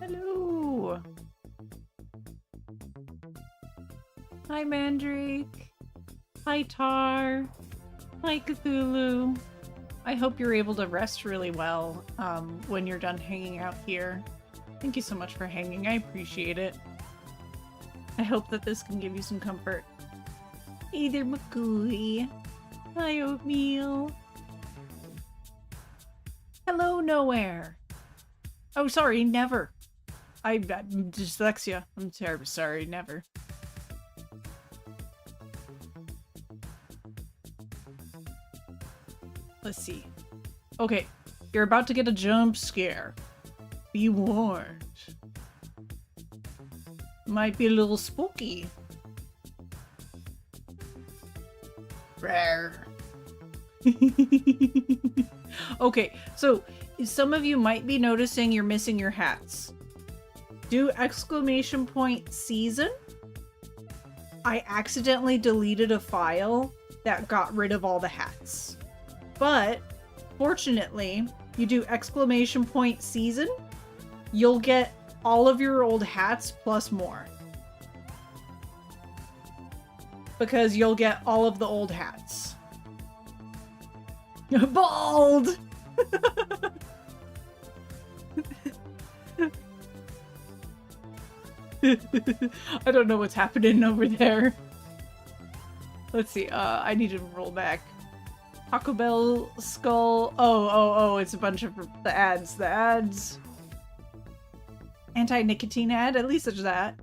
Hello. Hi, Mandrake. Hi, Tar. Hi, Cthulhu. I hope you're able to rest really well when you're done hanging out here. Thank you so much for hanging. I appreciate it. I hope that this can give you some comfort. Hey there, McCooey. Hi, Oatmeal. Hello, Nowhere. Oh, sorry, Never. I'm dyslexia. I'm terribly sorry, Never. Let's see. Okay, you're about to get a jump scare. Be warned. Might be a little spooky. Rare. Okay, so some of you might be noticing you're missing your hats. Do ! season. I accidentally deleted a file that got rid of all the hats. But fortunately, you do ! season, you'll get all of your old hats plus more. Because you'll get all of the old hats. Bald! I don't know what's happening over there. Let's see, I need to roll back. Taco Bell skull. Oh, it's a bunch of the ads. Anti-nicotine ad, at least there's that.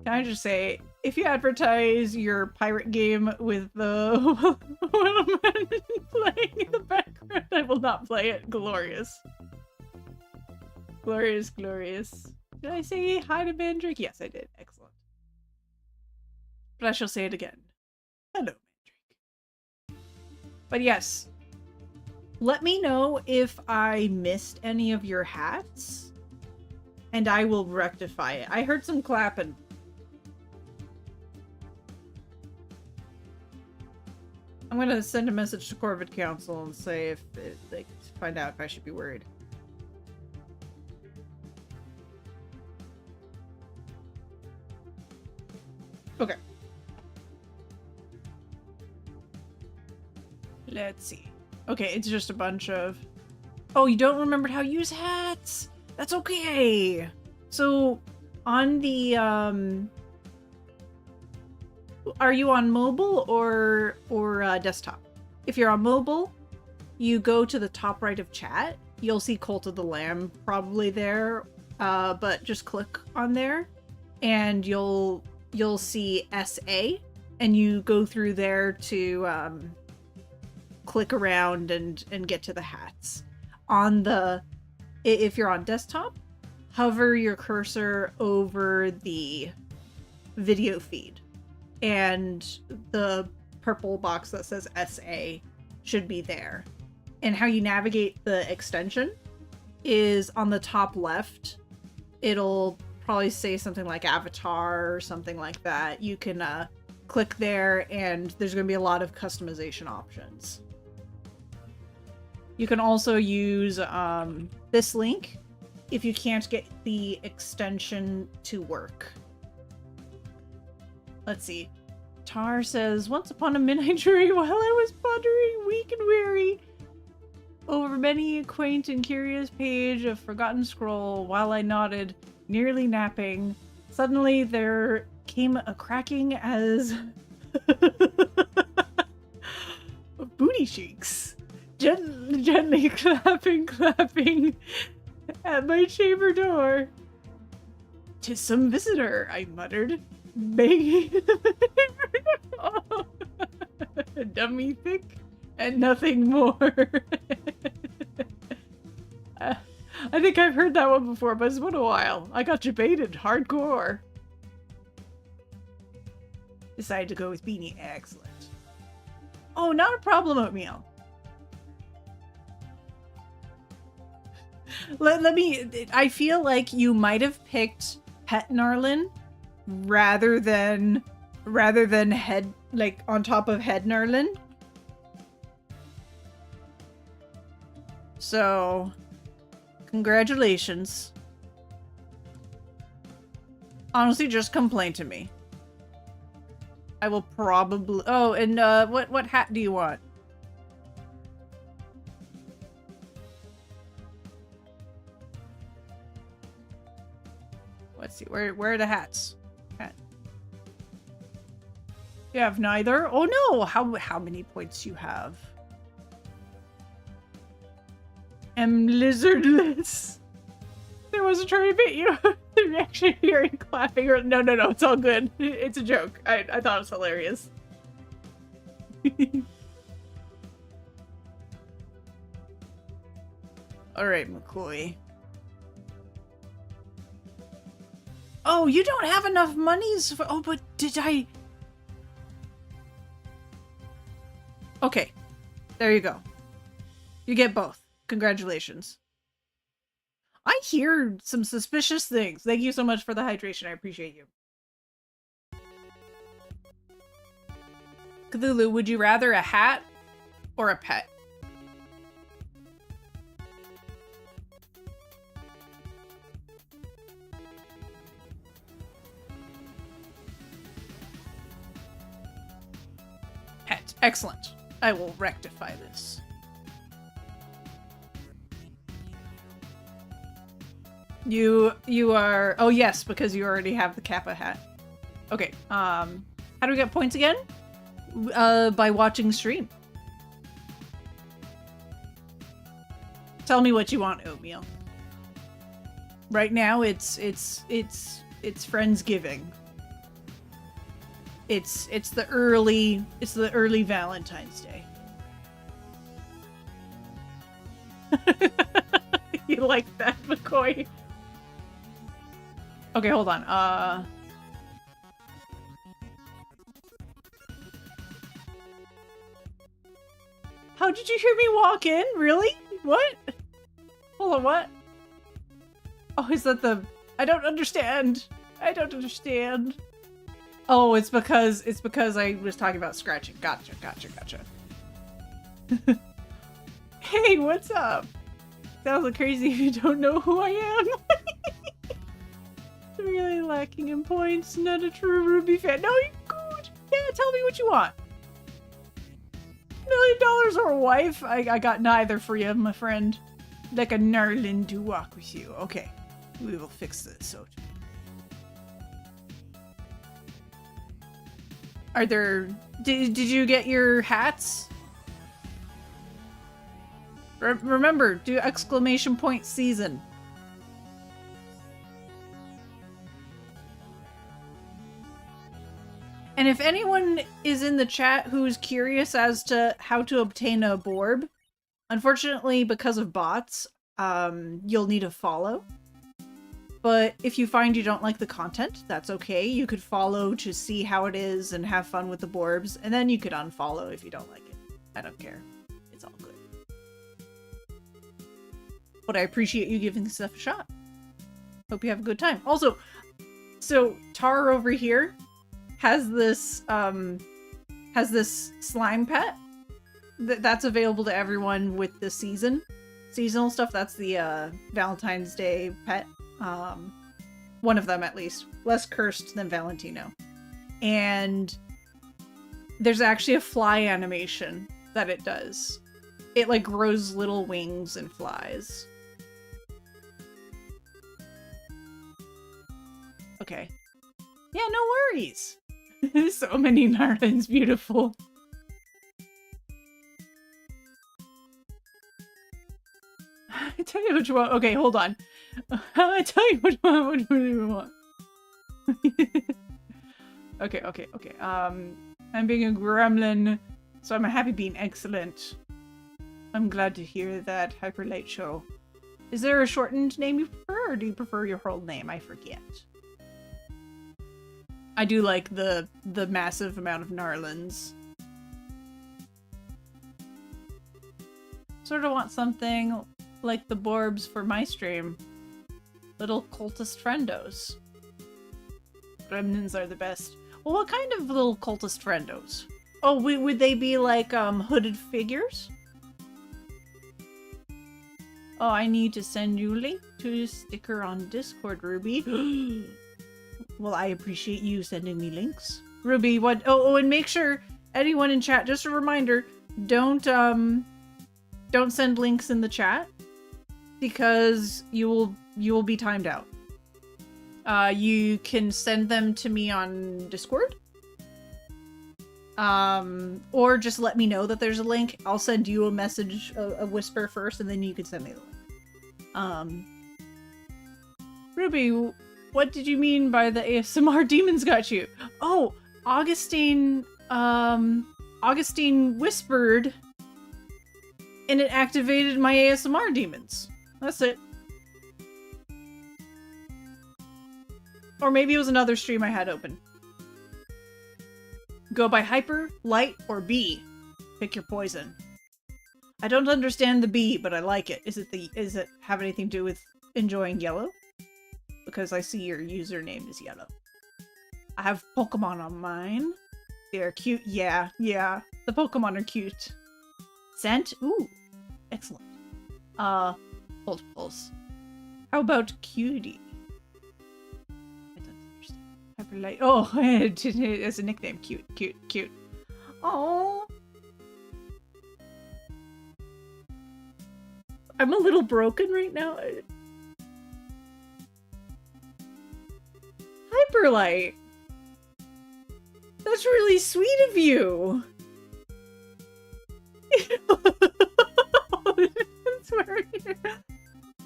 Can I just say, if you advertise your pirate game with the woman playing in the background, I will not play it. Glorious. Glorious, glorious. Did I say hi to Mandrake? Yes, I did. Excellent. But I shall say it again. Hello, Mandrake. But yes, let me know if I missed any of your hats, and I will rectify it. I heard some clapping. I'm gonna send a message to Corvid Council and say if they find out if I should be worried. Okay. Let's see. Okay, it's just a bunch of... Oh, you don't remember how to use hats? That's okay! So, on the, are you on mobile or desktop? If you're on mobile, you go to the top right of chat. You'll see Cult of the Lamb probably there, but just click on there, and you'll see SA, and you go through there to click around and get to the hats. If you're on desktop, hover your cursor over the video feed, and the purple box that says SA should be there. And how you navigate the extension is on the top left. It'll probably say something like Avatar or something like that. You can click there, and there's going to be a lot of customization options. You can also use this link if you can't get the extension to work. Let's see. Tar says, once upon a midnight jury, while I was pondering, weak and weary, over many a quaint and curious page of forgotten scroll, while I nodded, nearly napping, suddenly there came a cracking as booty cheeks, gently clapping at my chamber door. 'Tis some visitor, I muttered, begging. Oh, dummy thick and nothing more. I think I've heard that one before, but it's been a while. I got debated hardcore. Decided to go with Beanie. Excellent. Oh, not a problem, Oatmeal. Let me... I feel like you might have picked Pet Narlin rather than head... like, on top of Head Narlin. So... congratulations. Honestly, just complain to me. I will probably... Oh, and what hat do you want? Let's see. Where are the hats? Hat. You have neither? Oh no! How many points you have? Am lizardless. There was a try to bit you. The reaction hearing clapping or no, it's all good. It's a joke. I thought it was hilarious. Alright, McCoy. Oh, you don't have enough monies for... Oh, but did I... Okay. There you go. You get both. Congratulations. I hear some suspicious things. Thank you so much for the hydration. I appreciate you. Cthulhu, would you rather a hat or a pet? Pet. Excellent. I will rectify this. You are... Oh, yes, because you already have the Kappa hat. Okay, how do we get points again? By watching stream. Tell me what you want, Oatmeal. Right now, it's Friendsgiving. It's the early Valentine's Day. You like that, McCoy? Okay, hold on. How did you hear me walk in? Really? What? Hold on, what? Oh, is that the... I don't understand. I don't understand. Oh, it's because I was talking about scratching. Gotcha. Hey, what's up? Sounds crazy if you don't know who I am. Really lacking in points. Not a true Ruby fan. No, you're good. Yeah, tell me what you want. $1 million or a wife? I got neither for you, my friend. Like a Narlin to walk with you. Okay, we will fix this. So, are there? Did you get your hats? Remember, do exclamation point season. And if anyone is in the chat who's curious as to how to obtain a Borb, unfortunately, because of bots, you'll need a follow. But if you find you don't like the content, that's okay. You could follow to see how it is and have fun with the Borbs, and then you could unfollow if you don't like it. I don't care. It's all good. But I appreciate you giving this stuff a shot. Hope you have a good time. Also, so Tar over here has this slime pet that's available to everyone with the seasonal stuff. That's the Valentine's Day pet. One of them at least, less cursed than Valentino. And there's actually a fly animation that it does. It like grows little wings and flies. Okay. Yeah, no worries. So many Narlins, beautiful. I tell you what you want. Okay, hold on. I tell you what you want. What do you want? Okay. I'm being a gremlin, so I'm happy being excellent. I'm glad to hear that, Hyper Light Show. Is there a shortened name you prefer, or do you prefer your whole name? I forget. I do like the massive amount of Narlins. Sort of want something like the Borbs for my stream. Little cultist friendos. Gremlins are the best. Well, what kind of little cultist friendos? Oh, would they be like hooded figures? Oh, I need to send you a link to a sticker on Discord, Ruby. Well, I appreciate you sending me links. Ruby, what? Oh, and make sure anyone in chat, just a reminder, don't send links in the chat because you will be timed out. You can send them to me on Discord. Or just let me know that there's a link. I'll send you a message, a whisper first, and then you can send me the link. Ruby, what did you mean by the ASMR demons got you? Oh, Augustine whispered, and it activated my ASMR demons. That's it. Or maybe it was another stream I had open. Go by Hyper, Light, or B. Pick your poison. I don't understand the B, but I like it. Is it have anything to do with enjoying yellow? Because I see your username is yellow. I have Pokemon on mine. They're cute. Yeah. The Pokemon are cute. Scent? Ooh. Excellent. Pulse. How about Cutie? Hyperlight. Oh, as a nickname. Cute. Oh. I'm a little broken right now. Hyperlight. That's really sweet of you.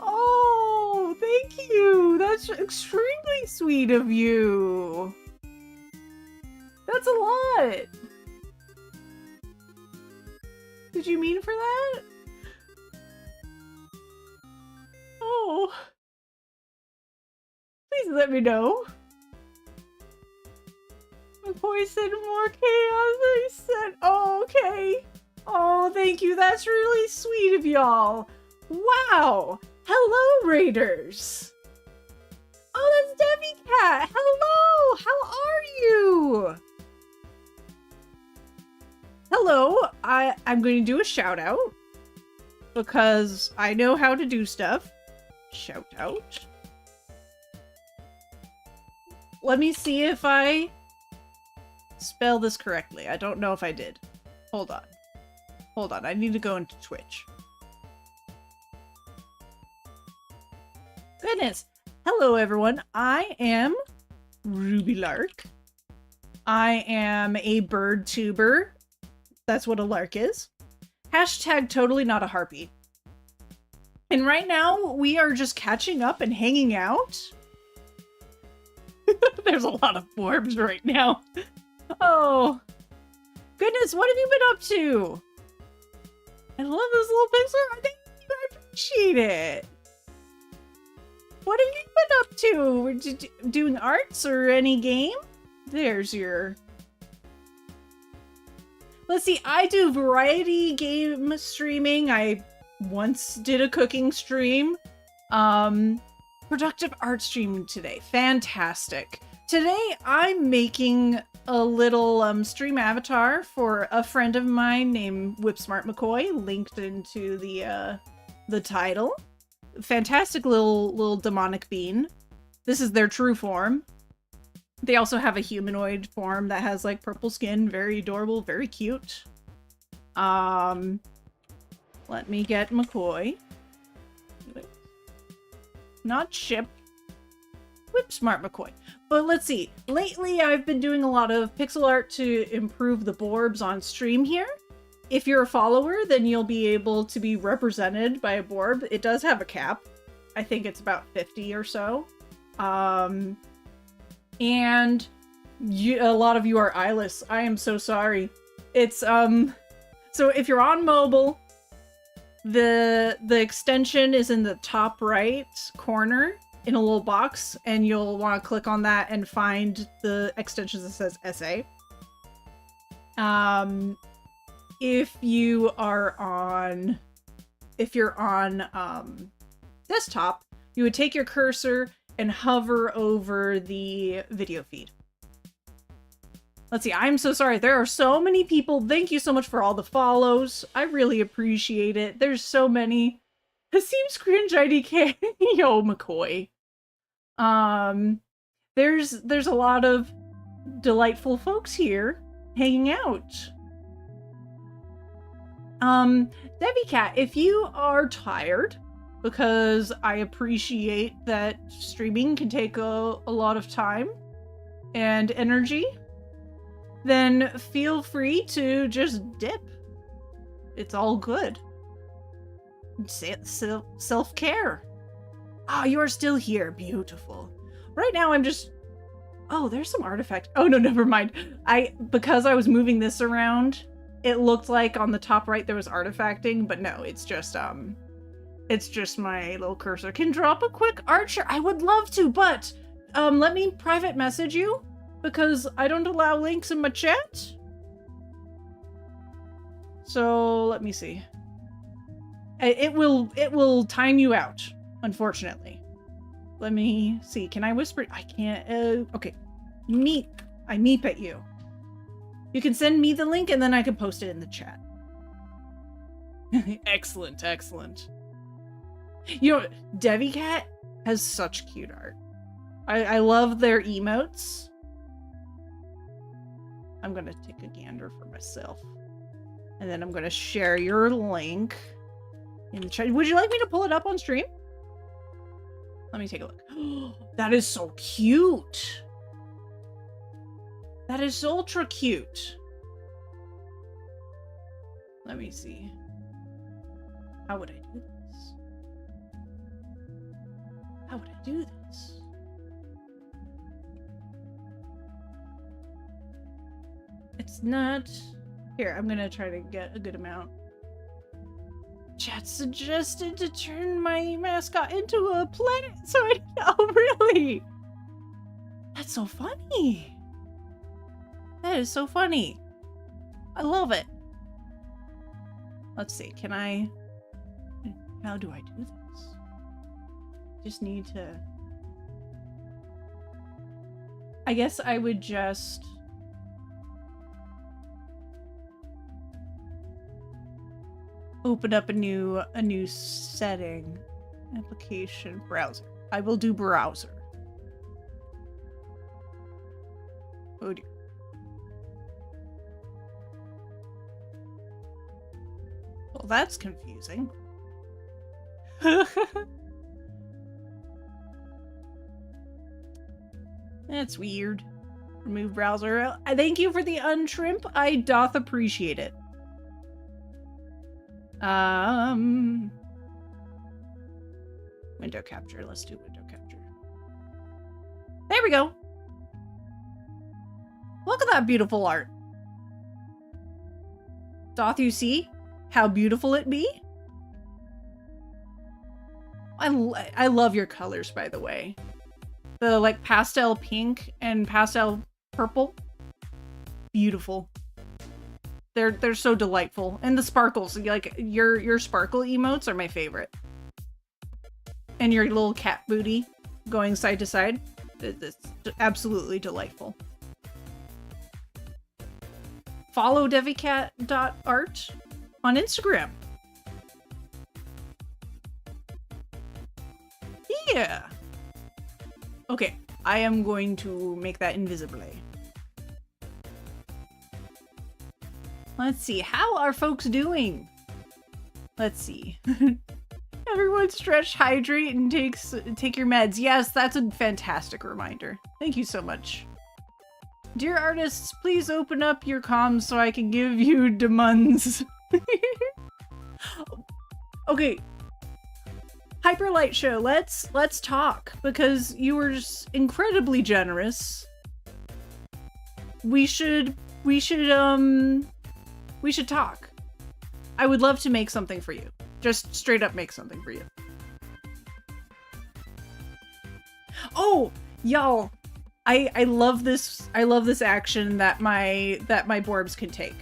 Oh, thank you. That's extremely sweet of you. That's a lot. Did you mean for that? Oh. Please let me know. McCoy said more chaos. I said, oh, okay. Oh, thank you. That's really sweet of y'all. Wow. Hello, Raiders. Oh, that's Debbie Cat. Hello. How are you? Hello. I'm going to do a shout out because I know how to do stuff. Shout out. Let me see if I spell this correctly. I don't know if I did. Hold on. I need to go into Twitch. Goodness. Hello, everyone. I am Ruby Lark. I am a bird tuber. That's what a lark is. Hashtag totally not a harpy. And right now, we are just catching up and hanging out. There's a lot of Borbs right now. Oh. Goodness, what have you been up to? I love this little picture. Thank you. I appreciate it. What have you been up to? Doing arts or any game? There's your... Let's see, I do variety game streaming. I once did a cooking stream. Productive art streaming today. Fantastic. Today, I'm making a little stream avatar for a friend of mine named Whipsmart McCoy, linked into the title. Fantastic little demonic bean. This is their true form. They also have a humanoid form that has like purple skin, very adorable, very cute. Let me get McCoy. Not Chip. Whipsmart McCoy. But let's see. Lately, I've been doing a lot of pixel art to improve the Borbs on stream here. If you're a follower, then you'll be able to be represented by a Borb. It does have a cap. I think it's about 50 or so. And a lot of you are eyeless. I am so sorry. It's, so if you're on mobile, the extension is in the top right corner in a little box, and you'll want to click on that and find the extension that says SA. If you're on desktop, you would take your cursor and hover over the video feed. Let's see, I'm so sorry. There are so many people. Thank you so much for all the follows. I really appreciate it. There's so many. Seems cringe IDK. Yo, McCoy. There's a lot of delightful folks here hanging out. Debbie Cat, if you are tired, because I appreciate that streaming can take a lot of time and energy, then feel free to just dip. It's all good. Self-care. Ah, you are still here. Beautiful. Right now I'm just... Oh, there's some artifact. Oh, no, never mind. Because I was moving this around, it looked like on the top right there was artifacting, but no, it's just my little cursor. Can drop a quick archer. I would love to, but let me private message you, because I don't allow links in my chat. So let me see. It will time you out, unfortunately. Let me see. Can I whisper? I can't. Okay. Meep. I meep at you. You can send me the link and then I can post it in the chat. Excellent, excellent. You know, Devicat has such cute art. I love their emotes. I'm gonna take a gander for myself. And then I'm gonna share your link in the chat. Would you like me to pull it up on stream? Let me take a look. That is so cute. That is ultra cute. Let me see. How would I do this? How would I do this? It's not... Here, I'm gonna try to get a good amount. Chat suggested to turn my mascot into a planet, so I... Oh, really? That's so funny. That is so funny. I love it. Let's see, can I... How do I do this? Just need to... I guess I would just... open up a new setting. Application, browser. I will do browser. Oh dear. Well, that's confusing. That's weird. Remove browser. Thank you for the untrimp. I doth appreciate it. Window capture. Let's do window capture. There we go. Look at that beautiful art. Doth you see how beautiful it be? I love your colors, by the way. The like pastel pink and pastel purple. Beautiful. They're so delightful. And the sparkles, like your sparkle emotes are my favorite. And your little cat booty going side to side. It's absolutely delightful. Follow devicat.art on Instagram. Yeah. Okay, I am going to make that invisible. Let's see, how are folks doing? Let's see. Everyone stretch, hydrate, and take your meds. Yes, that's a fantastic reminder. Thank you so much. Dear artists, please open up your comms so I can give you demands. Okay. Hyperlight Show, let's talk, because you were just incredibly generous we should talk. I would love to make something for you. Just straight up make something for you. Oh, y'all, I love this. I love this action that my Borbs can take.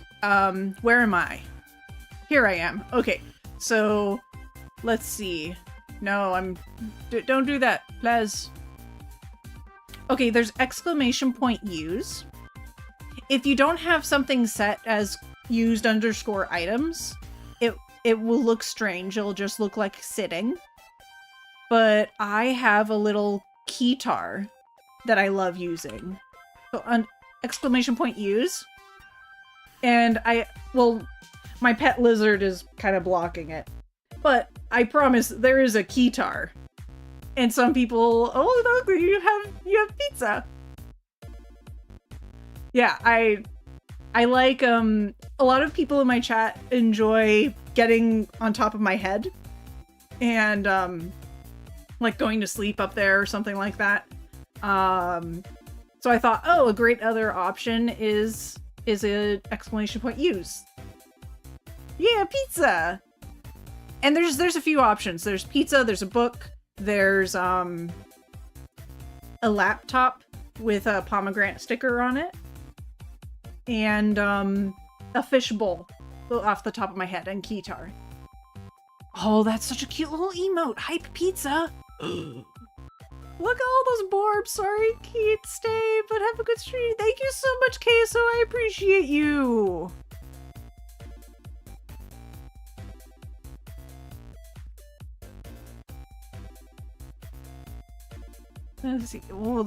Where am I? Here I am. Okay, so let's see. No, don't do that, please. Okay, there's exclamation point use. If you don't have something set as used _ items, it will look strange. It'll just look like sitting. But I have a little keytar that I love using. So on exclamation point use. And my pet lizard is kind of blocking it. But I promise there is a keytar. And some people, oh look, you have pizza. Yeah, I like a lot of people in my chat enjoy getting on top of my head and like going to sleep up there or something like that. So I thought, oh, a great other option is a exclamation point use. Yeah, pizza. And there's a few options. There's pizza, there's a book, there's a laptop with a pomegranate sticker on it, and a fishbowl off the top of my head, and keytar. Oh, that's such a cute little emote. Hype pizza. Look at all those Borbs. Sorry, Kate, stay, but have a good stream. Thank you so much, Queso. I appreciate you. Let's see. Oh,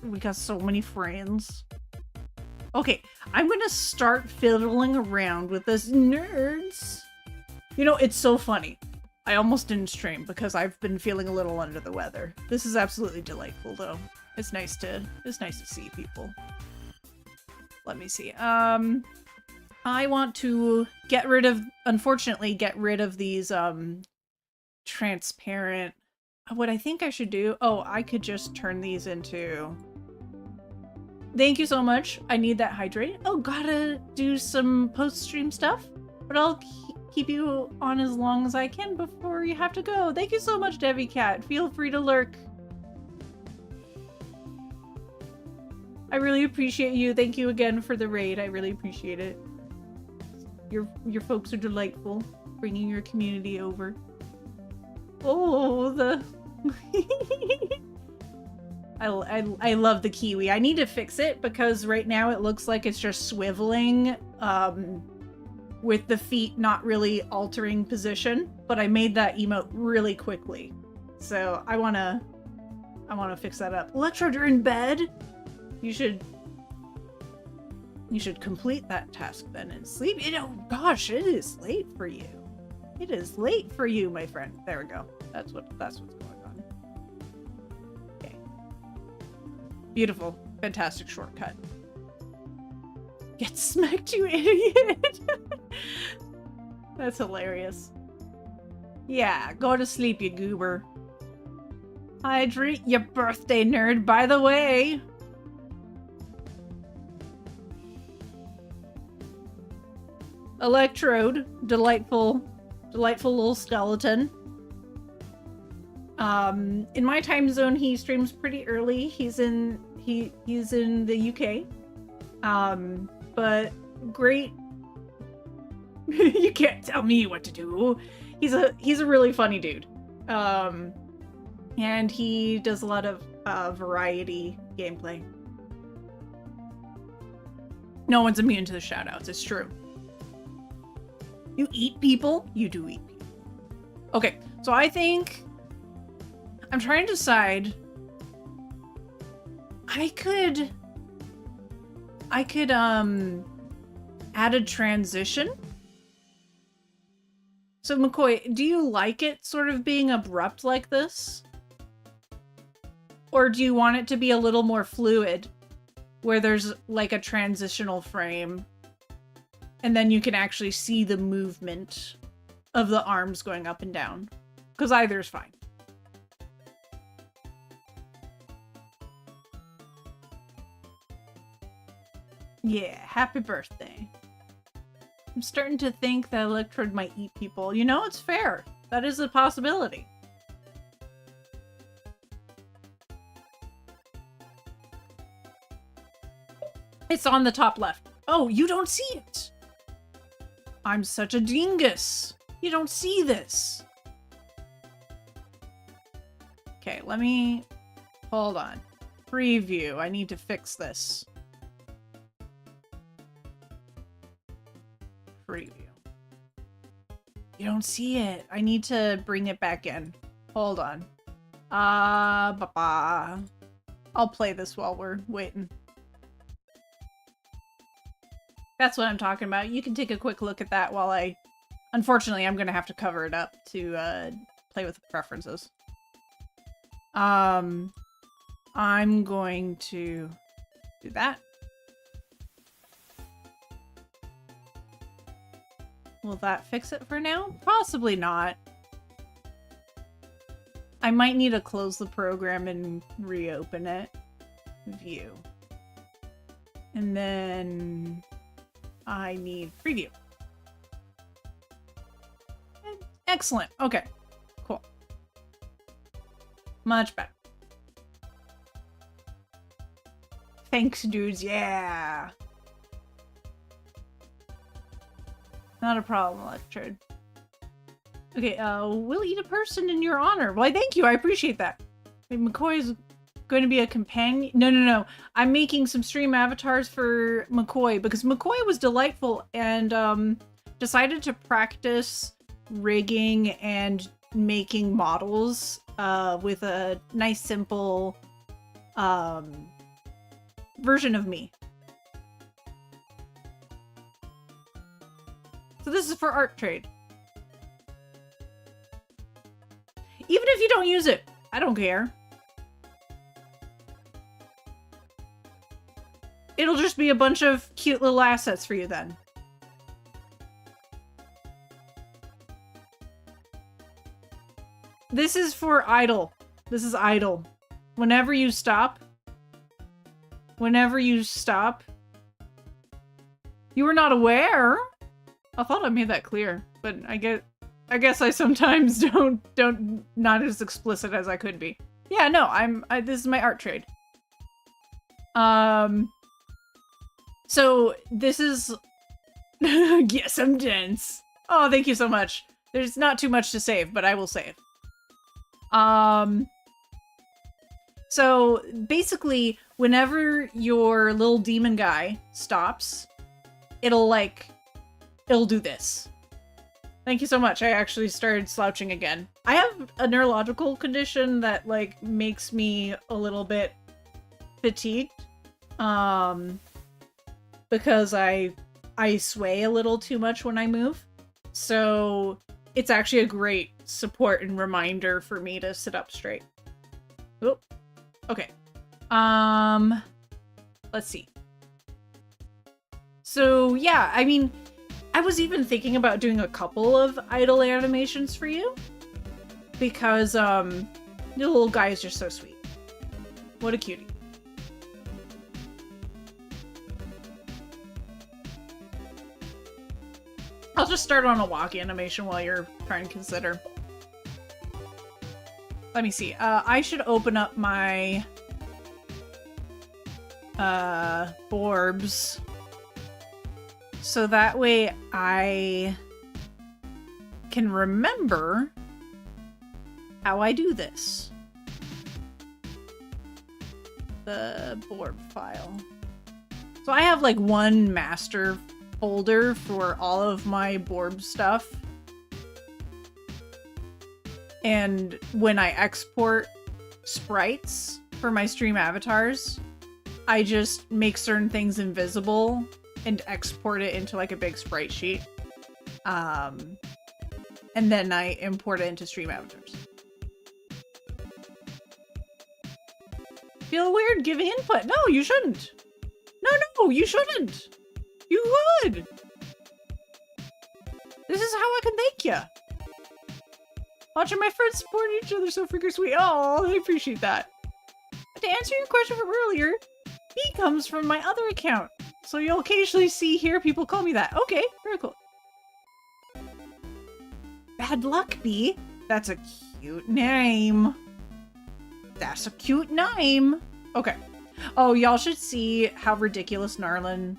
we got so many friends. Okay, I'm gonna start fiddling around with this nerds. You know, it's so funny. I almost didn't stream because I've been feeling a little under the weather. This is absolutely delightful, though. It's nice to see people. Let me see. I want to unfortunately get rid of these transparent. What I think I should do, I could just turn these into... Thank you so much. I need that hydrate. Oh, gotta do some post-stream stuff, but I'll keep you on as long as I can before you have to go. Thank you so much, Debbie Cat. Feel free to lurk. I really appreciate you. Thank you again for the raid. I really appreciate it. Your folks are delightful, bringing your community over. Oh, the... I love the kiwi. I need to fix it because right now it looks like it's just swiveling with the feet not really altering position, but I made that emote really quickly. So I want to fix that up. Electrode, you're in bed? You should complete that task then and sleep. You know, gosh, it is late for you. It is late for you, my friend. There we go. That's what's going on. Okay. Beautiful. Fantastic shortcut. Get smacked, you idiot! That's hilarious. Yeah, go to sleep, you goober. Hydrate, you birthday nerd, by the way! Electrode, delightful little skeleton. In my time zone, he streams pretty early. He's in the UK. But great. You can't tell me what to do. He's a really funny dude. And he does a lot of variety gameplay. No one's immune to the shoutouts. It's true. You eat people? You do eat people. Okay, so I think I'm trying to decide. I could add a transition. So McCoy, do you like it sort of being abrupt like this? Or do you want it to be a little more fluid, where there's like a transitional frame and then you can actually see the movement of the arms going up and down? Because either is fine. Yeah, happy birthday. I'm starting to think that Electrode might eat people. You know, it's fair. That is a possibility. It's on the top left. Oh, you don't see it. I'm such a dingus. You don't see this. Okay, let me... Hold on. Preview. I need to fix this. Preview. You don't see it. I need to bring it back in. Hold on. I'll play this while we're waiting. That's what I'm talking about. You can take a quick look at that while I... Unfortunately, I'm going to have to cover it up to play with the preferences. I'm going to do that. Will that fix it for now? Possibly not. I might need to close the program and reopen it. View. And then I need preview. Excellent. Okay. Cool. Much better. Thanks, dudes. Yeah. Not a problem, Electrode. Okay, we'll eat a person in your honor. Why, thank you. I appreciate that. Wait, McCoy's going to be a companion? No. I'm making some stream avatars for McCoy because McCoy was delightful and decided to practice rigging and making models with a nice, simple version of me. So this is for art trade. Even if you don't use it, I don't care. It'll just be a bunch of cute little assets for you then. This is for idle. This is idle. Whenever you stop, you were not aware. I thought I made that clear, but I guess I sometimes not as explicit as I could be. Yeah, no, this is my art trade. So this is yes, I'm dense. Oh, thank you so much. There's not too much to save, but I will save. So basically, whenever your little demon guy stops, it'll do this. Thank you so much. I actually started slouching again. I have a neurological condition that makes me a little bit fatigued. Because I sway a little too much when I move. So it's actually a great support and reminder for me to sit up straight. Oop. Okay. Let's see. So yeah, I mean, I was even thinking about doing a couple of idle animations for you. Because, the little guy is just so sweet. What a cutie. I'll just start on a walk animation while you're trying to consider. Let me see. I should open up my Borbs. So that way I can remember how I do this. The Borb file. So I have one master folder for all of my Borb stuff. And when I export sprites for my stream avatars, I just make certain things invisible and export it into a big sprite sheet. And then I import it into stream avatars. Feel weird giving input? No, you shouldn't. No, you shouldn't. You would! This is how I can thank you. Watching my friends support each other so freaking sweet. Oh, I appreciate that. But to answer your question from earlier, B comes from my other account. So you'll occasionally hear people call me that. Okay, very cool. Bad Luck Bee? That's a cute name. That's a cute name. Okay. Oh, y'all should see how ridiculous Narlin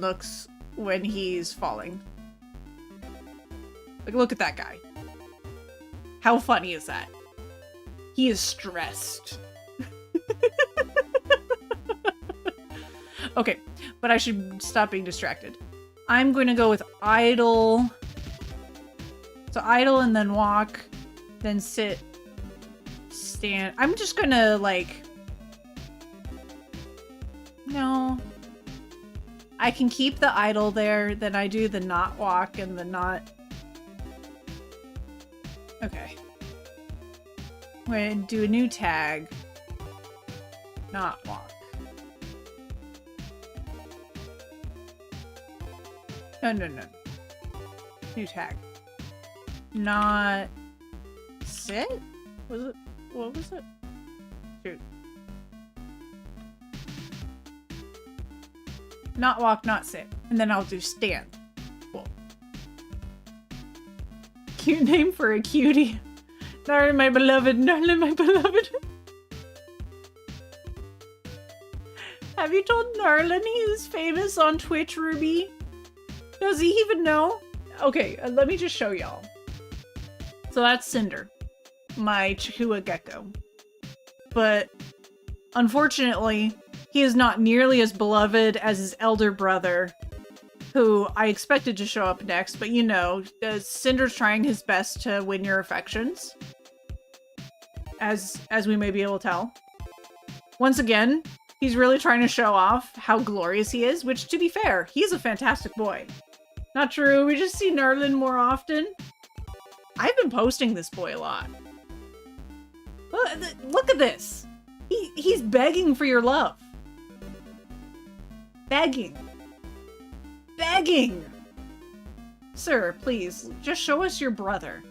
looks when he's falling. Like, look at that guy. How funny is that? He is stressed. Okay, but I should stop being distracted. I'm going to go with idle. So idle and then walk, then sit, stand. I'm just gonna like... No. I can keep the idle there, then I do the not walk and the not... Okay. I'm gonna do a new tag. Not walk. No. New tag. Not sit? Was it? What was it? Shoot. Not walk, not sit. And then I'll do stand. Cool. Cute name for a cutie. Narlin, my beloved. Narlin, my beloved. Have you told Narlin he's famous on Twitch, Ruby? Does he even know? Okay, let me just show y'all. So that's Cinder, my Chihuahua gecko. But unfortunately, he is not nearly as beloved as his elder brother, who I expected to show up next, but you know, Cinder's trying his best to win your affections. As we may be able to tell. Once again, he's really trying to show off how glorious he is, which, to be fair, he's a fantastic boy. Not true, we just see Narlin more often. I've been posting this boy a lot. Look at this! He's begging for your love. Begging. Begging! Sir, please, just show us your brother.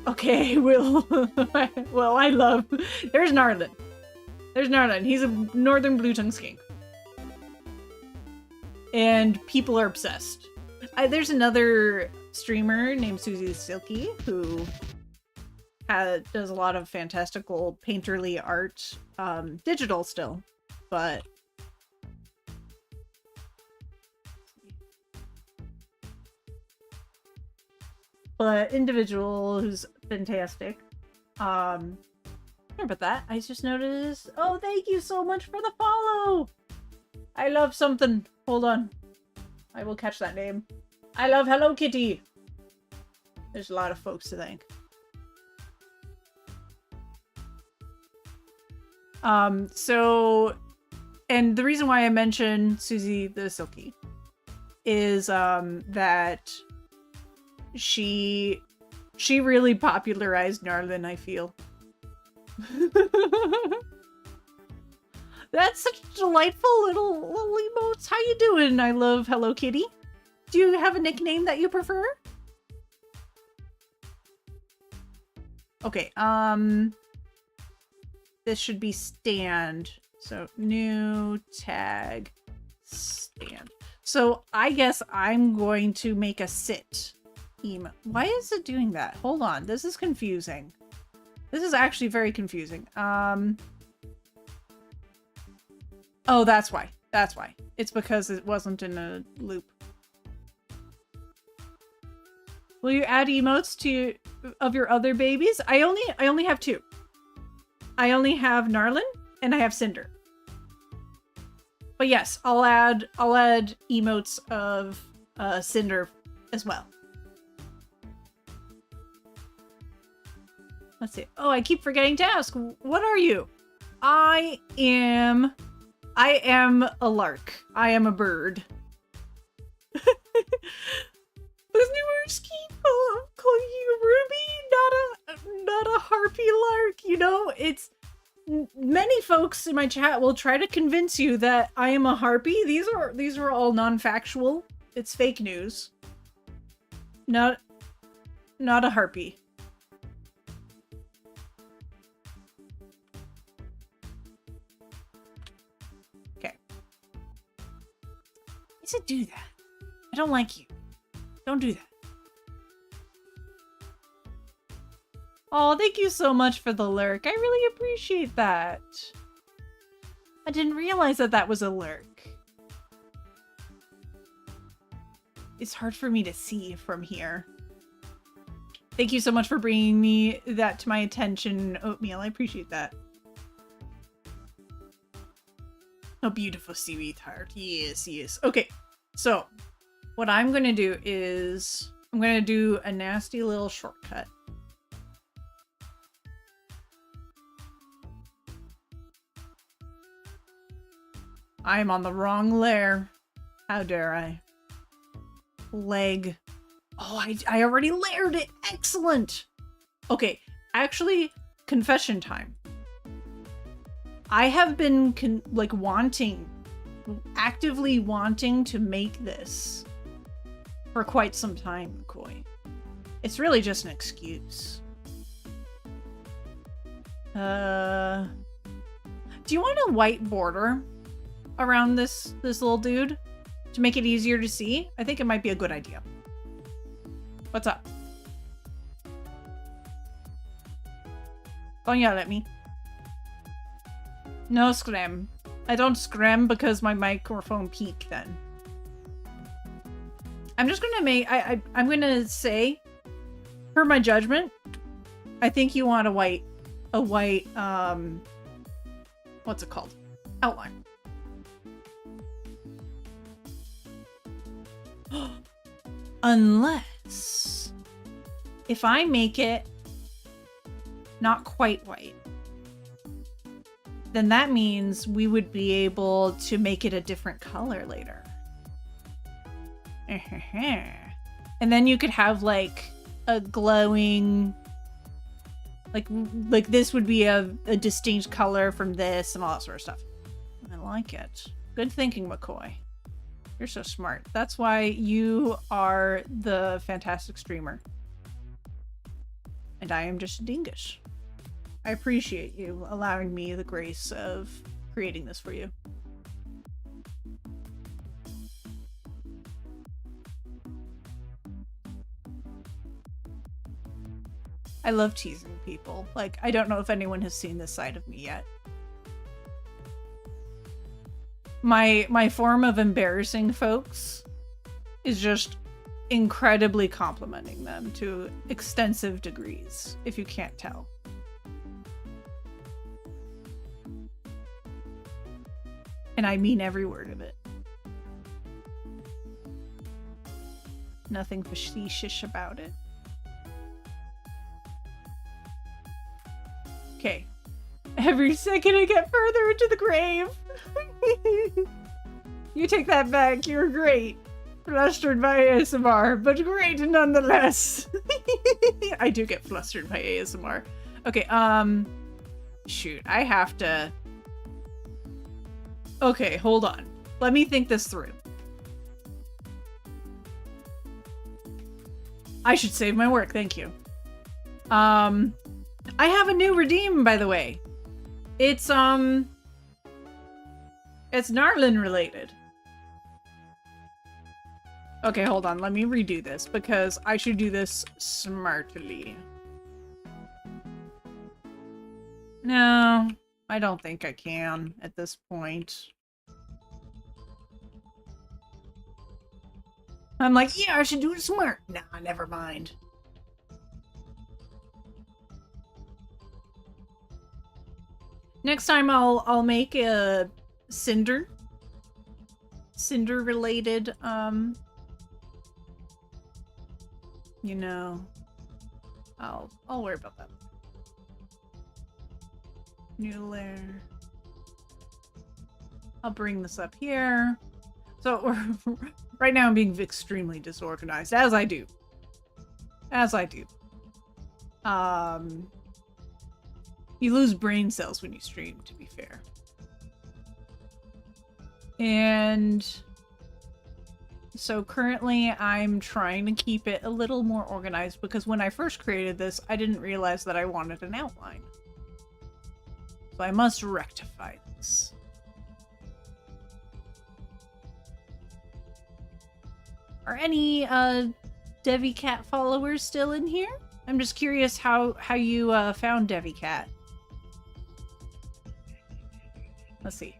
Okay, well, I love... There's Narlin. There's Narlin. He's a northern blue-tongue skink. And people are obsessed. There's another streamer named Susie the Silky who does a lot of fantastical painterly art. Digital still, but... individual who's fantastic. Sorry about that. I just noticed. Oh, thank you so much for the follow. I love something. Hold on. I will catch that name. I love Hello Kitty. There's a lot of folks to thank. So, and the reason why I mentioned Susie the Silky is that she really popularized Narlin, I feel. That's such delightful little emotes. How you doing? I love Hello Kitty. Do you have a nickname that you prefer? Okay, this should be stand. So new tag stand. So I guess I'm going to make a sit emote. Why is it doing that? Hold on, this is confusing. This is actually very confusing. Oh, that's why. That's why. It's because it wasn't in a loop. Will you add emotes of your other babies? I only have two. I only have Narlin and I have Cinder. But yes, I'll add emotes of Cinder as well. Let's see. Oh, I keep forgetting to ask. What are you? I am a lark. I am a bird. I'll call you Ruby, not a harpy lark. You know, it's many folks in my chat will try to convince you that I am a harpy. These are all non-factual. It's fake news. Not a harpy. to do that. I don't like you. Don't do that. Oh, thank you so much for the lurk. I really appreciate that. I didn't realize that that was a lurk. It's hard for me to see from here. Thank you so much for bringing me that to my attention, Oatmeal. I appreciate that. A beautiful seaweed heart. Yes, yes. Okay, so what I'm going to do is I'm going to do a nasty little shortcut. I'm on the wrong layer. How dare I? Leg. Oh, I already layered it. Excellent. Okay, actually, confession time. I have been actively wanting to make this for quite some time, McCoy. It's really just an excuse. Do you want a white border around this little dude to make it easier to see? I think it might be a good idea. What's up? Don't yell at me. No scram. I don't scram because my microphone peaked then. I'm just gonna make I'm gonna say, per my judgment, I think you want a white what's it called? Outline. Unless if I make it not quite white, then that means we would be able to make it a different color later. And then you could have like a glowing, like this would be a distinct color from this and all that sort of stuff. I like it. Good thinking, McCoy. You're so smart. That's why you are the fantastic streamer. And I am just a dingus. I appreciate you allowing me the grace of creating this for you. I love teasing people. Like, I don't know if anyone has seen this side of me yet. My form of embarrassing folks is just incredibly complimenting them to extensive degrees, if you can't tell. And I mean every word of it. Nothing facetious about it. Okay. Every second I get further into the grave. You take that back. You're great. Flustered by ASMR, but great nonetheless. I do get flustered by ASMR. Okay, shoot. I have to... Okay, hold on. Let me think this through. I should save my work, thank you. I have a new redeem, by the way. It's Narlin related. Okay, hold on. Let me redo this because I should do this smartly. No, I don't think I can at this point. I'm like, yeah, I should do it smart. Nah, never mind. Next time I'll make a cinder related, you know, I'll worry about that. New layer. I'll bring this up here. So right now I'm being extremely disorganized, as I do. You lose brain cells when you stream, to be fair. And so currently I'm trying to keep it a little more organized because when I first created this, I didn't realize that I wanted an outline. So I must rectify this. Are any DeviCat followers still in here? I'm just curious how you found DeviCat. Let's see.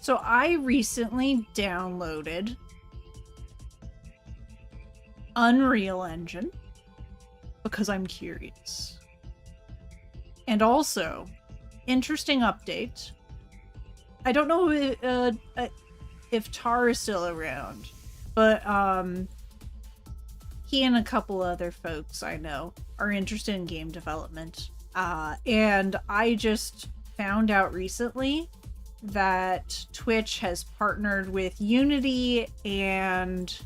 So I recently downloaded Unreal Engine because I'm curious. And also, interesting update. I don't know if Tar is still around, but he and a couple other folks I know are interested in game development. And I just found out recently that Twitch has partnered with Unity and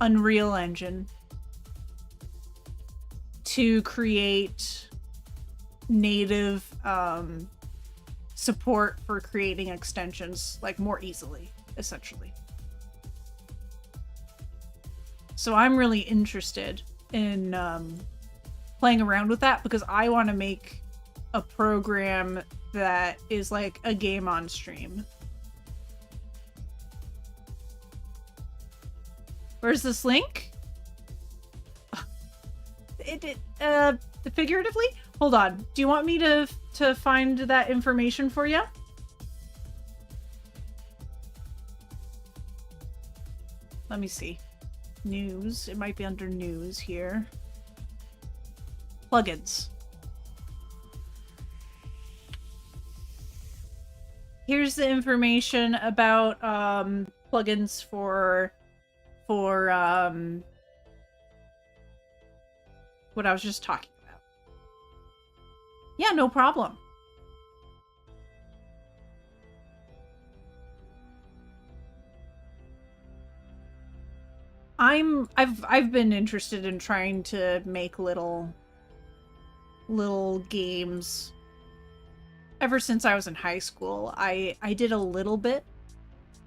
Unreal Engine to create native support for creating extensions like more easily, essentially. So I'm really interested in playing around with that because I want to make a program that is like a game on stream. Where's this link? Figuratively? Hold on. Do you want me to find that information for you? Let me see. News. It might be under news here. Plugins. Here's the information about plugins for what I was just talking about. Yeah, no problem. I've been interested in trying to make little games ever since I was in high school. I did a little bit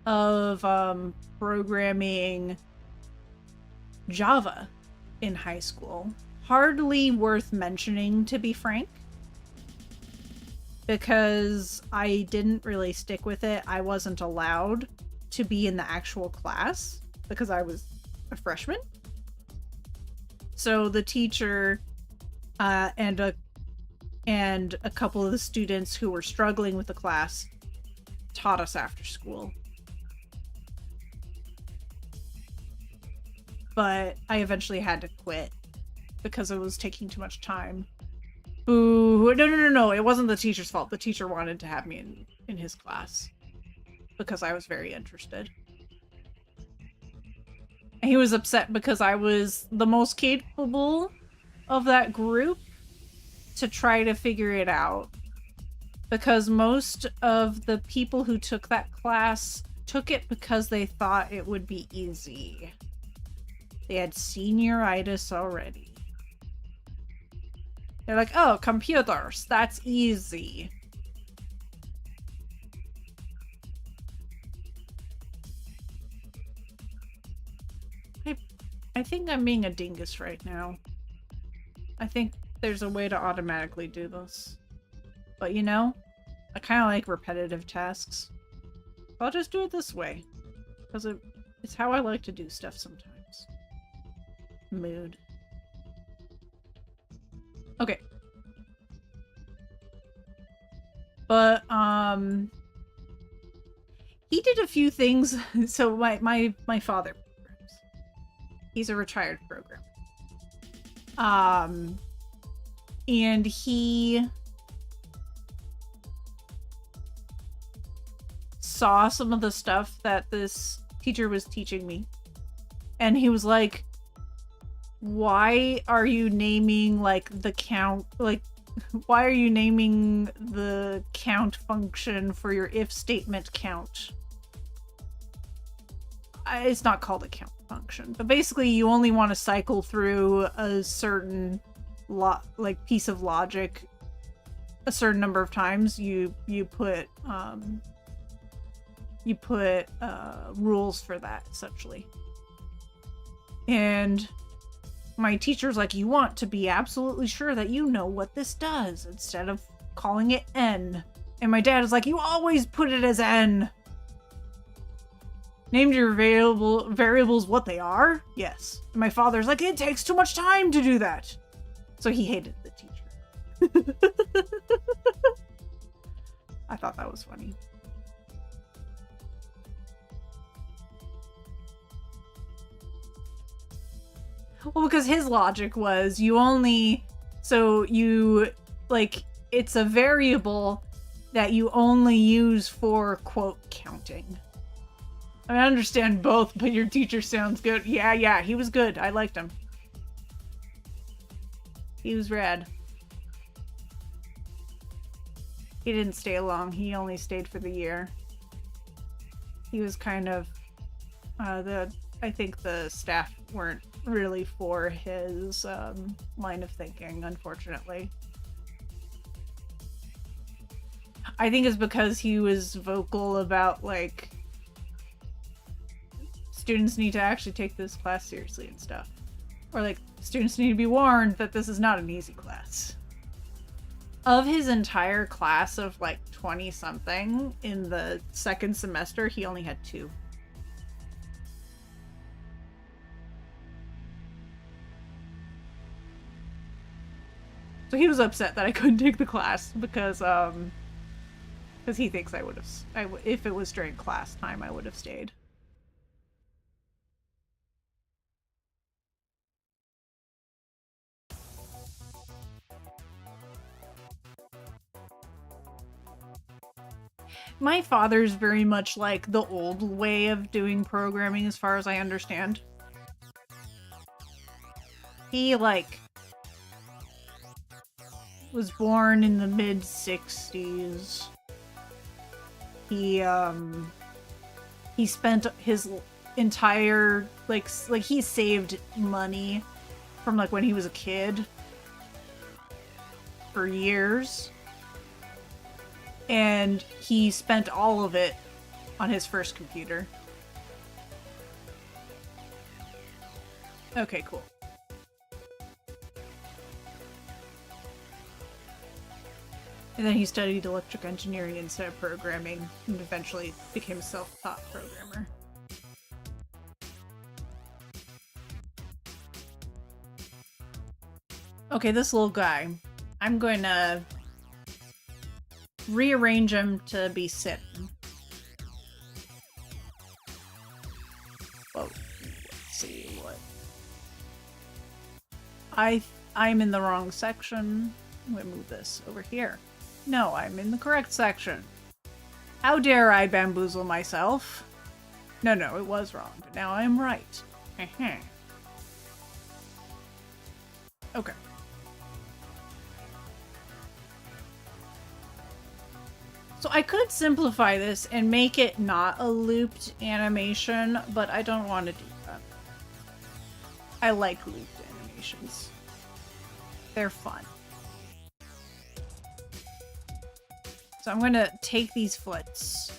of programming Java in high school. Hardly worth mentioning, to be frank, because I didn't really stick with it. I wasn't allowed to be in the actual class because I was a freshman. So the teacher and a couple of the students who were struggling with the class taught us after school. But I eventually had to quit because it was taking too much time. Boo. No. It wasn't the teacher's fault. The teacher wanted to have me in his class because I was very interested. And he was upset because I was the most capable of that group to try to figure it out. Because most of the people who took that class took it because they thought it would be easy. They had senioritis already. They're like, oh, computers, that's easy. I think I'm being a dingus right now. I think there's a way to automatically do this. But you know, I kind of like repetitive tasks. I'll just do it this way. Because it's how I like to do stuff sometimes. Mood. Okay. But, he did a few things. So my father programs. He's a retired programmer. And he saw some of the stuff that this teacher was teaching me. And he was like, why are you naming, like, the count, like, why are you naming the count function for your if statement count? It's not called a count function, but basically you only want to cycle through a certain piece of logic a certain number of times. You put rules for that, essentially. And My teacher's like, you want to be absolutely sure that you know what this does instead of calling it N. And my dad is like, you always put it as N. Named your variables what they are? Yes. And my father's like, it takes too much time to do that. So he hated the teacher. I thought that was funny. Well, because his logic was you only, so you, like, it's a variable that you only use for, quote, counting. I mean, I understand both, but your teacher sounds good. Yeah, he was good. I liked him. He was rad. He didn't stay long. He only stayed for the year. He was kind of, I think the staff weren't really for his line of thinking, unfortunately. I think it's because he was vocal about, like, students need to actually take this class seriously and stuff. Or, like, students need to be warned that this is not an easy class. Of his entire class of, like, 20-something in the second semester, he only had 2. So he was upset that I couldn't take the class because he thinks I would have, if it was during class time, I would have stayed. My father's very much like the old way of doing programming, as far as I understand. He, like, was born in the mid-60s. He spent his entire, like he saved money from, like, when he was a kid for years. And he spent all of it on his first computer. Okay, cool. And then he studied electric engineering instead of programming, and eventually became a self-taught programmer. Okay, this little guy. I'm going to rearrange him to be sitting. Whoa. Let's see what. I'm in the wrong section. I'm gonna move this over here. No, I'm in the correct section. How dare I bamboozle myself? No, it was wrong, but now I'm right. Okay. So I could simplify this and make it not a looped animation, but I don't want to do that. I like looped animations. They're fun. So I'm going to take these foots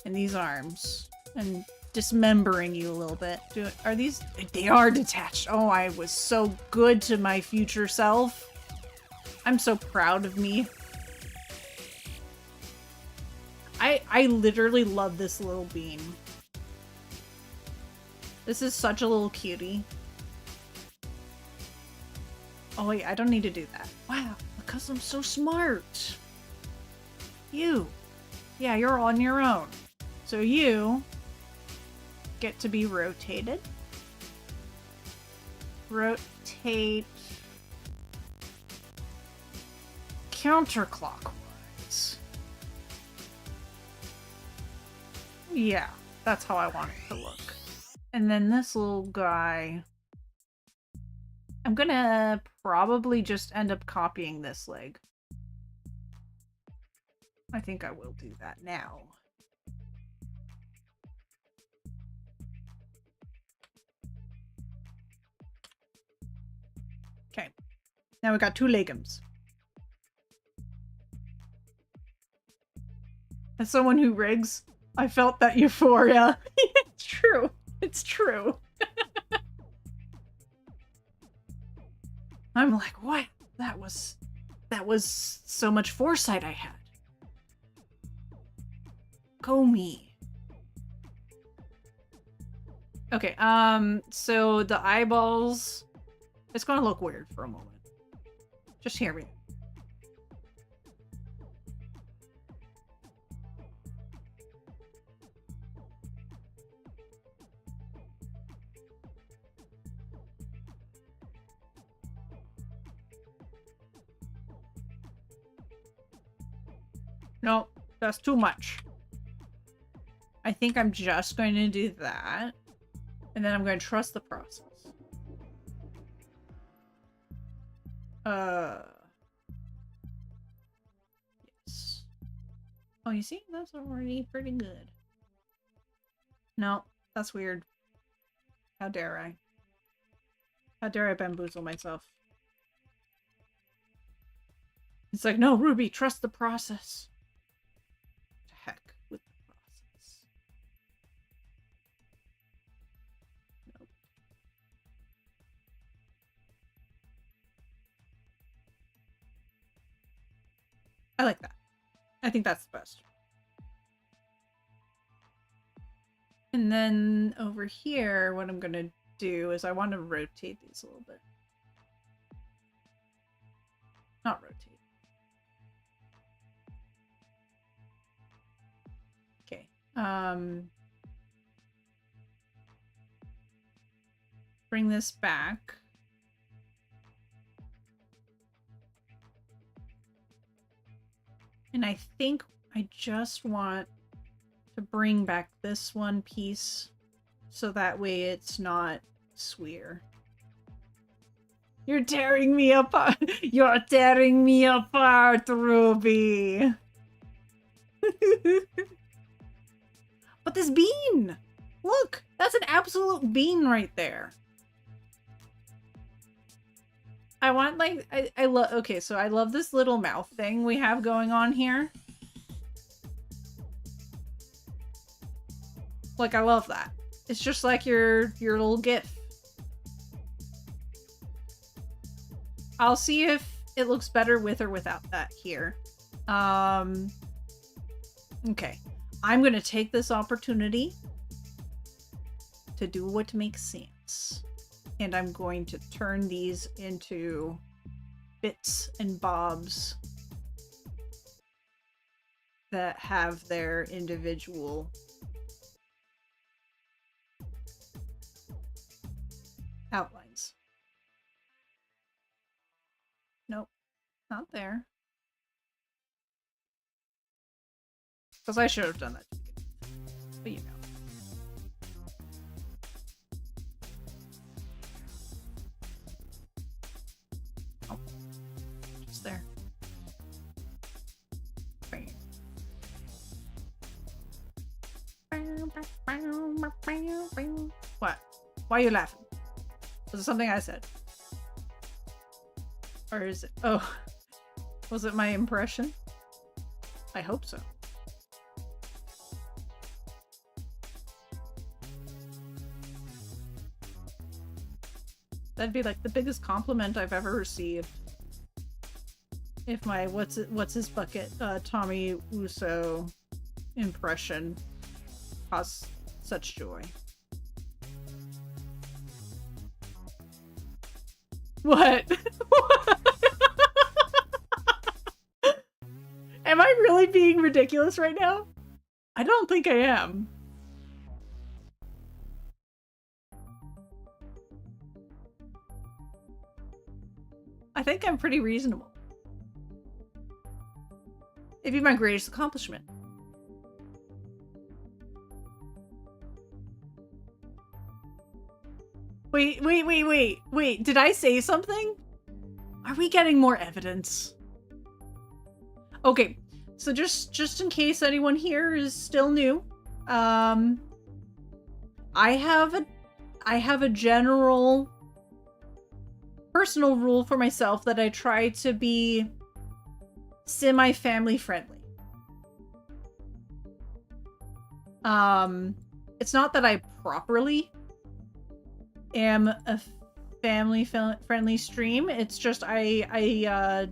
and these arms and dismembering you a little bit. Are these... They are detached. Oh, I was so good to my future self. I'm so proud of me. I literally love this little bean. This is such a little cutie. Oh wait, I don't need to do that. Wow, because I'm so smart. You. Yeah, you're on your own. So you get to be rotated. Rotate counterclockwise. Yeah, that's how I want it to look. And then this little guy, I'm gonna probably just end up copying this leg. I think I will do that now. Okay, now we got 2 legumes. As someone who rigs, I felt that euphoria. It's true. It's true. I'm like, what? That was so much foresight I had. Go me. Okay, so the eyeballs, it's gonna look weird for a moment. Just hear me. No, that's too much. I think I'm just going to do that. And then I'm going to trust the process. Yes. Oh, you see? That's already pretty good. No, that's weird. How dare I? How dare I bamboozle myself? It's like, no, Ruby, trust the process. To heck with the process. Nope. I like that. I think that's the best. And then over here, what I'm gonna do is I want to rotate these a little bit. Not rotate. Okay. Bring this back. And I think I just want to bring back this one piece so that way it's not sweer. You're tearing me apart. You're tearing me apart, Ruby. But this bean! Look! That's an absolute bean right there. I want, like, I love, okay, so I love this little mouth thing we have going on here. Like, I love that. It's just like your little GIF. I'll see if it looks better with or without that here. Okay. I'm gonna take this opportunity to do what makes sense. And I'm going to turn these into bits and bobs that have their individual outlines. Nope, not there. Because I should have done that to begin with. But you know. Oh. Just there. What? Why are you laughing? Was it something I said? Or is it... Oh. Was it my impression? I hope so. That'd be like the biggest compliment I've ever received. If my what's his bucket Tommy Wiseau impression caused such joy. What? Am I really being ridiculous right now? I don't think I am. I think I'm pretty reasonable. It'd be my greatest accomplishment. Wait. Did I say something? Are we getting more evidence? Okay, so just in case anyone here is still new, I have a general personal rule for myself that I try to be semi-family friendly. It's not that I properly am a family friendly stream. It's just I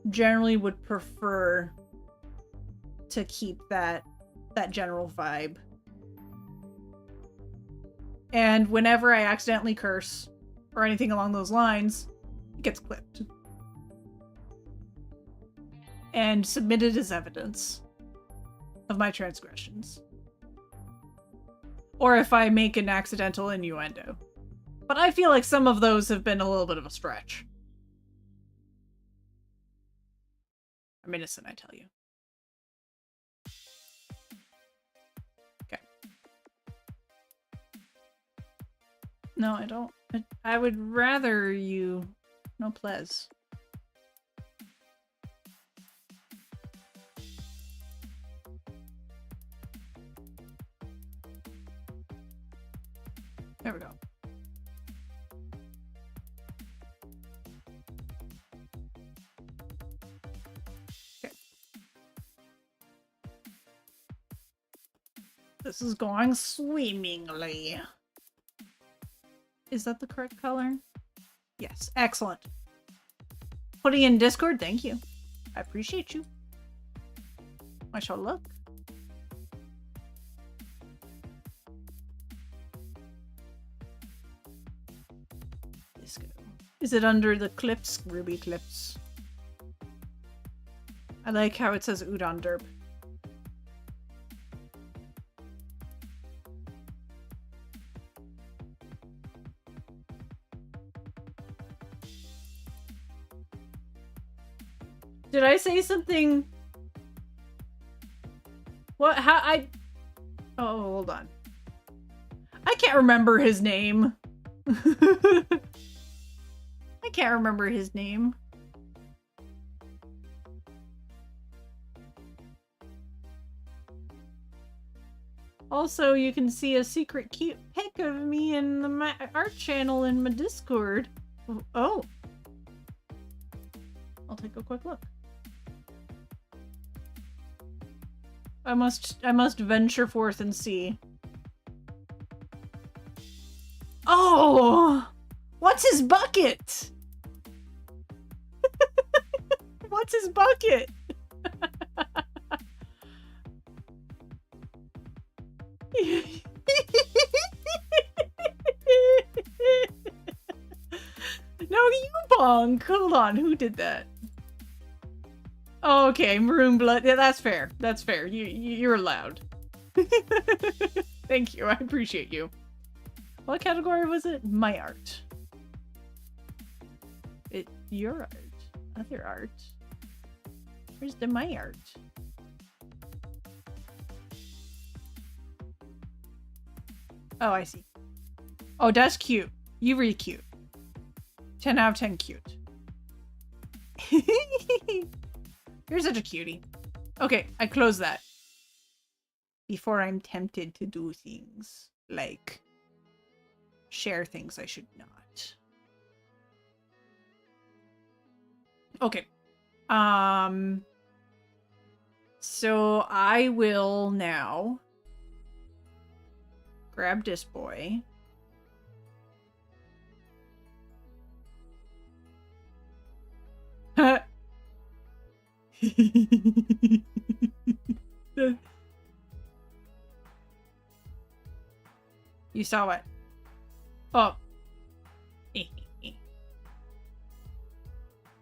generally would prefer to keep that general vibe. And whenever I accidentally curse or anything along those lines, it gets clipped and submitted as evidence of my transgressions. Or if I make an accidental innuendo. But I feel like some of those have been a little bit of a stretch. I'm innocent, I tell you. Okay. No, I don't. I would rather you... No ples. There we go. Okay. This is going swimmingly. Is that the correct color? Yes. Excellent. Putting in Discord, thank you. I appreciate you. I shall look. Is it under the clips? Ruby clips. I like how it says Udon Derp. Did I say something? What? How? Oh, hold on. I can't remember his name. I can't remember his name. Also, you can see a secret cute pic of me in my art channel in my Discord. Oh. I'll take a quick look. I must venture forth and see. Oh! What's his bucket? What's his bucket? No, you bonk. Hold on, who did that? Oh, okay, maroon blood. Yeah, that's fair. That's fair. You're allowed. Thank you. I appreciate you. What category was it? My art. Your art. Other art. Where's the my art? Oh, I see. Oh, that's cute. You really cute. 10 out of 10 cute. You're such a cutie. Okay, I close that. Before I'm tempted to do things like share things I should not. Okay. So I will now grab this boy. You saw it. Oh.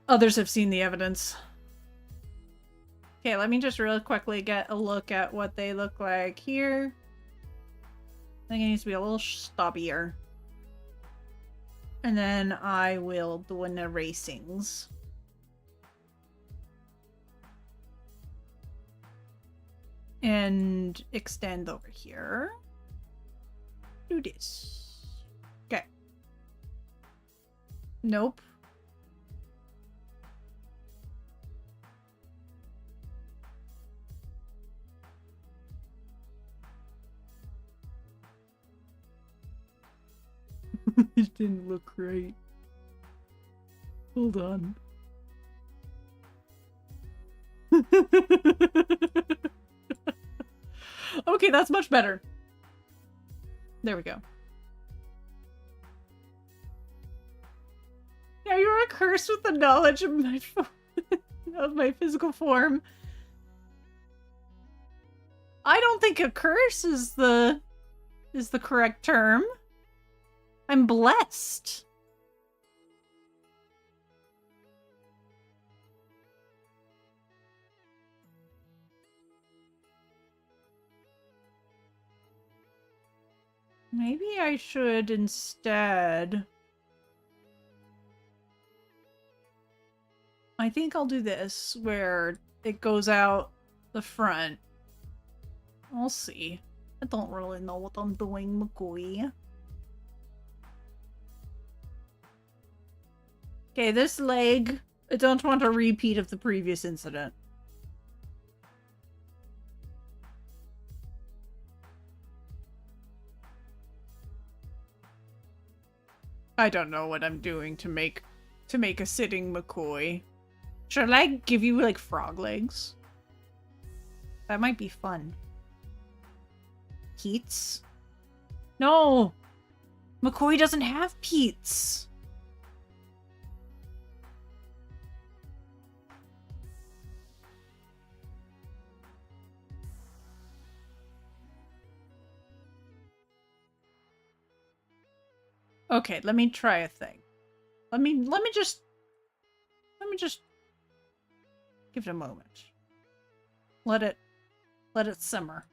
Others have seen the evidence. Okay, let me just really quickly get a look at what they look like here. I think it needs to be a little stubbier. And then I will do an erasings. And extend over here. Do this. Okay. Nope. It didn't look right. Hold on. Okay, that's much better. There we go. curse with the knowledge of my of my physical form. I don't think a curse is the correct term. I'm blessed. Maybe I should instead... I think I'll do this, where it goes out the front. I'll see. I don't really know what I'm doing, McCoy. Okay, this leg. I don't want a repeat of the previous incident. I don't know what I'm doing to make a sitting McCoy. Should I give you like frog legs? That might be fun. Peats? No! McCoy doesn't have Peats. Okay, let me try a thing. Let me just give it a moment. Let it simmer.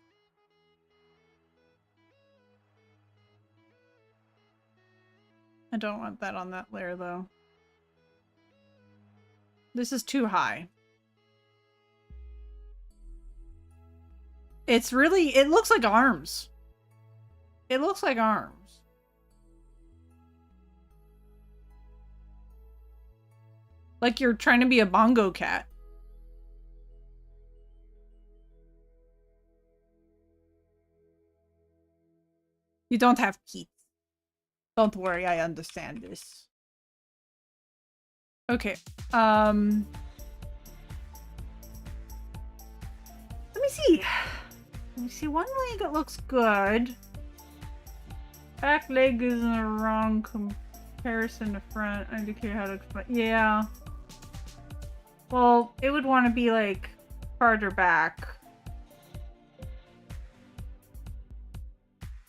I don't want that on that layer though. This is too high. It's really, it looks like arms. It looks like arms. Like you're trying to be a bongo cat. You don't have teeth. Don't worry, I understand this. Okay, let me see. Let me see, one leg it looks good. Back leg is in the wrong comparison to front. I indicate how to explain. Yeah. Well, it would want to be like farther back.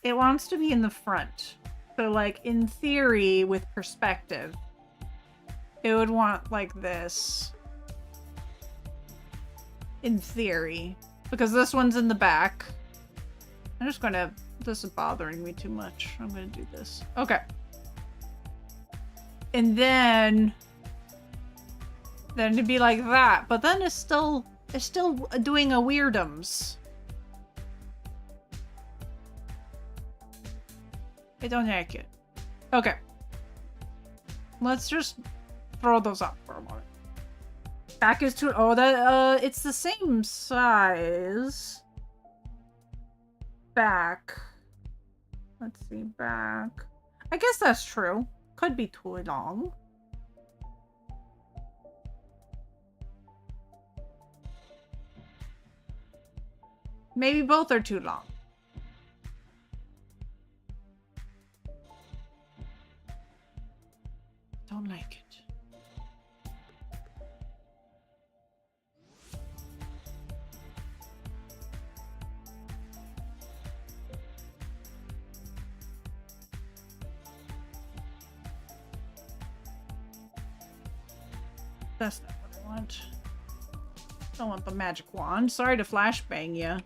It wants to be in the front. So like in theory with perspective, it would want like this. In theory. Because this one's in the back. I'm just gonna... This is bothering me too much. I'm gonna do this. Okay. And then it'd be like that. But then it's still doing a weirdums. I don't like it. Okay. Let's just throw those up for a moment. Back is too... Oh, that, it's the same size. Back. Let's see, back. I guess that's true. Could be too long. Maybe both are too long. Don't like it. That's not what I want. Don't want the magic wand. Sorry to flashbang you.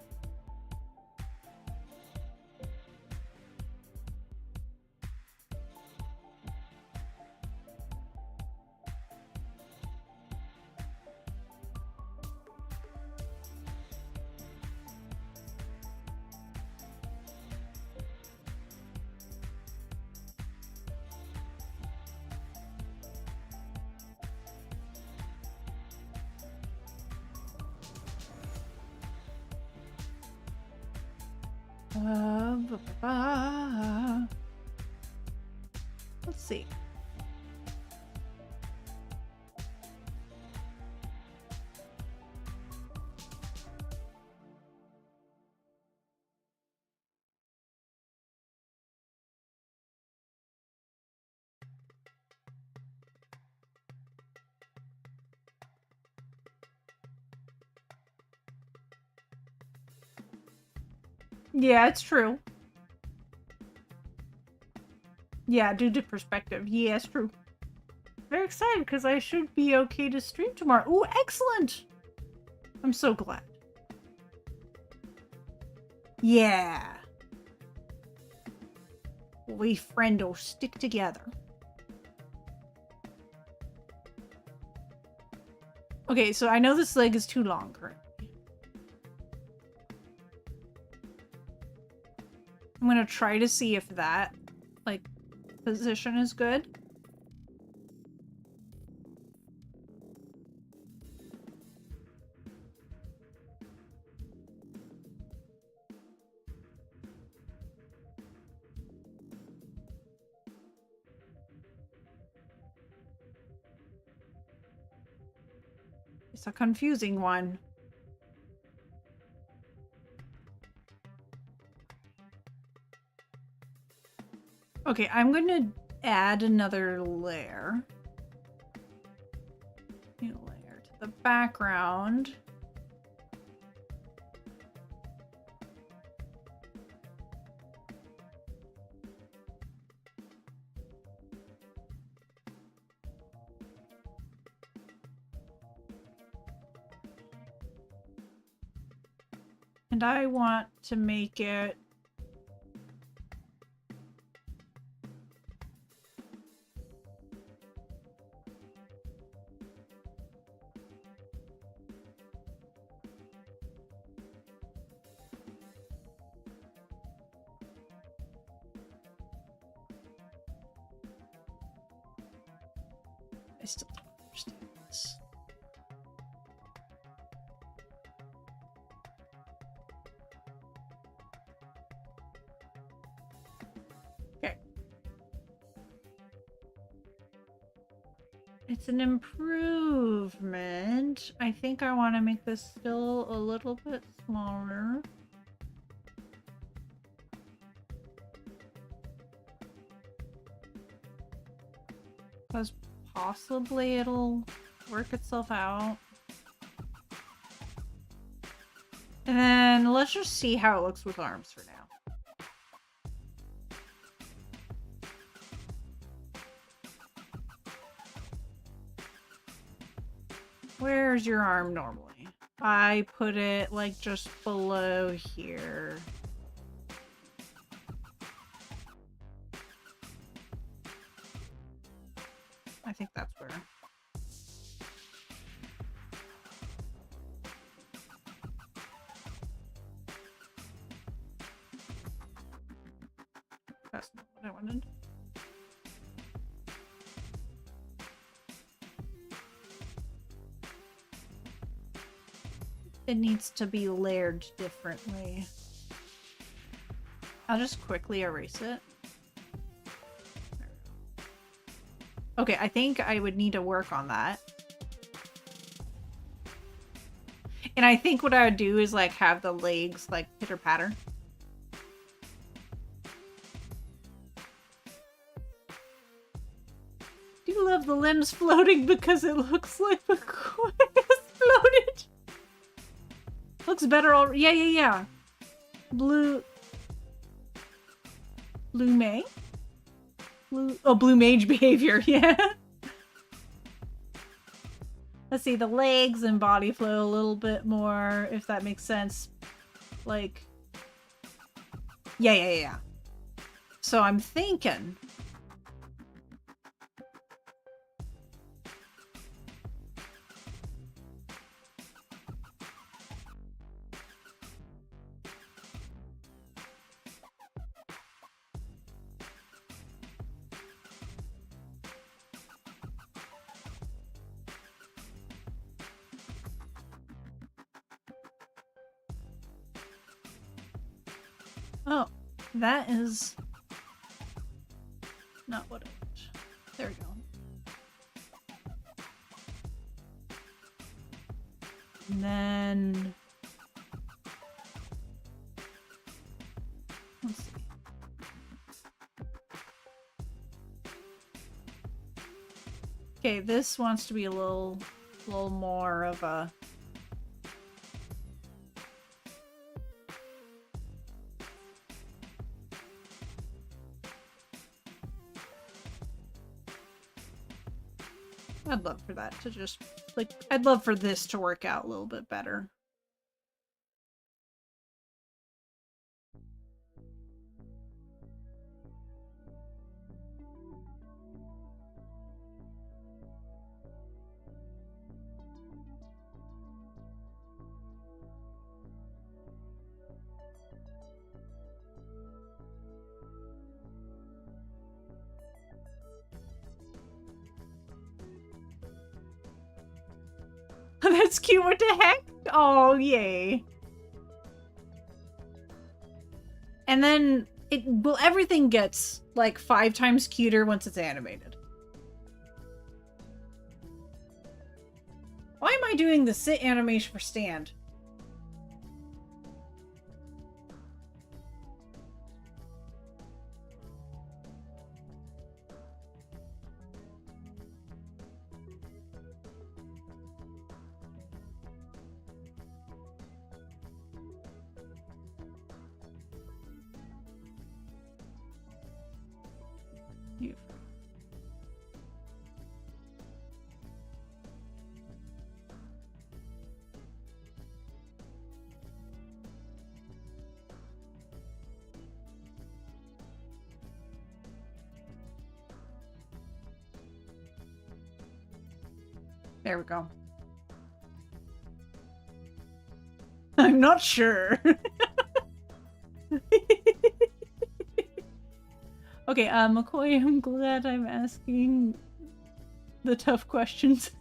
Let's see. Yeah, it's true. Yeah, due to perspective. Yeah, it's true. Very excited because I should be okay to stream tomorrow. Ooh, excellent! I'm so glad. Yeah. We friendo stick together. Okay, so I know this leg is too long currently. I'm gonna try to see if that, like, position is good. It's a confusing one. Okay, I'm gonna add another layer. New layer to the background. And I want to make it I still don't understand this. Okay. It's an improvement. I think I want to make this still a little bit smaller. Because possibly it'll work itself out. And then let's just see how it looks with arms for now. Where's your arm normally? I put it like just below here. I think that's where. That's not what I wanted. It needs to be layered differently. I'll just quickly erase it. Okay, I think I would need to work on that. And I think what I would do is like have the legs like pitter patter. Do you love the limbs floating because it looks like the coin is floated? Looks better already. Yeah. Blue May? Blue mage behavior, yeah. Let's see, the legs and body flow a little bit more, if that makes sense. Like, yeah. So I'm thinking. Oh, that is not what I want. There we go. And then let's see. Okay, this wants to be a little more of a I'd love for that to just, like, I'd love for this to work out a little bit better. That's cute, what the heck? Oh, yay. And then everything gets like 5 times cuter once it's animated. Why am I doing the sit animation for stand? There we go. I'm not sure. Okay, McCoy, I'm glad I'm asking the tough questions.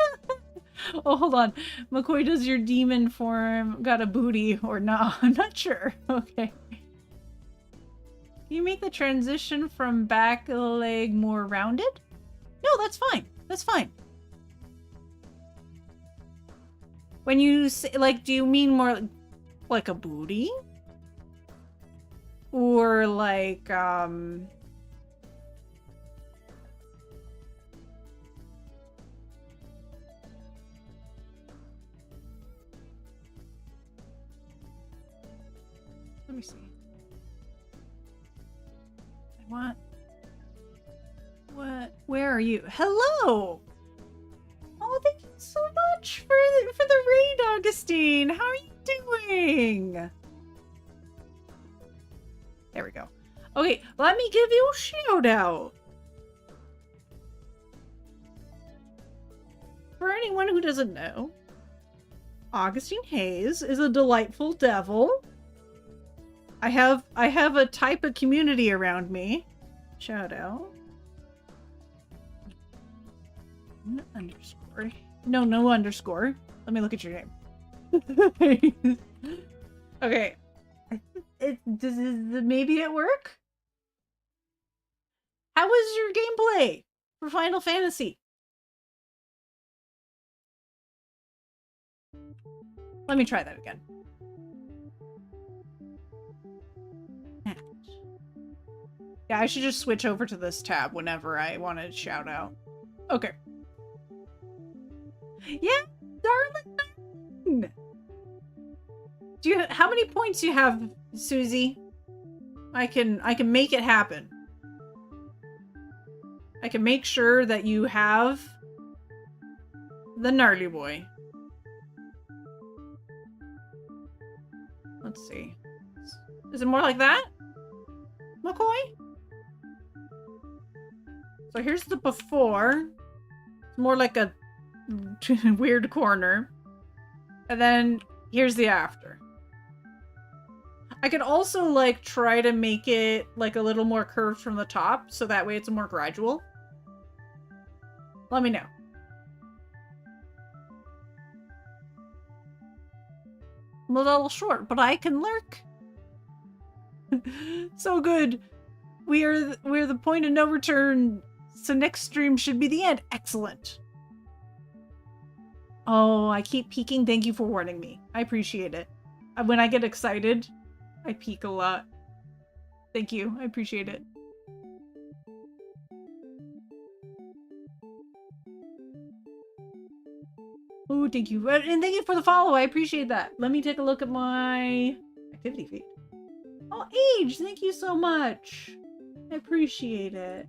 Oh, hold on. McCoy, does your demon form got a booty or not? I'm not sure. Okay. Can you make the transition from back leg more rounded? No, that's fine. That's fine. When you say, like, do you mean more like a booty? Or like, let me see. I want... What? Where are you? Hello! Oh, thank you so much for the raid, Augustine! How are you doing? There we go. Okay, let me give you a shout out. For anyone who doesn't know, Augustine Hayes is a delightful devil. I have a type of community around me. Shout out. Underscore. No underscore. Let me look at your name. Okay. Does maybe it work? How was your gameplay for Final Fantasy? Let me try that again. Yeah, I should just switch over to this tab whenever I want to shout out. Okay. Yeah, darling. How many points do you have, Susie? I can make it happen. I can make sure that you have the gnarly boy. Let's see. Is it more like that, McCoy? So here's the before. It's more like a weird corner. And then here's the after. I could also, like, try to make it, like, a little more curved from the top, so that way it's more gradual. Let me know. I'm a little short, but I can lurk. So good. We're the point of no return, so next stream should be the end. Excellent. Oh, I keep peeking. Thank you for warning me. I appreciate it. When I get excited, I peek a lot. Thank you. I appreciate it. Oh, thank you. And thank you for the follow. I appreciate that. Let me take a look at my activity feed. Oh, Age, thank you so much. I appreciate it.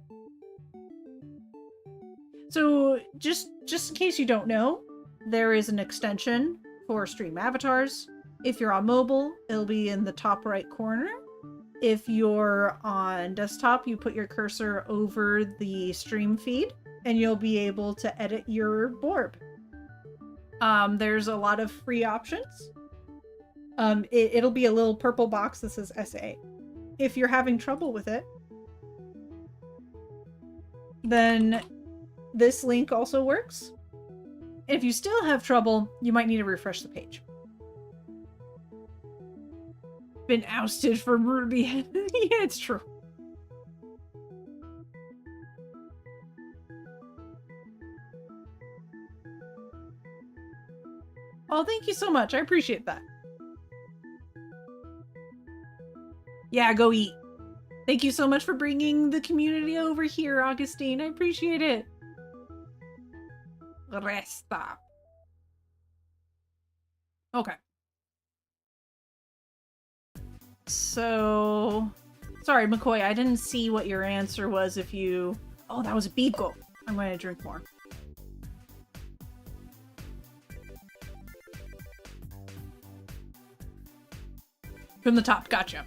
So just in case you don't know, there is an extension for Stream Avatars. If you're on mobile, it'll be in the top right corner. If you're on desktop, you put your cursor over the stream feed and you'll be able to edit your Borb. There's a lot of free options. It'll be a little purple box that says SA. If you're having trouble with it, then this link also works. If you still have trouble, you might need to refresh the page. Been ousted from Ruby. Yeah, it's true. Oh, thank you so much. I appreciate that. Yeah, go eat. Thank you so much for bringing the community over here, Augustine. I appreciate it. Resta. Okay. So, sorry, McCoy, I didn't see what your answer was if you... Oh, that was Biko. I'm going to drink more. From the top, gotcha.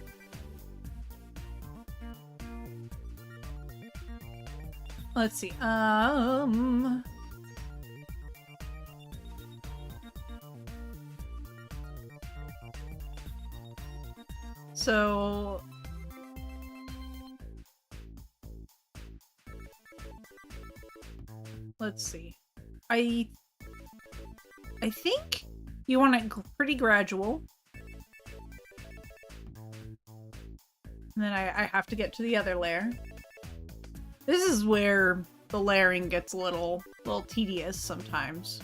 Let's see, so... Let's see. I think you want it pretty gradual. And then I have to get to the other layer. This is where the layering gets a little tedious sometimes.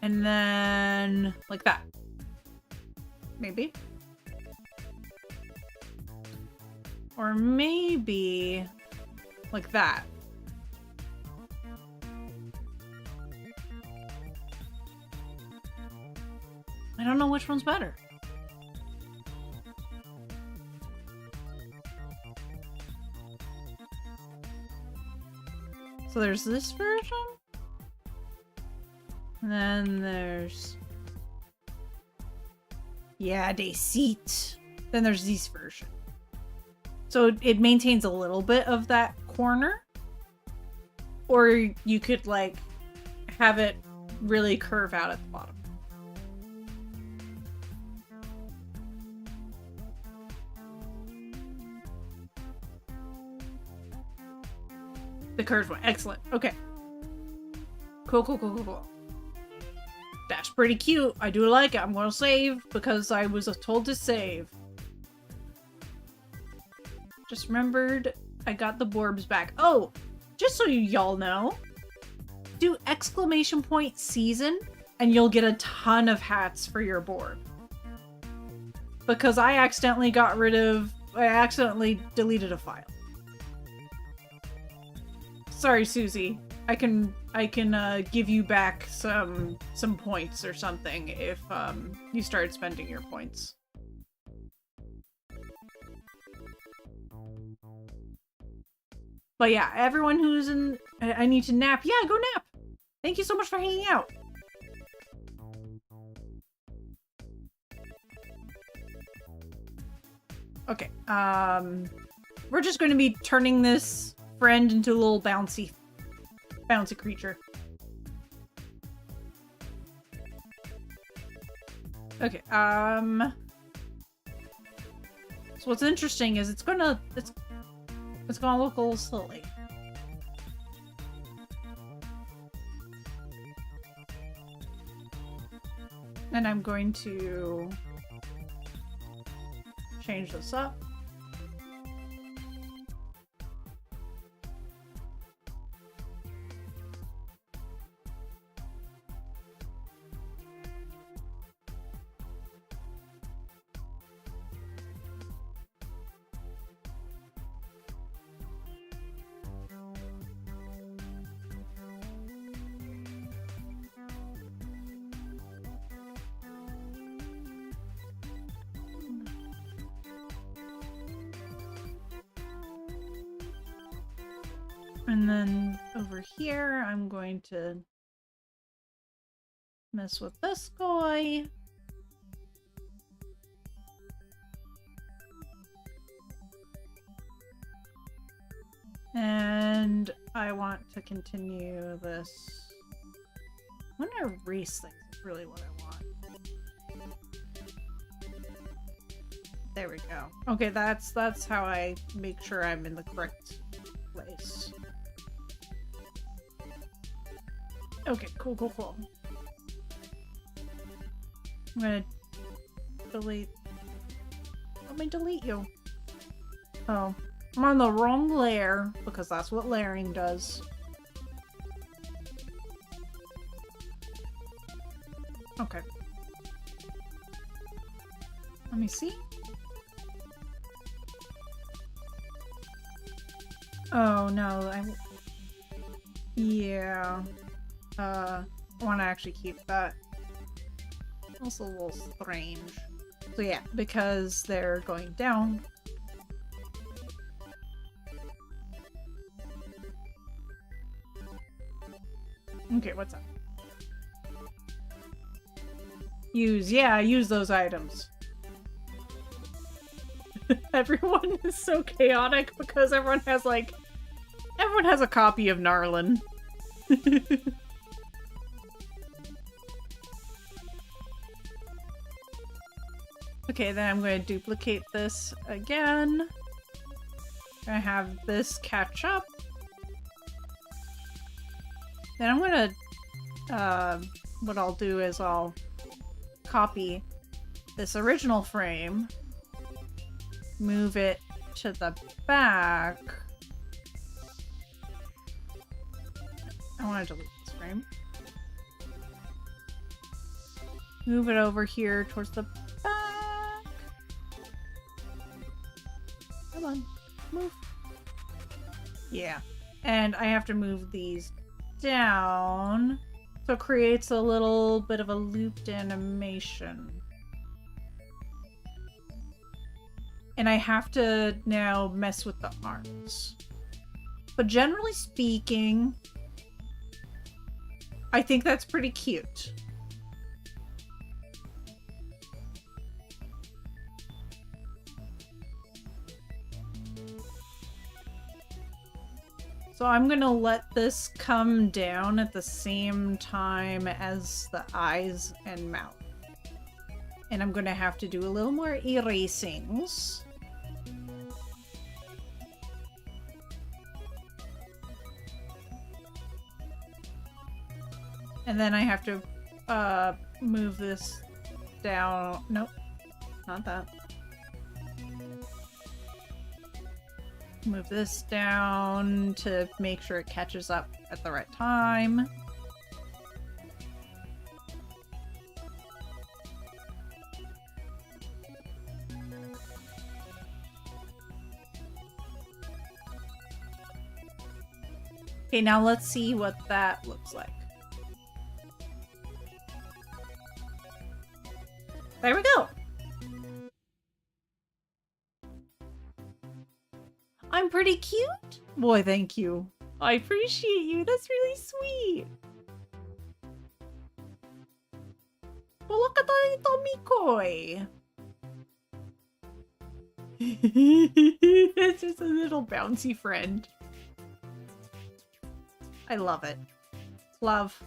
And then like that. Maybe. Or maybe like that. I don't know which one's better. So there's this version. And then there's... Yeah, they seat. Then there's this version. So it maintains a little bit of that corner. Or you could, like, have it really curve out at the bottom. The curved one. Excellent. Okay. Cool. That's pretty cute. I do like it. I'm gonna save because I was told to save. Just remembered I got the Borbs back. Oh, just so y'all know, do exclamation point season and you'll get a ton of hats for your Borb. Because I accidentally deleted a file. Sorry, Susie. I can give you back some points or something if you start spending your points. But yeah, everyone who's in... I need to nap. Yeah, go nap! Thank you so much for hanging out. Okay, we're just going to be turning this friend into a little bouncy creature. Okay, so what's interesting is it's gonna look a little silly. And I'm going to change this up. And then over here, I'm going to mess with this guy. And I want to continue this. I want to erase things, is really what I want. There we go. Okay, that's how I make sure I'm in the correct place. Okay, cool. I'm gonna delete. Let me delete you. Oh. I'm on the wrong layer, because that's what layering does. Okay. Let me see. Oh, no, yeah. I want to actually keep that. Also a little strange. So yeah, because they're going down. Okay, what's up? Use those items. Everyone is so chaotic because everyone has a copy of Narlin. Okay, then I'm going to duplicate this again. I have this catch up. Then I'm gonna, what I'll do is I'll copy this original frame, move it to the back. I want to delete this frame. Move it over here towards the back. Come on, move. Yeah, and I have to move these down, so it creates a little bit of a looped animation. And I have to now mess with the arms. But generally speaking, I think that's pretty cute. So I'm gonna let this come down at the same time as the eyes and mouth. And I'm gonna have to do a little more erasings. And then I have to move this down. Nope, not that. Move this down to make sure it catches up at the right time. Okay, now let's see what that looks like. There we go! I'm pretty cute? Boy, thank you. I appreciate you. That's really sweet. Well, look at the little Mikoi. It's just a little bouncy friend. I love it. Love.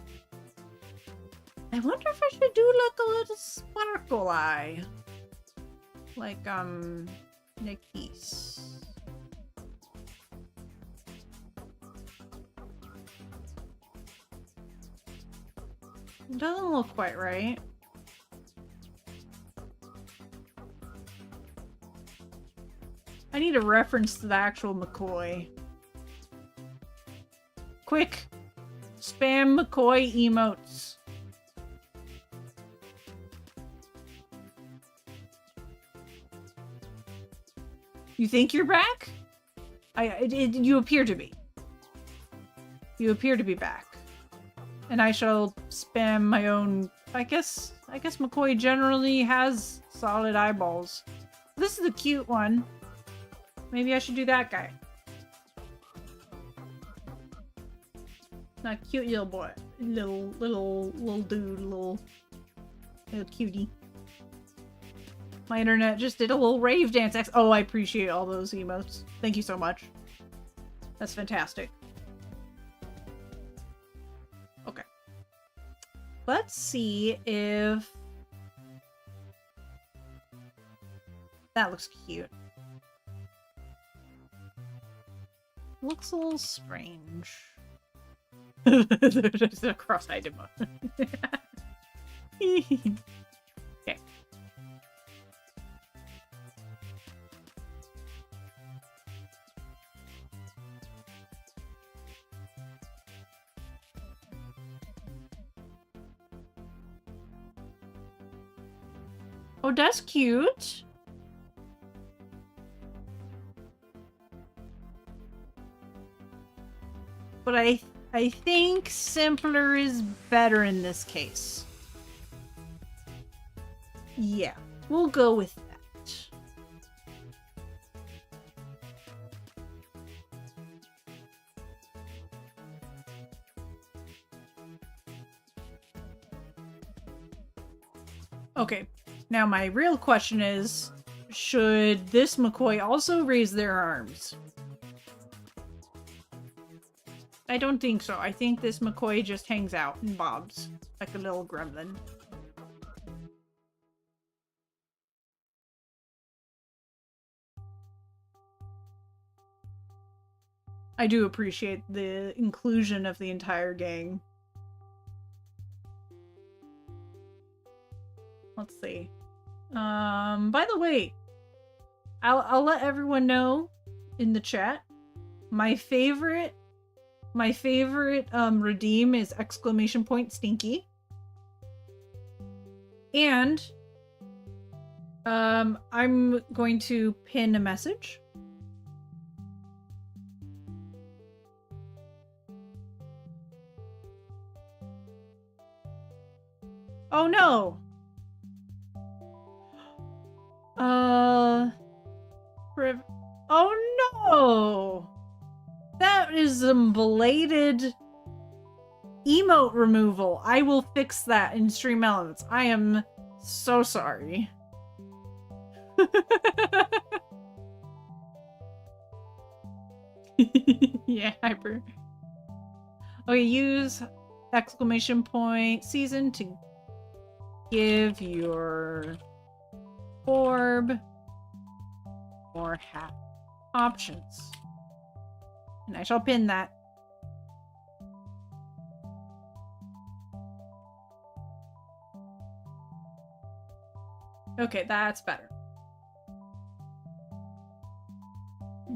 I wonder if I should do like a little sparkle eye. Like, Nikis. It doesn't look quite right. I need a reference to the actual McCoy. Quick! Spam McCoy emotes. You think you're back? You appear to be. You appear to be back. And I shall spam my own... I guess McCoy generally has solid eyeballs. This is a cute one. Maybe I should do that guy. Not cute little boy. Little dude, little cutie. My internet just did a little rave dance. Oh, I appreciate all those emotes. Thank you so much. That's fantastic. Okay. Let's see if... That looks cute. Looks a little strange. There's a cross-eyed emote. Okay. Oh, that's cute. But I think simpler is better in this case. Yeah, we'll go with that. Okay, now my real question is, should this McCoy also raise their arms? I don't think so. I think this McCoy just hangs out and bobs like a little gremlin. I do appreciate the inclusion of the entire gang. Let's see. By the way, I'll let everyone know in the chat. My favorite redeem is !stinky. And I'm going to pin a message. Oh no. Oh no. That is some belated emote removal. I will fix that in Stream Elements. I am so sorry. Yeah, hyper. Okay, use !season to give your orb or hat options. And I shall pin that. Okay, that's better.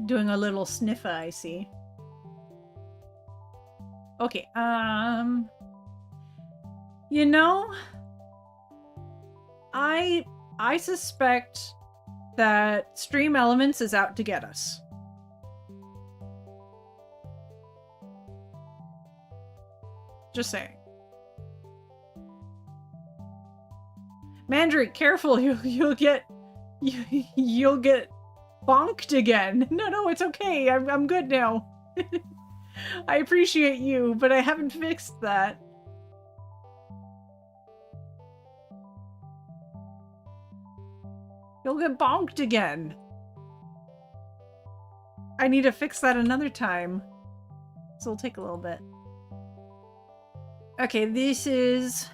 Doing a little sniffer, I see. Okay, you know, I suspect that Stream Elements is out to get us. Just saying. Mandrake, careful! You'll get bonked again. No, it's okay. I'm good now. I appreciate you, but I haven't fixed that. You'll get bonked again. I need to fix that another time. So it'll take a little bit. Okay, this is...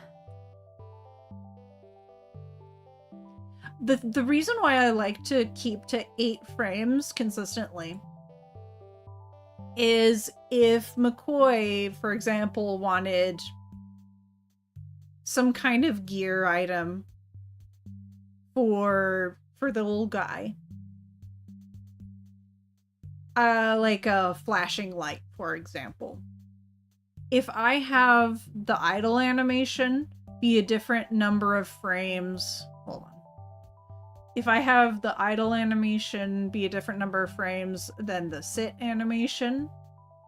The reason why I like to keep to 8 frames consistently is if McCoy, for example, wanted some kind of gear item for the little guy. Like a flashing light, for example. If I have the idle animation be a different number of frames... Hold on. If I have the idle animation be a different number of frames than the sit animation,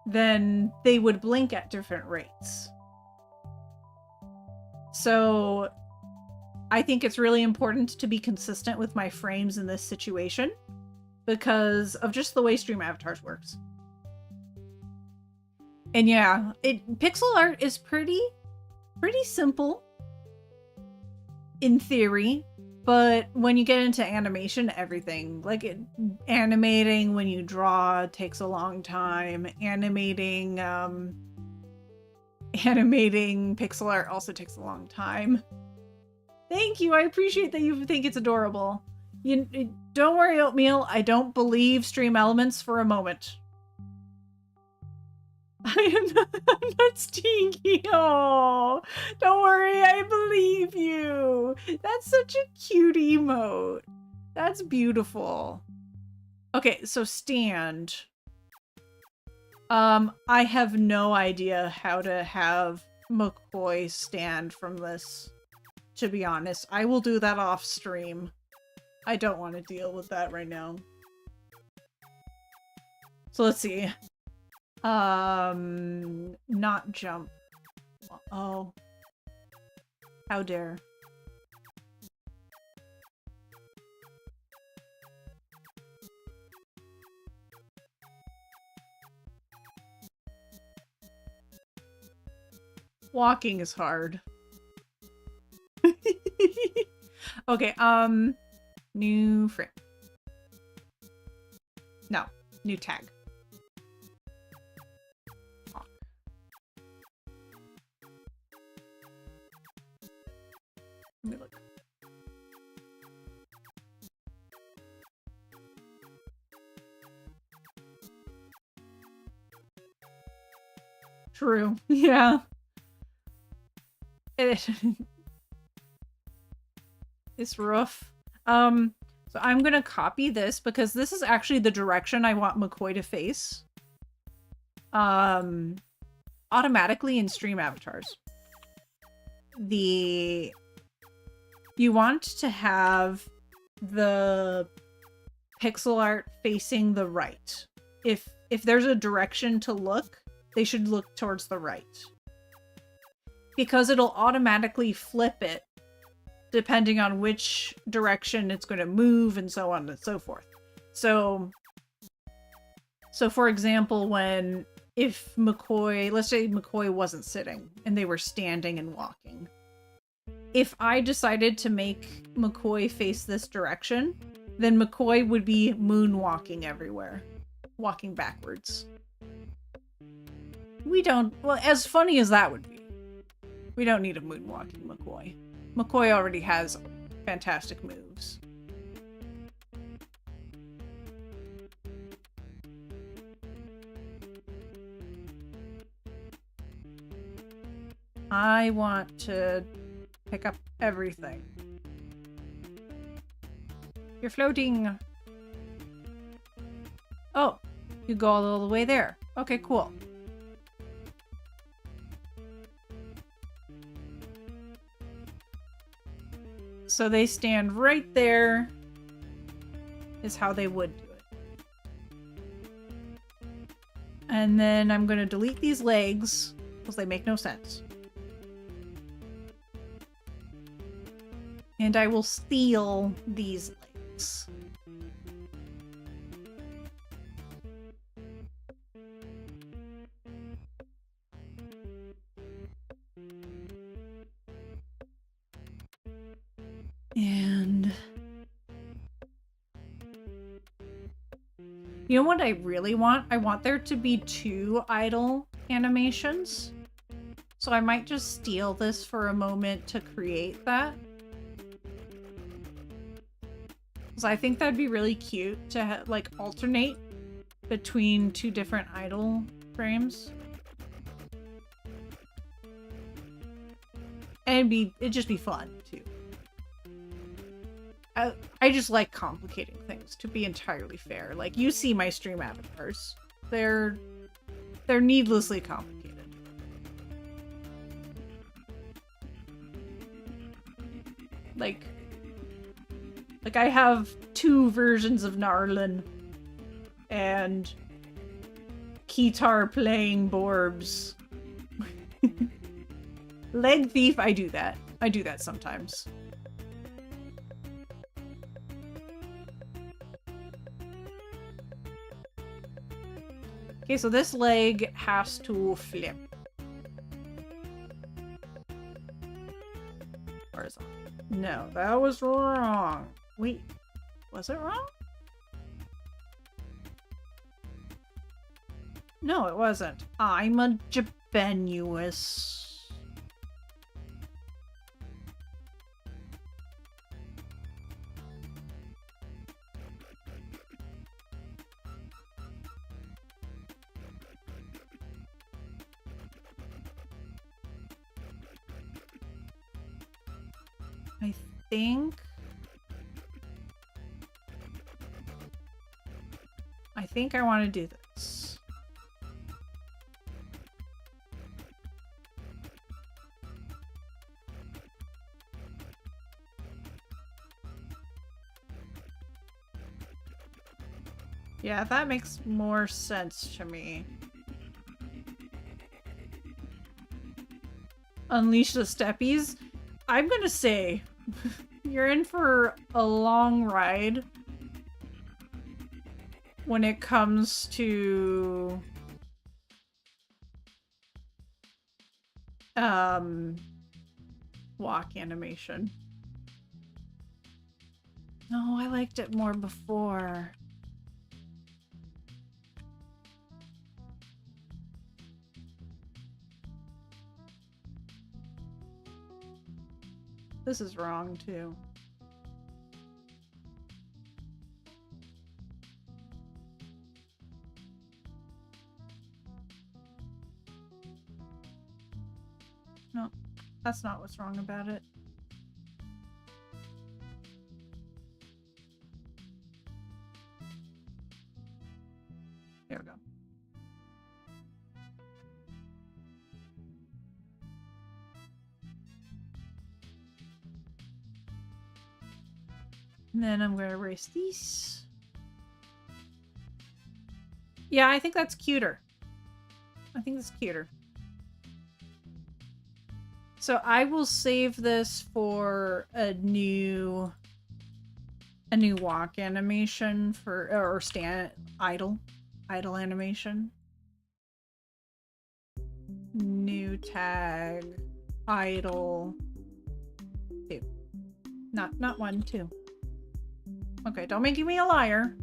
then they would blink at different rates. So I think it's really important to be consistent with my frames in this situation because of just the way Stream Avatars works. And yeah, pixel art is pretty simple in theory, but when you get into animation, everything animating when you draw takes a long time. Animating pixel art also takes a long time. Thank you. I appreciate that you think it's adorable. Don't worry, Oatmeal. I don't believe Stream Elements for a moment. I'm not stinky. Oh, don't worry. I believe you. That's such a cute emote. That's beautiful. Okay, so stand. I have no idea how to have McCoy stand from this, to be honest. I will do that off stream. I don't want to deal with that right now. So let's see. Not jump. Oh. How dare. Walking is hard. Okay, new frame. No, new tag. Let me look. True. Yeah. It's rough. So I'm gonna copy this because this is actually the direction I want McCoy to face. Automatically in stream avatars. You want to have the pixel art facing the right. If there's a direction to look, they should look towards the right. Because it'll automatically flip it depending on which direction it's going to move and so on and so forth. So for example, if McCoy, let's say McCoy wasn't sitting and they were standing and walking. If I decided to make McCoy face this direction, then McCoy would be moonwalking everywhere, walking backwards. Well, as funny as that would be, we don't need a moonwalking McCoy. McCoy already has fantastic moves. I want to pick up everything. You're floating. Oh, you go all the way there. Okay, cool. So they stand right there, is how they would do it. And then I'm going to delete these legs, because they make no sense. And I will steal these legs. And you know what I really want? I want there to be 2 idle animations. So I might just steal this for a moment to create that. Because I think that'd be really cute to like alternate between 2 different idle frames. And it'd just be fun too. I just like complicating things, to be entirely fair. Like, you see my stream avatars. They're needlessly complicated. Like I have 2 versions of Narlin and Keytar playing Borbs. Leg Thief, I do that. I do that sometimes. Okay, so this leg has to flip. Horizontal. No, that was wrong. Wait, was it wrong? No, it wasn't. I'm a Japanuous. I think I want to do this. Yeah, that makes more sense to me. Unleash the steppies. I'm gonna say you're in for a long ride when it comes to walk animation. No, I liked it more before. This is wrong too. No, that's not what's wrong about it. There we go. And then I'm going to erase these. Yeah, I think that's cuter. I think that's cuter. So I will save this for a new walk animation for, or stand idle animation. New tag idle 2. Not 1, 2. Okay, don't make me a liar.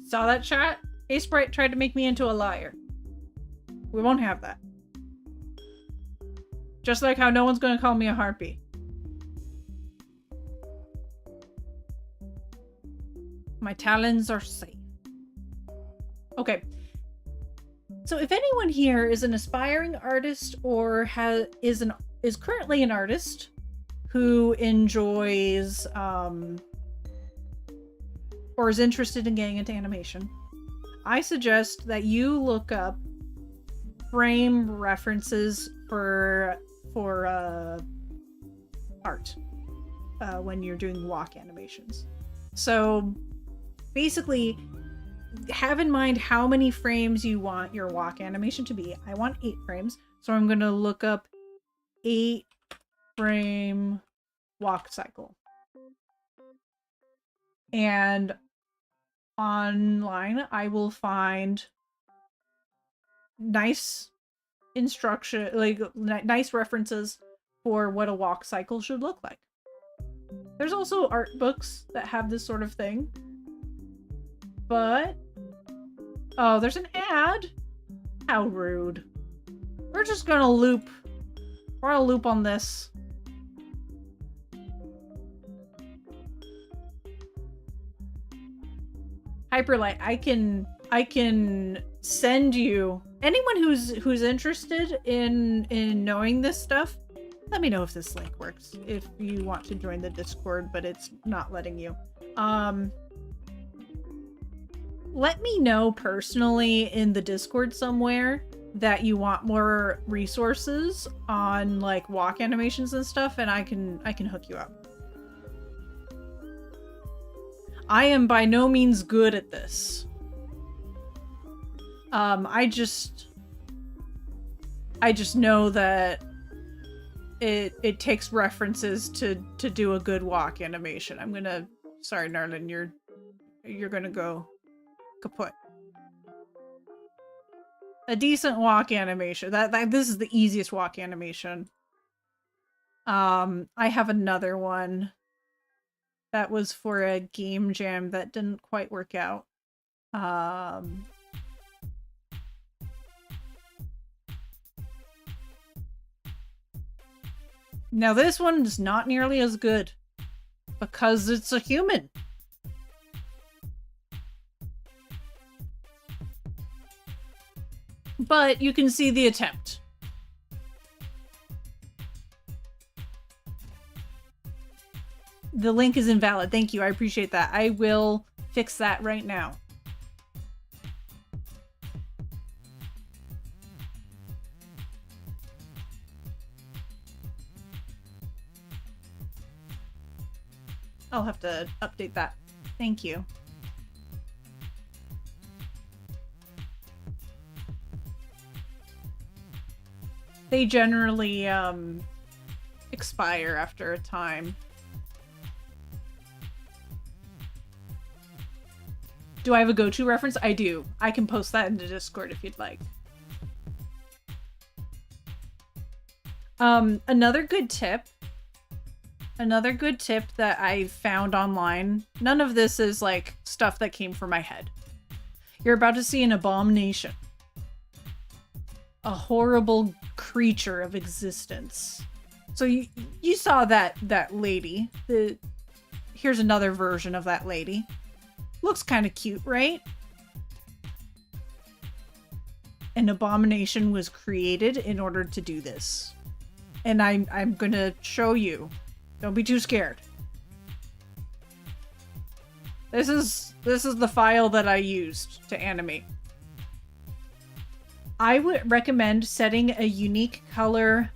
Saw that chat? Sprite tried to make me into a liar. We won't have that. Just like how no one's gonna call me a harpy. My talons are safe. Okay. So if anyone here is an aspiring artist or is currently an artist who enjoys or is interested in getting into animation, I suggest that you look up frame references for art when you're doing walk animations. So basically, have in mind how many frames you want your walk animation to be. I want 8 frames, so I'm going to look up 8 frame walk cycle. And online, I will find nice instruction, like nice references for what a walk cycle should look like. There's also art books that have this sort of thing. But oh, there's an ad. How rude. We're just gonna loop. We're gonna loop on this. Hyperlight, I can send you anyone who's interested in knowing this stuff. Let me know if this link works. If you want to join the Discord, but it's not letting you. Let me know personally in the Discord somewhere that you want more resources on like walk animations and stuff, and I can hook you up. I am by no means good at this. I just know that it takes references to do a good walk animation. Sorry, Narlin, you're gonna go kaput. A decent walk animation. This is the easiest walk animation. I have another one that was for a game jam that didn't quite work out. Now this one is not nearly as good because it's a human. But you can see the attempt. The link is invalid. Thank you. I appreciate that. I will fix that right now. I'll have to update that. Thank you. They generally expire after a time. Do I have a go-to reference? I do. I can post that into Discord if you'd like. Another good tip that I found online, none of this is like stuff that came from my head. You're about to see an abomination. A horrible creature of existence. So you saw that lady. Here's another version of that lady. Looks kind of cute, right? An abomination was created in order to do this. And I'm gonna show you. Don't be too scared. This is the file that I used to animate. I would recommend setting a unique color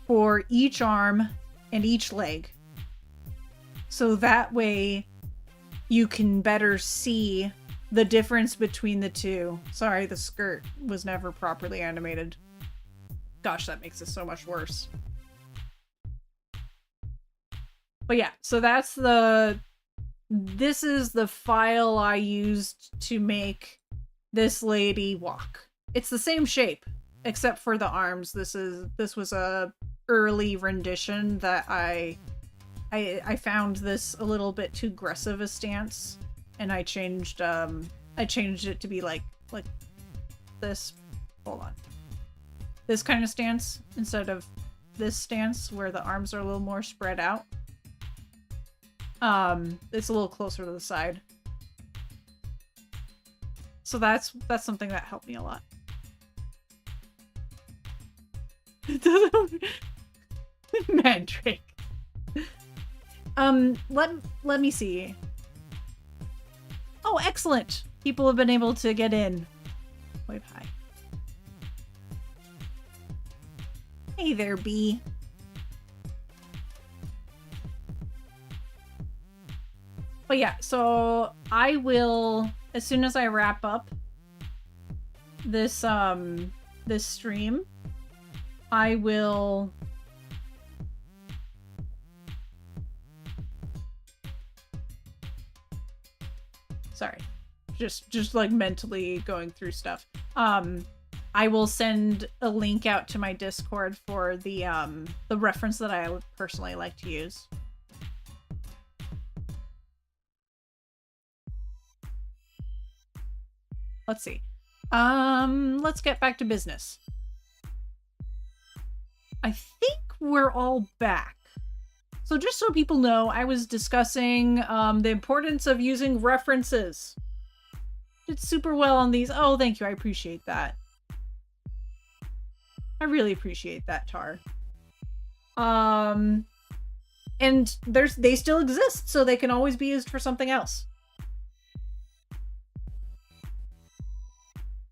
for each arm and each leg. So that way you can better see the difference between the two. Sorry, the skirt was never properly animated. Gosh, that makes it so much worse. But yeah, so this is the file I used to make this lady walk. It's the same shape, except for the arms. This was a early rendition that I found this a little bit too aggressive a stance, and I changed it to be like this. Hold on. This kind of stance instead of this stance where the arms are a little more spread out. It's a little closer to the side. So that's something that helped me a lot. Mandrake. Let me see. Oh, excellent. People have been able to get in. Wave hi. Hey there, bee. But yeah, so I will, as soon as I wrap up this this stream, I will sorry. Just like mentally going through stuff. I will send a link out to my Discord for the reference that I would personally like to use. Let's see. Let's get back to business. I think we're all back. So just so people know, I was discussing the importance of using references. Did super well on these. Oh, thank you. I appreciate that. I really appreciate that, Tar. And they still exist, so they can always be used for something else.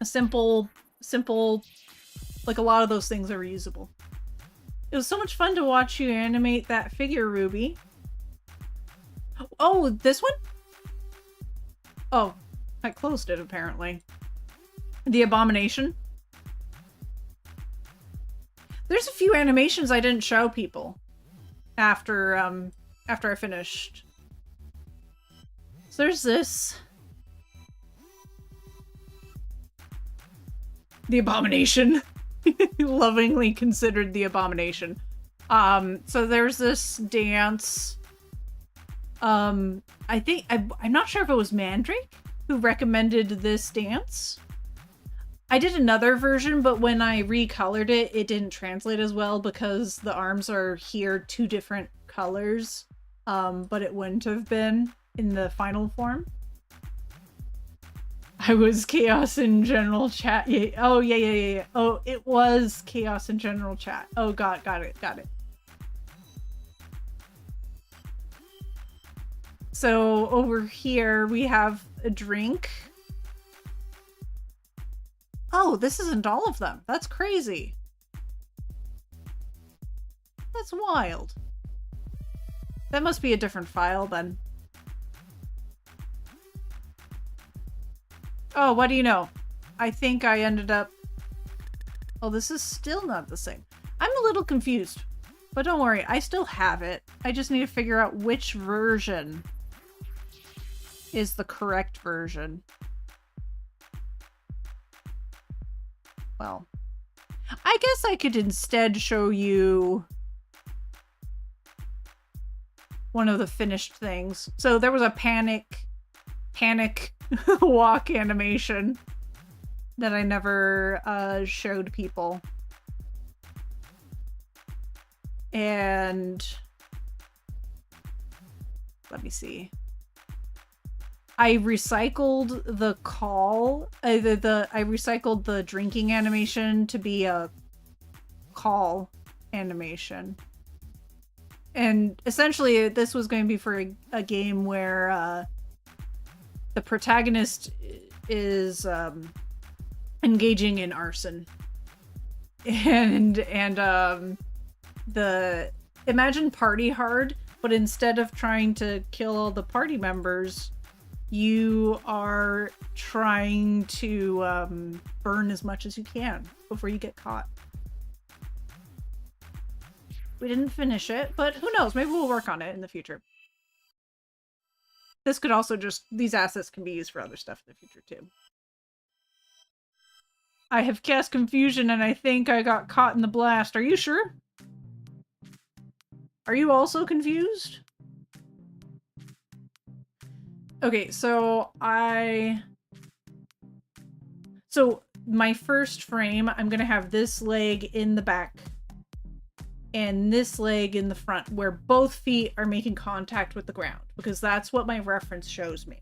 A simple, like a lot of those things are reusable. It was so much fun to watch you animate that figure, Ruby. Oh, this one? Oh, I closed it apparently. The Abomination. There's a few animations I didn't show people after I finished. So there's this. The Abomination. Lovingly considered the Abomination. So there's this dance. I'm not sure if it was Mandrake who recommended this dance. I did another version, but when I recolored it, it didn't translate as well because the arms are here 2 different colors. But it wouldn't have been in the final form. I was Chaos in General Chat. Yeah. Oh, yeah. Oh, it was Chaos in General Chat. Oh, got it. So over here we have a drink. Oh, this isn't all of them. That's crazy. That's wild. That must be a different file then. Oh, what do you know? I think I ended up... Oh, this is still not the same. I'm a little confused. But don't worry, I still have it. I just need to figure out which version is the correct version. Well, I guess I could instead show you one of the finished things. So there was a panic walk animation that I never showed people. And let me see. I recycled the call, I recycled the drinking animation to be a call animation. And essentially this was going to be for a game where the protagonist is engaging in arson. And imagine Party Hard, but instead of trying to kill all the party members, you are trying to burn as much as you can before you get caught. We didn't finish it, but who knows? Maybe we'll work on it in the future. This could also these assets can be used for other stuff in the future too. I have cast confusion and I think I got caught in the blast. Are you sure? Are you also confused? Okay, so my first frame, I'm gonna have this leg in the back and this leg in the front, where both feet are making contact with the ground, because that's what my reference shows me.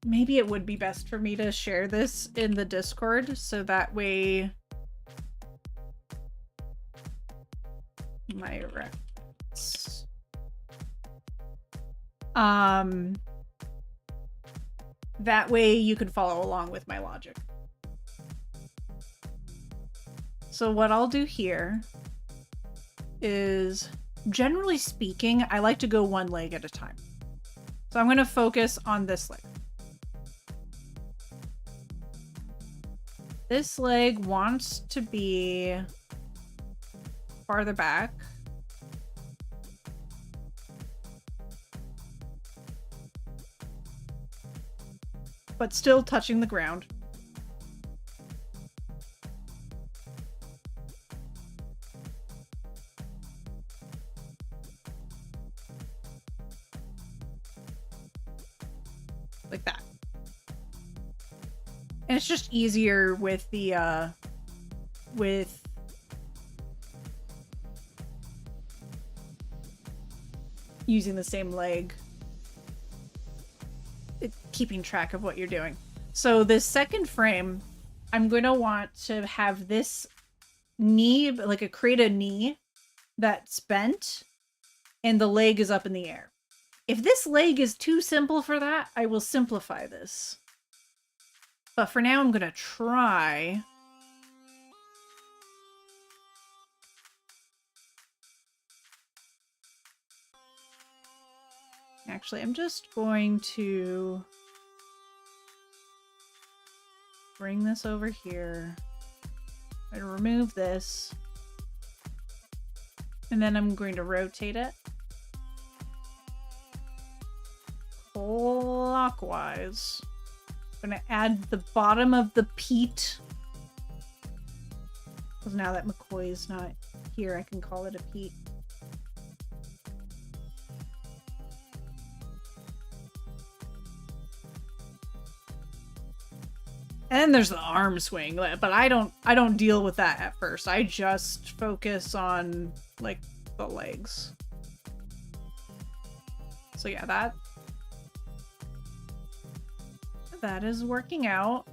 Maybe it would be best for me to share this in the Discord, so that way my reference... that way you can follow along with my logic. So what I'll do here is, generally speaking, I like to go one leg at a time. So I'm going to focus on this leg. This leg wants to be farther back. But still touching the ground. Like that. And it's just easier with the, with using the same leg. Keeping track of what you're doing. So this second frame, I'm going to want to have this knee, like create a knee that's bent and the leg is up in the air. If this leg is too simple for that, I will simplify this. But for now, I'm going to try. Actually, I'm just going to bring this over here. I'm going to remove this. And then I'm going to rotate it clockwise. I'm gonna add the bottom of the peat. Because now that McCoy's not here, I can call it a peat. And then there's the arm swing, but I don't deal with that at first. I just focus on like the legs. So yeah, that is working out.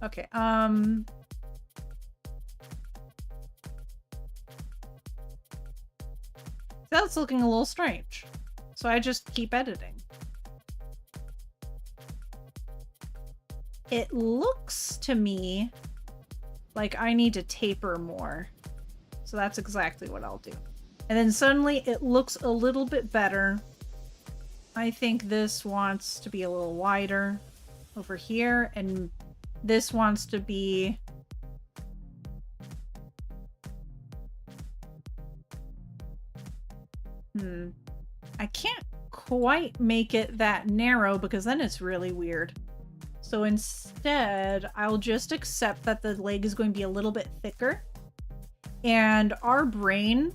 Okay, that's looking a little strange. So I just keep editing. It looks to me like I need to taper more. So that's exactly what I'll do. And then suddenly it looks a little bit better. I think this wants to be a little wider over here, and this wants to be I can't quite make it that narrow because then it's really weird. So instead, I'll just accept that the leg is going to be a little bit thicker. And our brain,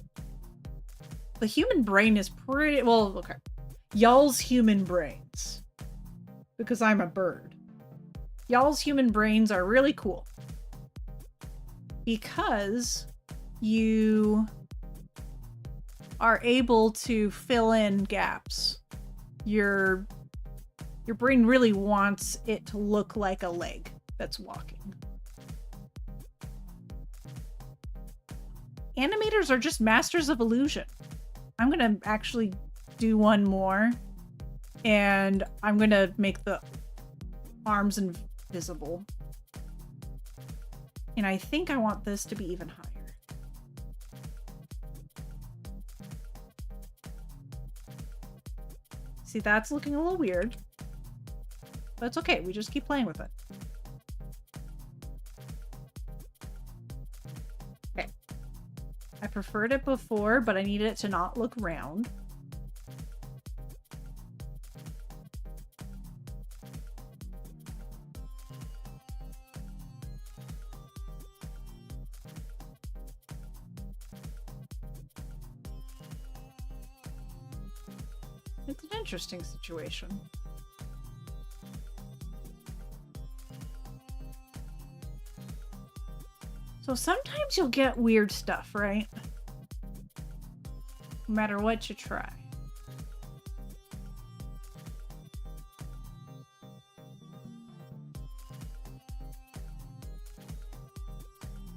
the human brain is pretty, well, okay. Y'all's human brains, because I'm a bird. Y'all's human brains are really cool. Because you are able to fill in gaps. Your brain really wants it to look like a leg that's walking. Animators are just masters of illusion. I'm gonna actually do one more, and I'm gonna make the arms invisible. And I think I want this to be even higher. See, that's looking a little weird. But it's okay, we just keep playing with it. Okay. I preferred it before, but I needed it to not look round. It's an interesting situation. So sometimes you'll get weird stuff, right? No matter what you try.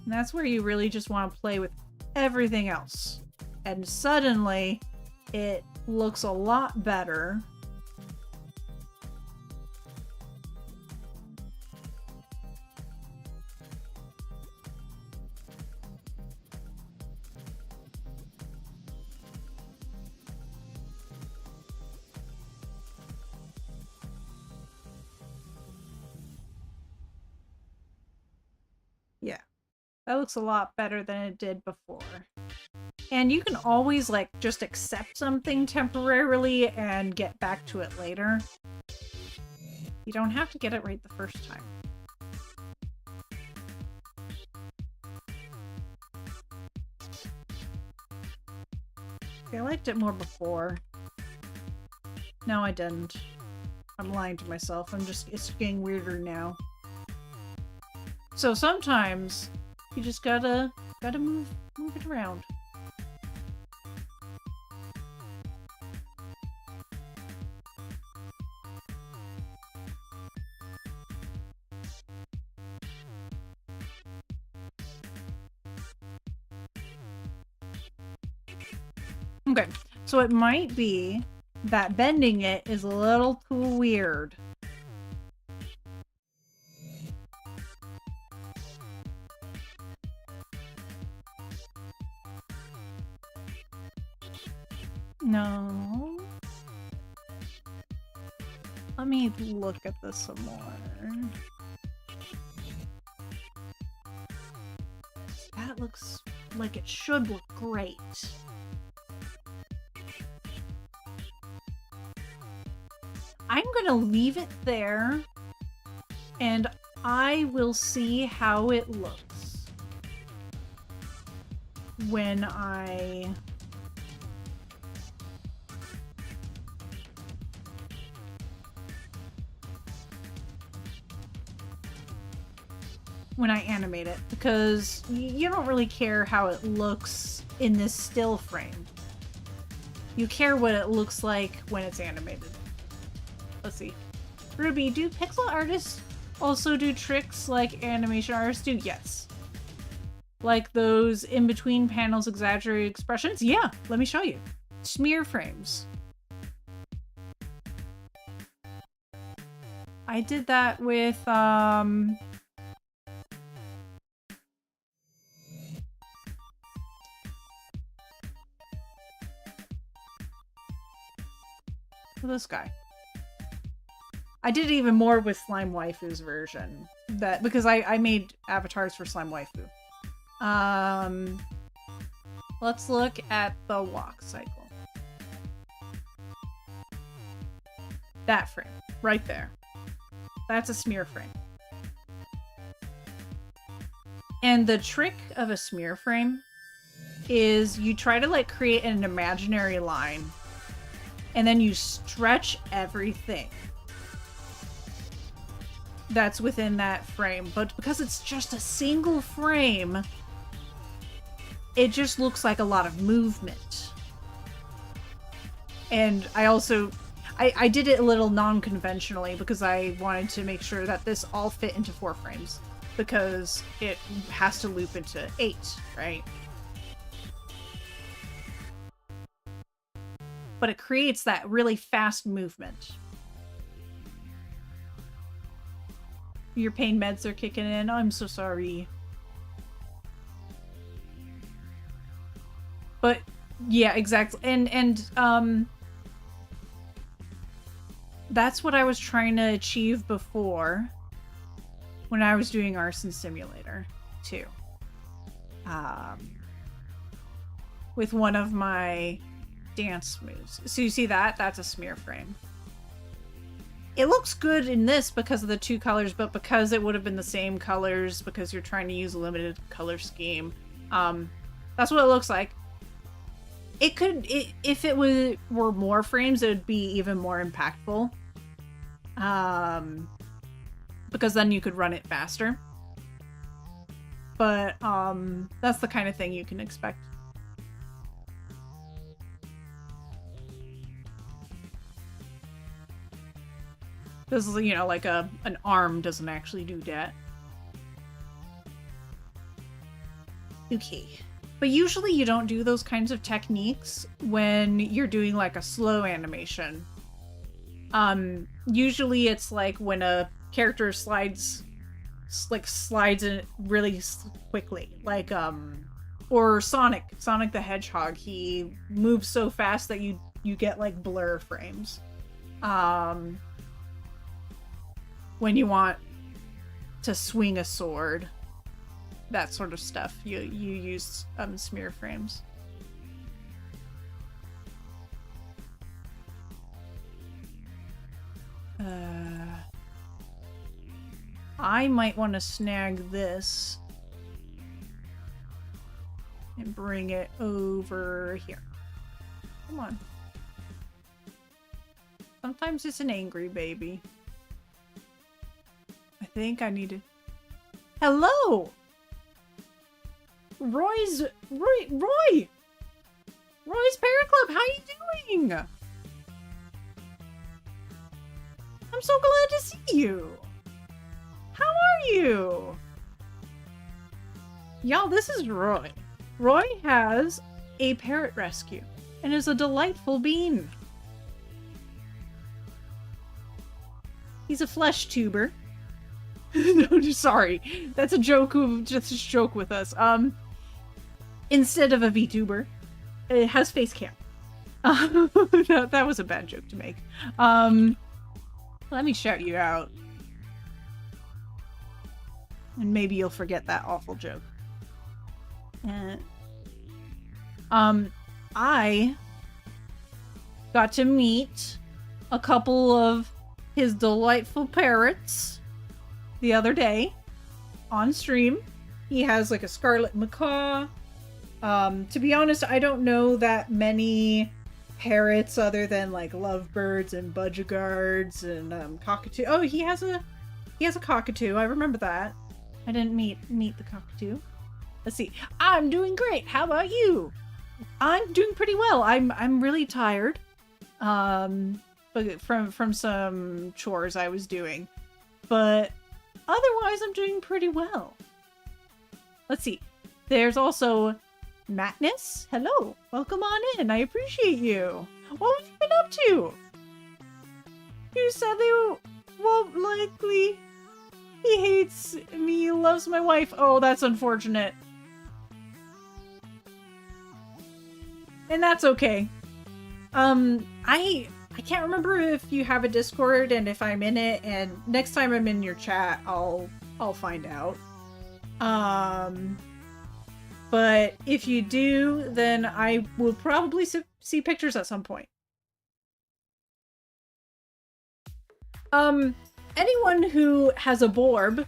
And that's where you really just want to play with everything else. And suddenly, it looks a lot better. Yeah, that looks a lot better than it did before. And you can always, like, just accept something temporarily and get back to it later. You don't have to get it right the first time. Okay, I liked it more before. No, I didn't. I'm lying to myself. It's getting weirder now. So sometimes you just gotta move it around. Okay, so it might be that bending it is a little too weird. No. Let me look at this some more. That looks like it should look great. I'm gonna leave it there, and I will see how it looks when I animate it, because you don't really care how it looks in this still frame. You care what it looks like when it's animated. Let's see. Ruby, do pixel artists also do tricks like animation artists do? Yes. Like those in-between panels exaggerated expressions? Yeah, let me show you. Smear frames. I did that with, this guy. I did even more with Slime Waifu's version, that because I made avatars for Slime Waifu. Let's look at the walk cycle. That frame, right there. That's a smear frame. And the trick of a smear frame is you try to like create an imaginary line, and then you stretch everything that's within that frame. But because it's just a single frame, it just looks like a lot of movement. And I also, I did it a little non-conventionally because I wanted to make sure that this all fit into 4 frames, because it has to loop into 8, right? But it creates that really fast movement. Your pain meds are kicking in. I'm so sorry. But yeah, exactly. And that's what I was trying to achieve before when I was doing Arson Simulator too. With one of my dance moves. So you see that? That's a smear frame. It looks good in this because of the 2 colors, but because it would have been the same colors because you're trying to use a limited color scheme, that's what it looks like. It could, if it were more frames, it would be even more impactful. Because then you could run it faster. But that's the kind of thing you can expect. This is, you know, like an arm doesn't actually do that. Okay. But usually you don't do those kinds of techniques when you're doing like a slow animation. Usually it's like when a character slides in really quickly. Like, or Sonic the Hedgehog. He moves so fast that you get like blur frames. When you want to swing a sword, that sort of stuff, you use smear frames. I might want to snag this and bring it over here. Come on. Sometimes it's an angry baby. I think I need to... Hello! Roy's Paraclub, how you doing? I'm so glad to see you. How are you? Y'all, this is Roy. Roy has a parrot rescue and is a delightful bean. He's a flesh tuber. No, sorry. That's a joke just a joke with us. Instead of a VTuber, it has face cam. That was a bad joke to make. Let me shout you out. And maybe you'll forget that awful joke. I got to meet a couple of his delightful parrots the other day on stream. He has like a scarlet macaw. To be honest, I don't know that many parrots other than like lovebirds and budgerguards and cockatoo. Oh, he has a cockatoo. I remember that. I didn't meet the cockatoo. Let's see. I'm doing great. How about you? I'm doing pretty well. I'm really tired. But from some chores I was doing. But otherwise I'm doing pretty well. Let's see. There's also Matness. Hello. Welcome on in. I appreciate you. What have you been up to? You said they won't likely. He hates me, loves my wife. Oh, that's unfortunate. And that's okay. I can't remember if you have a Discord and if I'm in it, and next time I'm in your chat, I'll find out. But if you do, then I will probably see pictures at some point. Anyone who has a Borb,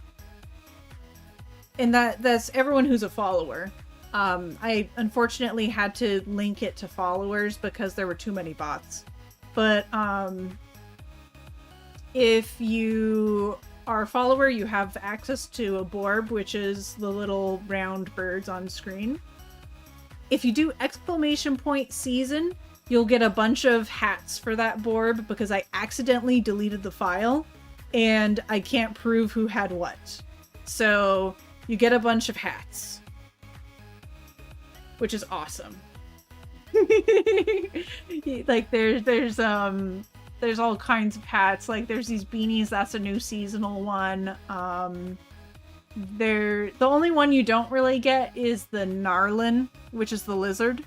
and that's everyone who's a follower. I unfortunately had to link it to followers because there were too many bots. But if you are a follower, you have access to a Borb, which is the little round birds on screen. If you do !season, you'll get a bunch of hats for that Borb because I accidentally deleted the file and I can't prove who had what. So you get a bunch of hats, which is awesome. Like there's all kinds of hats. Like there's these beanies, that's a new seasonal one. The only one you don't really get is the Gnarlin, which is the lizard,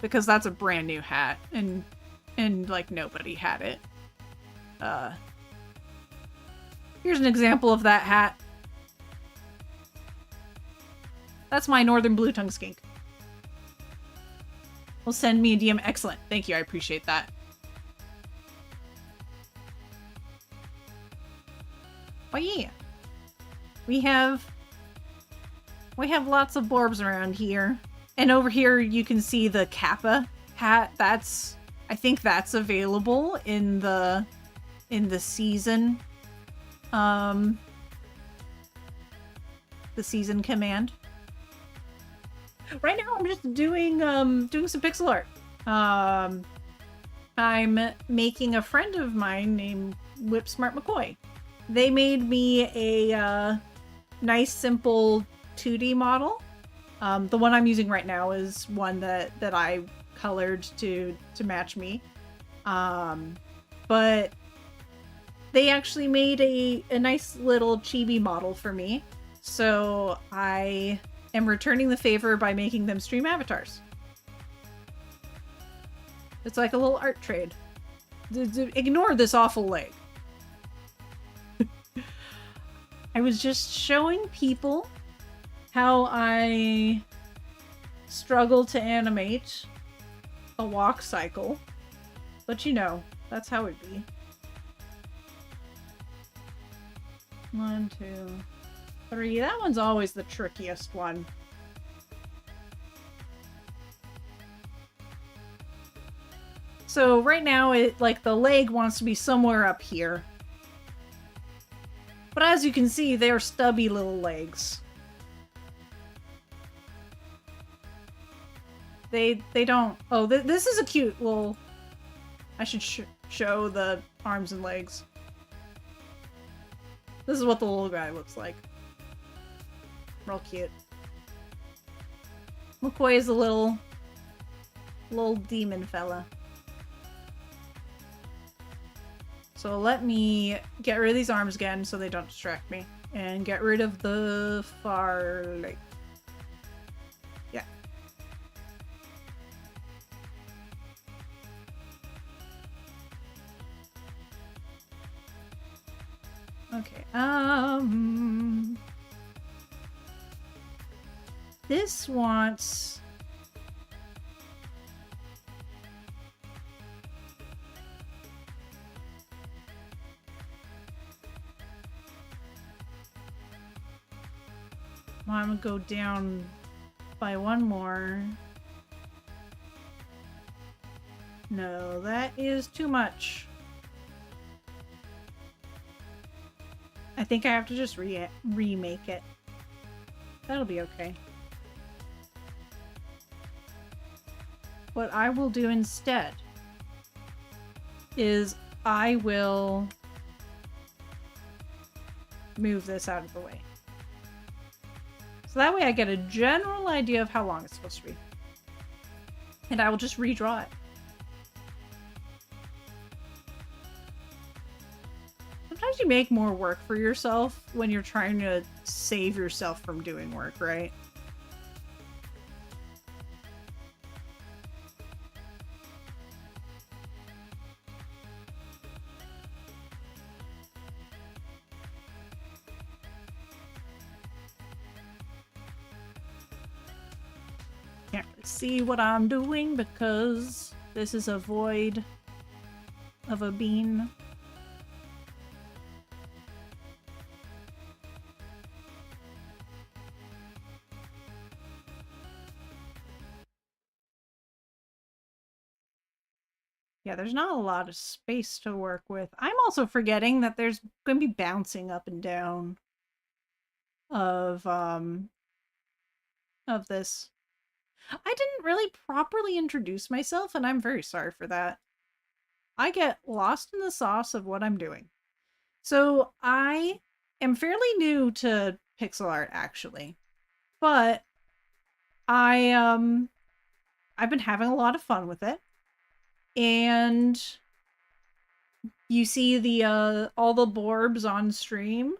because that's a brand new hat and like nobody had it. Here's an example of that hat. That's my northern blue tongue skink. Will send me a DM. Excellent. Thank you. I appreciate that. Oh yeah. We have lots of Borbs around here. And over here you can see the Kappa hat. I think that's available in the season. The season command. Right now I'm just doing some pixel art. I'm making a friend of mine named Whipsmart McCoy. They made me a nice simple 2D model. The one I'm using right now is one that I colored to match me. But they actually made a nice little chibi model for me. So I am returning the favor by making them stream avatars. It's like a little art trade. Ignore this awful leg. I was just showing people how I struggle to animate a walk cycle. But you know, that's how it be. 1, 2, 3. That one's always the trickiest one. So right now, the leg wants to be somewhere up here. But as you can see, they're stubby little legs. They don't... Oh, this is a cute little... I should show the arms and legs. This is what the little guy looks like. Real cute. McCoy is a little demon fella. So let me get rid of these arms again so they don't distract me. And get rid of the far leg. Yeah. Okay, this wants... I'm gonna go down by one more. No, that is too much. I think I have to just remake it. That'll be okay. What I will do instead is I will move this out of the way. So that way I get a general idea of how long it's supposed to be. And I will just redraw it. Sometimes you make more work for yourself when you're trying to save yourself from doing work, right? Can't really see what I'm doing because this is a void of a bean. Yeah, there's not a lot of space to work with. I'm also forgetting that there's going to be bouncing up and down of this. I didn't really properly introduce myself, and I'm very sorry for that. I get lost in the sauce of what I'm doing. So I am fairly new to pixel art, actually, but I've been having a lot of fun with it. And you see the all the Borbs on stream.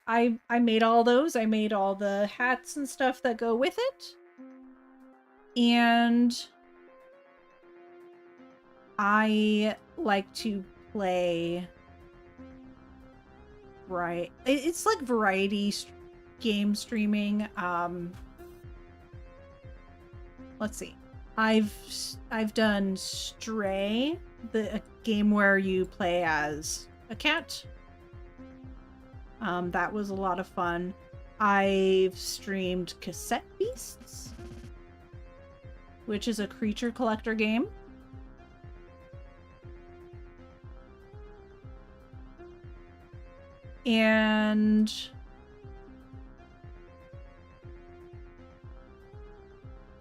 I made all those. I made all the hats and stuff that go with it. And I like to play, right? It's like variety game streaming. Let's see. I've done Stray, a game where you play as a cat. That was a lot of fun. I've streamed Cassette Beasts, which is a creature collector game. And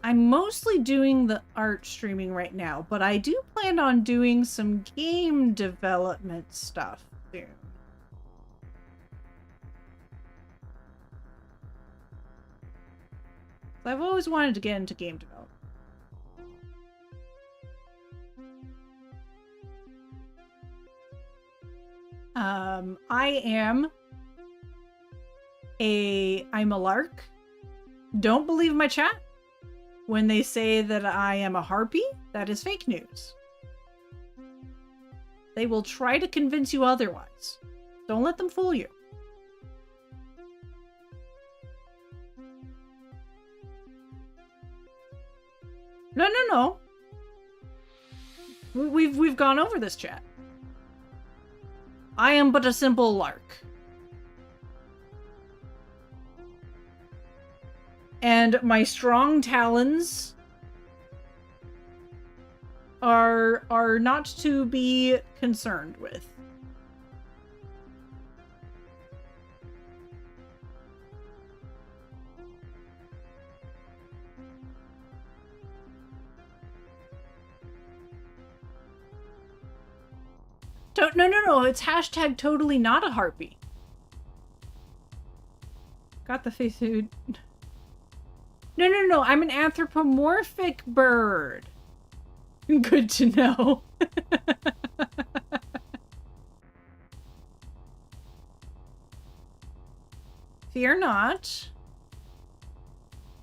I'm mostly doing the art streaming right now, but I do plan on doing some game development stuff soon. I've always wanted to get into game development. I'm a lark. Don't believe my chat. When they say that I am a harpy, that is fake news. They will try to convince you otherwise. Don't let them fool you. No. We've gone over this, chat. I am but a simple lark. And my strong talons are not to be concerned with. No, it's hashtag totally not a harpy. Got the face food. No, I'm an anthropomorphic bird. Good to know. Fear not.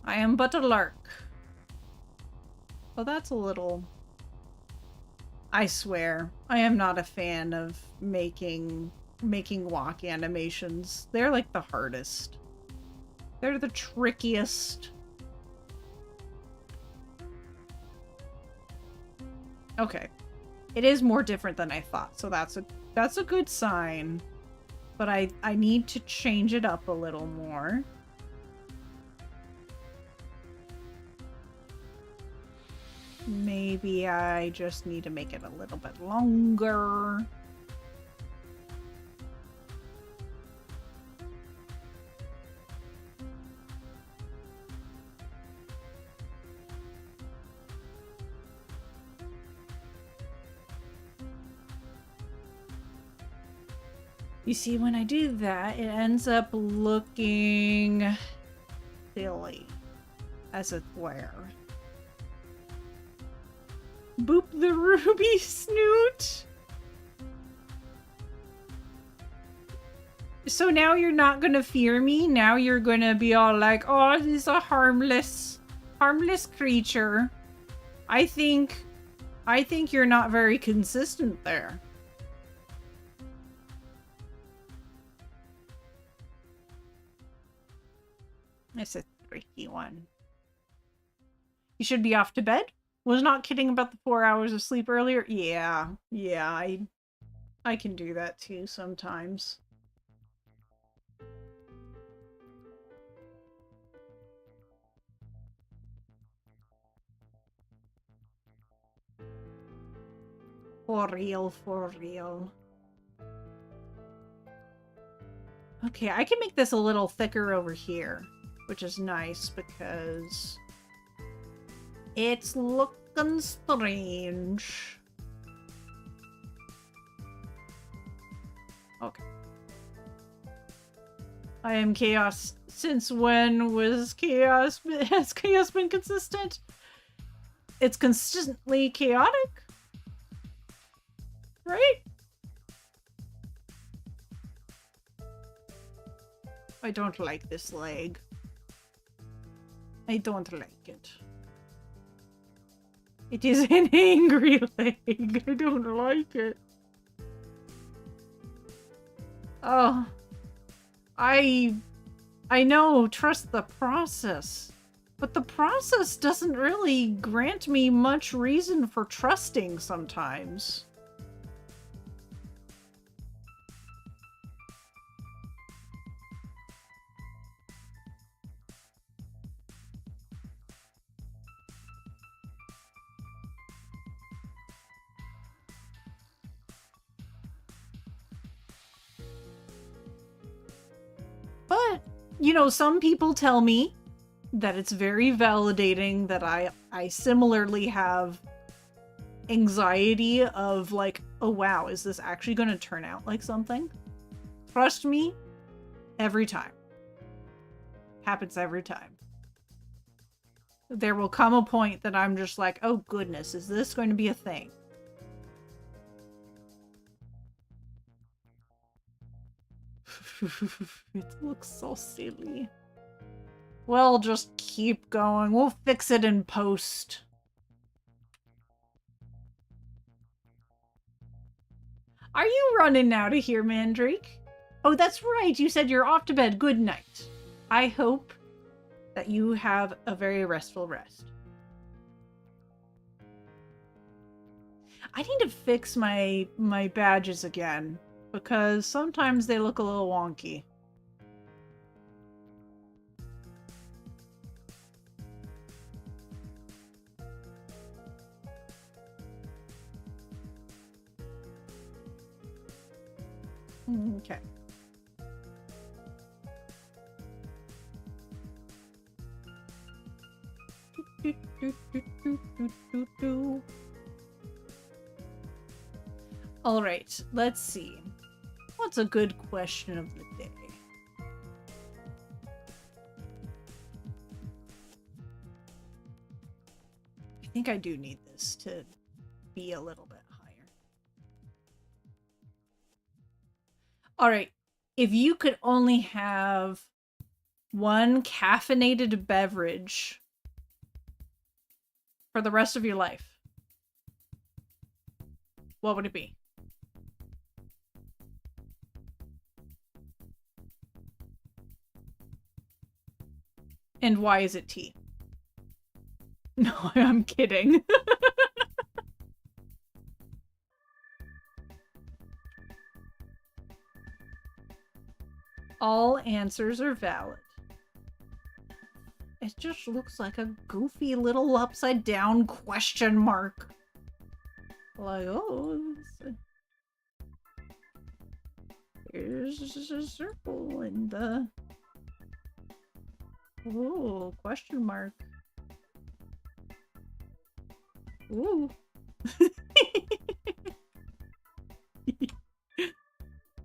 I am but a lark. Oh, that's a little... I swear, I am not a fan of making walk animations. They're like the hardest. They're the trickiest. Okay. It is more different than I thought, so that's a good sign. But I need to change it up a little more. Maybe I just need to make it a little bit longer. You see, when I do that, it ends up looking silly as it were. Boop the ruby snoot. So now you're not gonna fear me. Now you're gonna be all like, oh, this is a harmless creature. I think you're not very consistent there. It's a tricky one. You should be off to bed? Was not kidding about the 4 hours of sleep earlier. Yeah, I can do that too sometimes. For real, for real. Okay, I can make this a little thicker over here, which is nice because it's looking strange. Okay. I am chaos. Since when was chaos? Has chaos been consistent? It's consistently chaotic, right? I don't like this leg. I don't like it. It is an angry leg. I don't like it. Oh. I know, trust the process. But the process doesn't really grant me much reason for trusting sometimes. But, you know, some people tell me that it's very validating that I similarly have anxiety of like, oh wow, is this actually going to turn out like something? Trust me, every time. Happens every time. There will come a point that I'm just like, oh goodness, is this going to be a thing? It looks so silly. We'll just keep going. We'll fix it in post. Are you running out of here, Mandrake? Oh, that's right. You said you're off to bed. Good night. I hope that you have a very restful rest. I need to fix my badges again, because sometimes they look a little wonky. Okay. All right, let's see. What's a good question of the day? I think I do need this to be a little bit higher. All right, if you could only have one caffeinated beverage for the rest of your life, what would it be? And why is it tea? No, I'm kidding. All answers are valid. It just looks like a goofy little upside down question mark. Like, oh, here's a circle and the... Ooh, question mark. Ooh.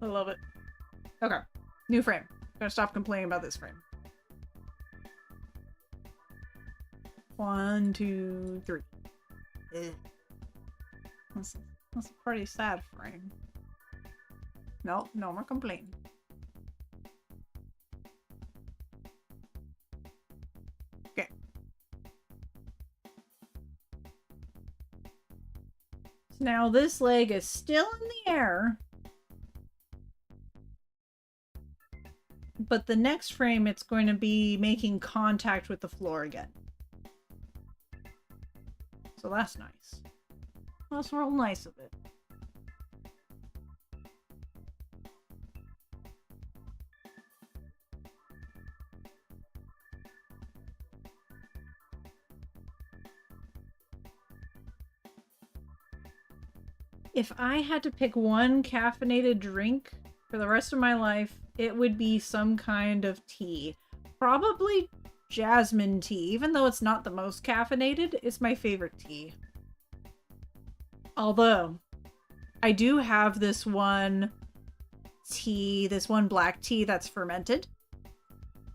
I love it. Okay, new frame. Gotta stop complaining about this frame. 1, 2, 3. Ugh. That's a pretty sad frame. No, no more complaining. Okay. So now this leg is still in the air. But the next frame, it's going to be making contact with the floor again. So that's nice. That's real nice of it. If I had to pick one caffeinated drink for the rest of my life, it would be some kind of tea. Probably jasmine tea. Even though it's not the most caffeinated, it's my favorite tea. Although, I do have this one tea, this one black tea that's fermented.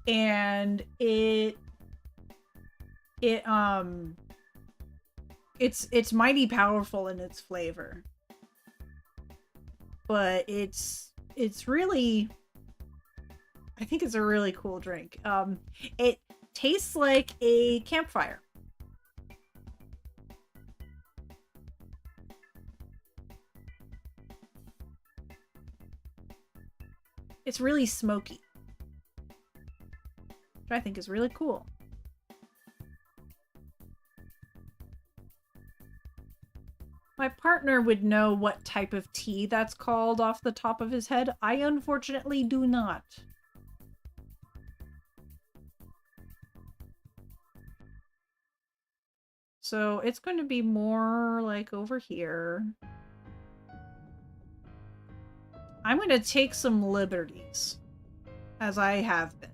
And it's mighty powerful in its flavor. But it's really, I think it's a really cool drink. It tastes like a campfire. It's really smoky, which I think is really cool. My partner would know what type of tea that's called off the top of his head. I unfortunately do not. So it's going to be more like over here. I'm going to take some liberties, as I have been.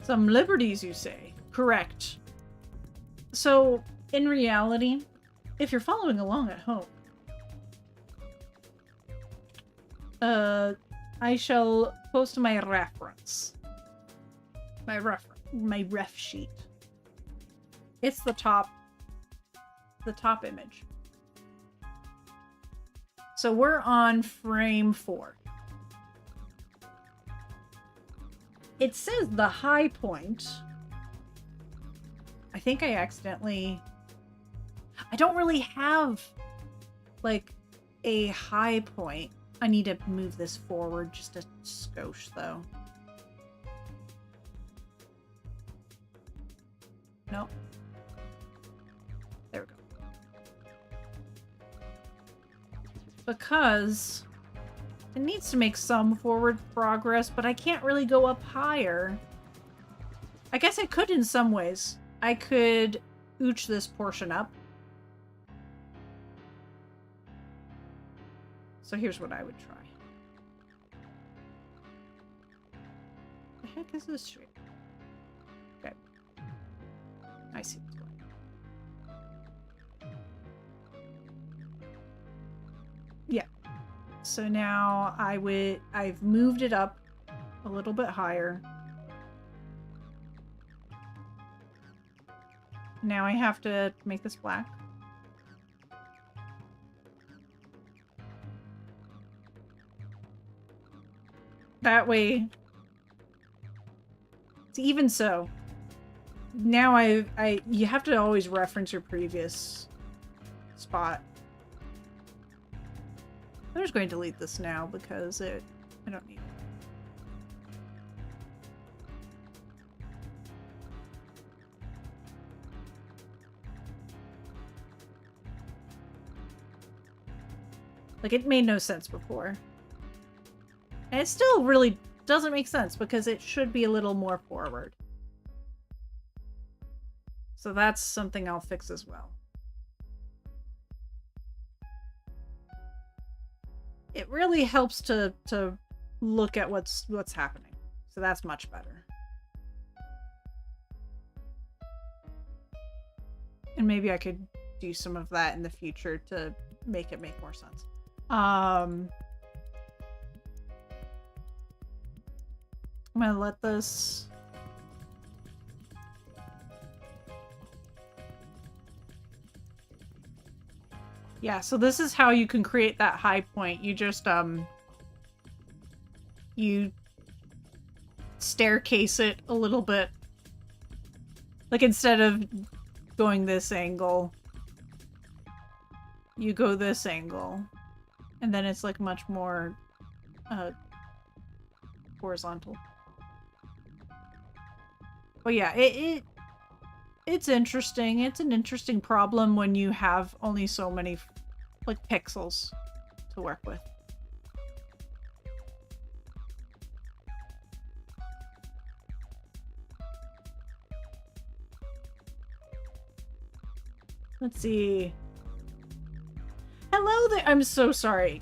Some liberties, you say? Correct. So, in reality, if you're following along at home, I shall post my reference. My ref sheet. It's the top image. So we're on frame 4. It says the high point. I think I accidentally... I don't really have, like, a high point. I need to move this forward just a skosh, though. Nope. There we go. Because it needs to make some forward progress, but I can't really go up higher. I guess I could in some ways. I could ooch this portion up. So here's what I would try. The heck is this straight? Okay. I see what's going on. Yeah. So now I've moved it up a little bit higher. Now I have to make this black. That way, even so, now you have to always reference your previous spot. I'm just going to delete this now because I don't need it. Like, it made no sense before. And it still really doesn't make sense because it should be a little more forward. So that's something I'll fix as well. It really helps to look at what's happening. So that's much better. And maybe I could do some of that in the future to make it make more sense. I'm gonna let this... Yeah, so this is how you can create that high point. You just, you staircase it a little bit. Like, instead of going this angle, you go this angle. And then it's, like, much more, horizontal. But yeah, it's interesting. It's an interesting problem when you have only so many, like, pixels to work with. Let's see. Hello there. I'm so sorry.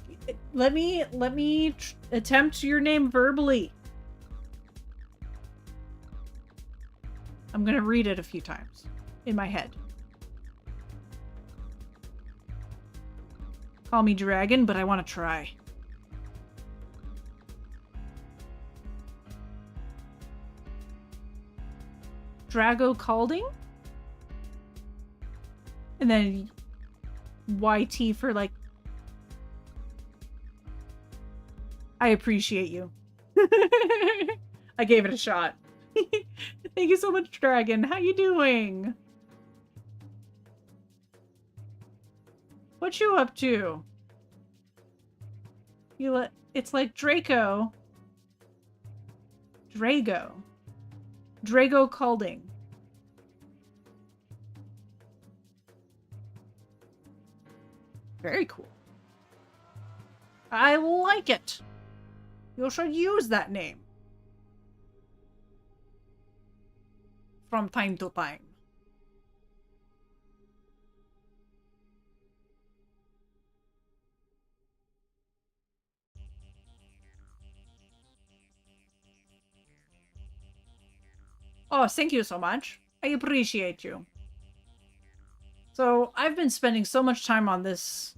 Let me attempt your name verbally. I'm gonna read it a few times in my head. Call me Dragon, but I want to try. Drago Calding? And then YT for, like... I appreciate you. I gave it a shot. Thank you so much, Dragon. How you doing? What you up to? It's like Draco. Drago Calding. Very cool. I like it. You should use that name from time to time. Oh, thank you so much. I appreciate you. So, I've been spending so much time on this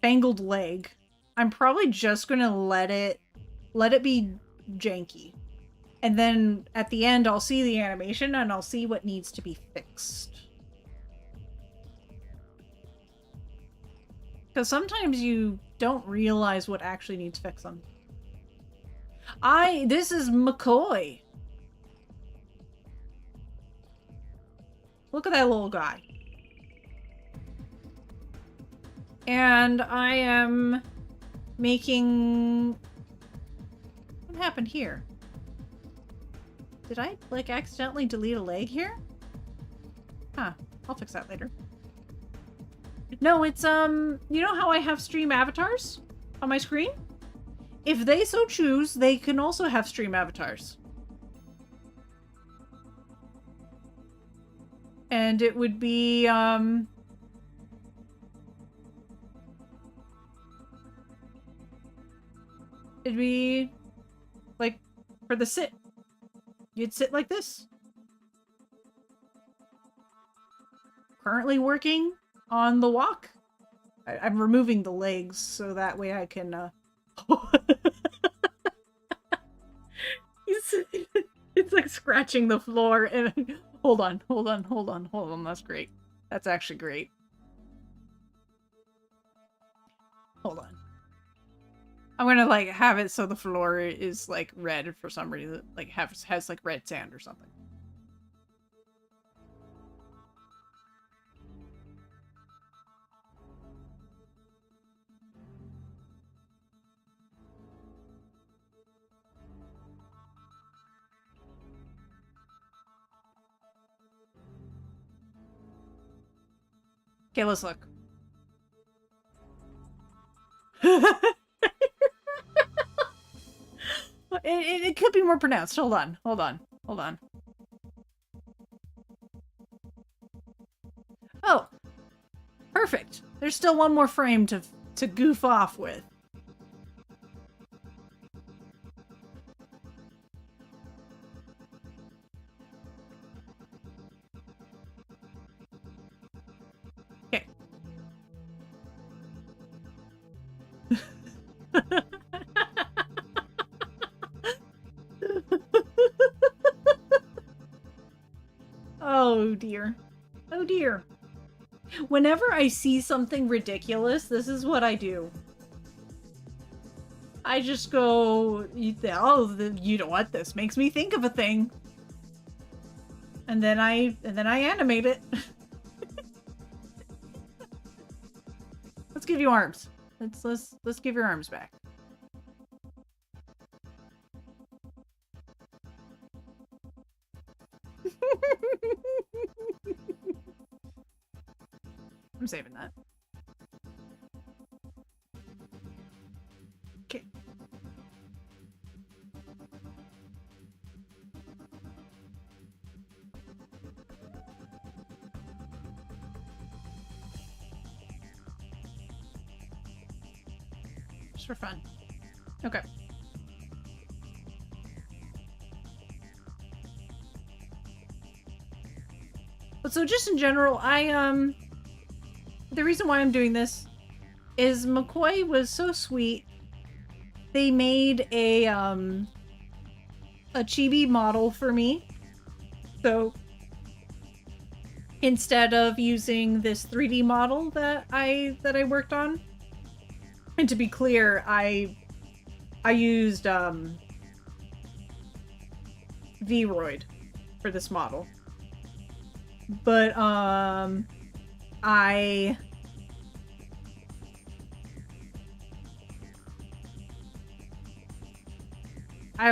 fangled leg. I'm probably just gonna let it be janky. And then at the end, I'll see the animation and I'll see what needs to be fixed. Because sometimes you don't realize what actually needs fixing. This is McCoy. Look at that little guy. And I am making... What happened here? Did I, like, accidentally delete a leg here? Huh. I'll fix that later. No, it's, you know how I have stream avatars on my screen? If they so choose, they can also have stream avatars. And it would be, it'd be, like, for the sit. You'd sit like this. Currently working on the walk. I'm removing the legs so that way I can, it's like scratching the floor and... Hold on. That's great. That's actually great. Hold on. I'm gonna, like, have it so the floor is, like, red for some reason. Like, has like, red sand or something. Okay, let's look. It could be more pronounced. Hold on. Hold on. Hold on. Oh. Perfect. There's still one more frame to goof off with. Okay. Oh dear. Oh dear. Whenever I see something ridiculous, this is what I do. I just go, oh, you know what? This makes me think of a thing. And then I animate it. Let's give you arms. Let's give your arms back. I'm saving that. Okay. Just for fun. Okay. But so just in general, the reason why I'm doing this is McCoy was so sweet. They made a chibi model for me. So instead of using this 3D model that I worked on, and to be clear, I used Vroid for this model. But I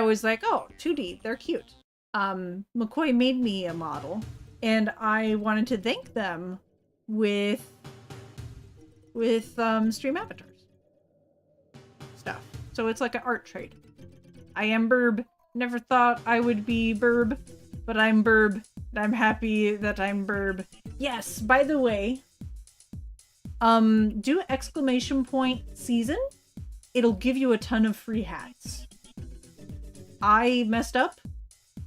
was like, oh, 2D, they're cute. McCoy made me a model, and I wanted to thank them with Stream Avatars stuff. So it's like an art trade. I am Burb. Never thought I would be Burb, but I'm Burb. I'm happy that I'm Burb. Yes, by the way, do ! season. It'll give you a ton of free hats. I messed up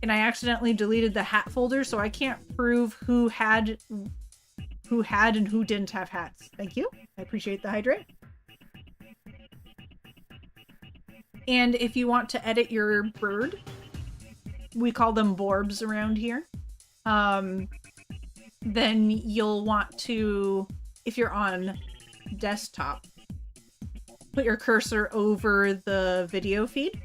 and I accidentally deleted the hat folder, so I can't prove who had and who didn't have hats. Thank you. I appreciate the hydrate. And if you want to edit your bird, we call them borbs around here. Then you'll want to, if you're on desktop, put your cursor over the video feed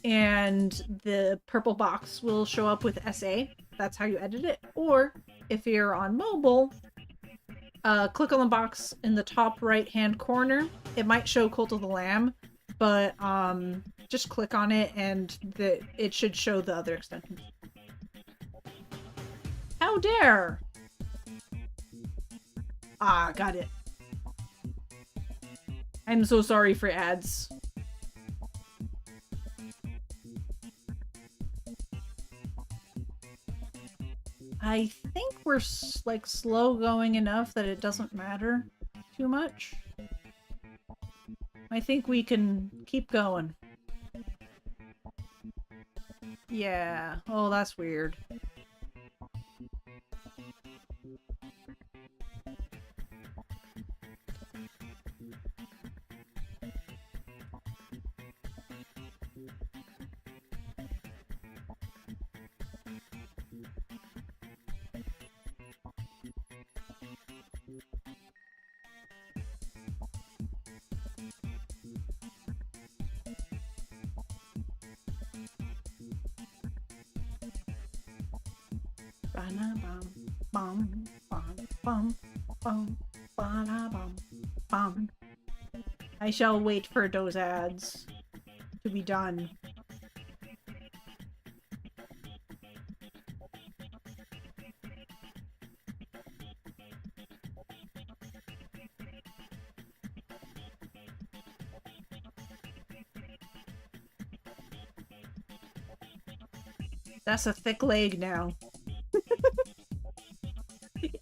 and the purple box will show up with SA. That's how you edit it. Or if you're on mobile, click on the box in the top right hand corner. It might show Cult of the Lamb, but just click on it and it should show the other extensions. How dare! Ah, got it. I'm so sorry for ads. I think we're like slow going enough that it doesn't matter too much. I think we can keep going. Yeah. Oh, that's weird. I shall wait for those ads to be done. That's a thick leg now.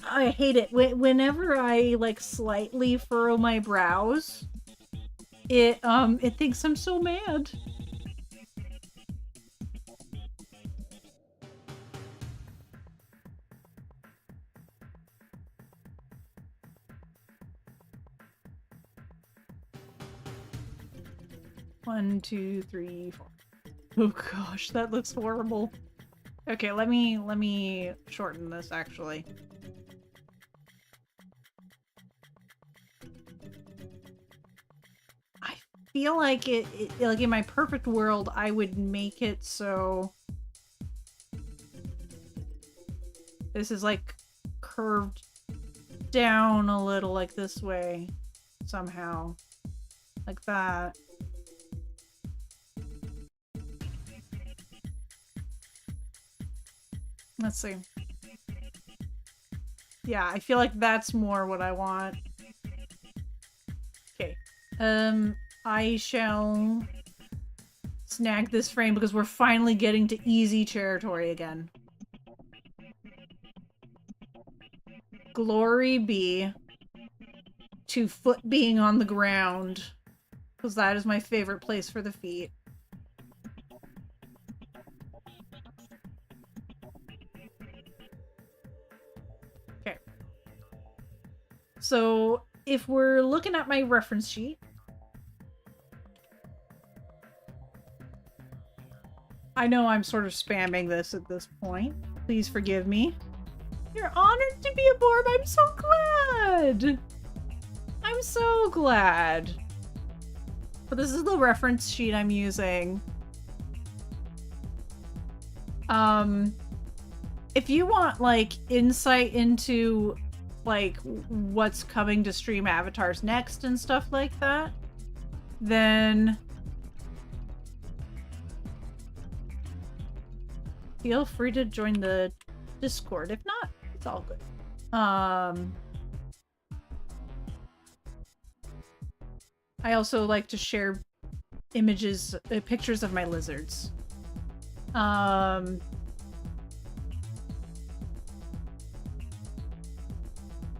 I hate it. Whenever I, like, slightly furrow my brows, it thinks I'm so mad. One, two, three, four. Oh gosh, that looks horrible. Okay, let me shorten this actually. I feel like like in my perfect world, I would make it so this is like curved down a little, like this way somehow, like that. Let's see. Yeah, I feel like that's more what I want. Okay. I shall snag this frame because we're finally getting to easy territory again. Glory be to foot being on the ground, because that is my favorite place for the feet. Okay. So, if we're looking at my reference sheet, I know I'm sort of spamming this at this point. Please forgive me. You're honored to be aboard. I'm so glad. I'm so glad. But this is the reference sheet I'm using. If you want, like, insight into, like, what's coming to Stream Avatars next and stuff like that, then feel free to join the Discord. If not, it's all good. I also like to share images, pictures of my lizards.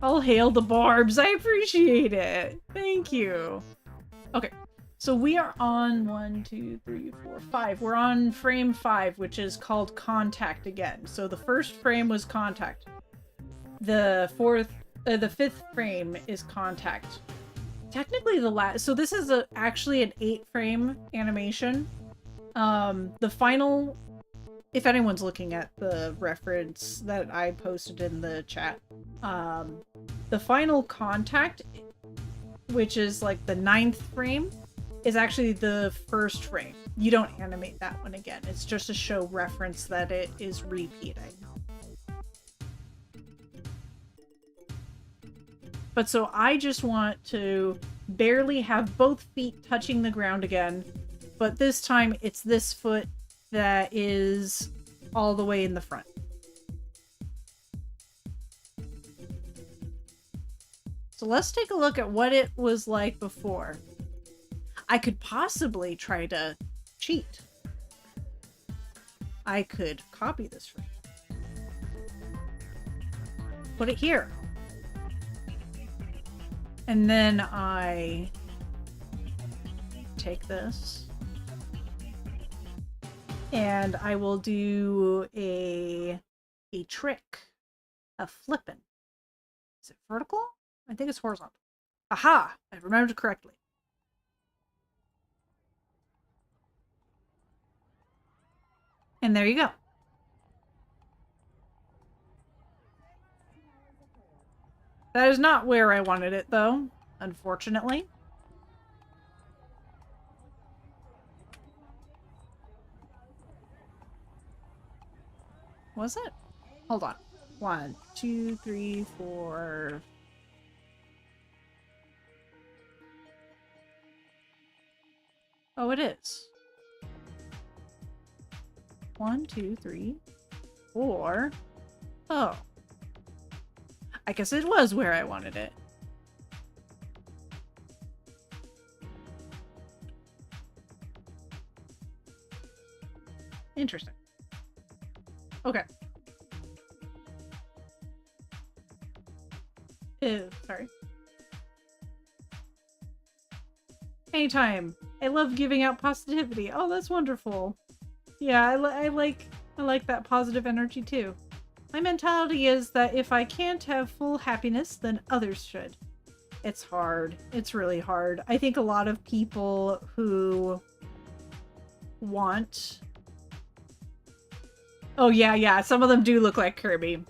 All hail the barbs. I appreciate it. Thank you. Okay. So we are on 1, 2, 3, 4, 5. We're on frame 5, which is called Contact again. So the first frame was Contact. The fifth frame is Contact. Technically the last, so this is actually an 8-frame animation. The final, if anyone's looking at the reference that I posted in the chat, the final Contact, which is like the 9th frame, is actually the first frame. You don't animate that one again. It's just to show reference that it is repeating. But so I just want to barely have both feet touching the ground again, but this time it's this foot that is all the way in the front. So let's take a look at what it was like before. I could possibly try to cheat. I could copy this frame. Put it here. And then I take this and I will do a trick of flipping. Is it vertical? I think it's horizontal. Aha! I remembered correctly. And there you go. That is not where I wanted it, though, unfortunately. Was it? Hold on. 1, 2, 3, 4. Oh, it is. 1, 2, 3, 4. Oh. I guess it was where I wanted it. Interesting. Okay. Ew, sorry. Anytime. I love giving out positivity. Oh, that's wonderful. Yeah, I like that positive energy too. My mentality is that if I can't have full happiness, then others should. It's hard. It's really hard. I think a lot of people who want... Oh yeah, some of them do look like Kirby.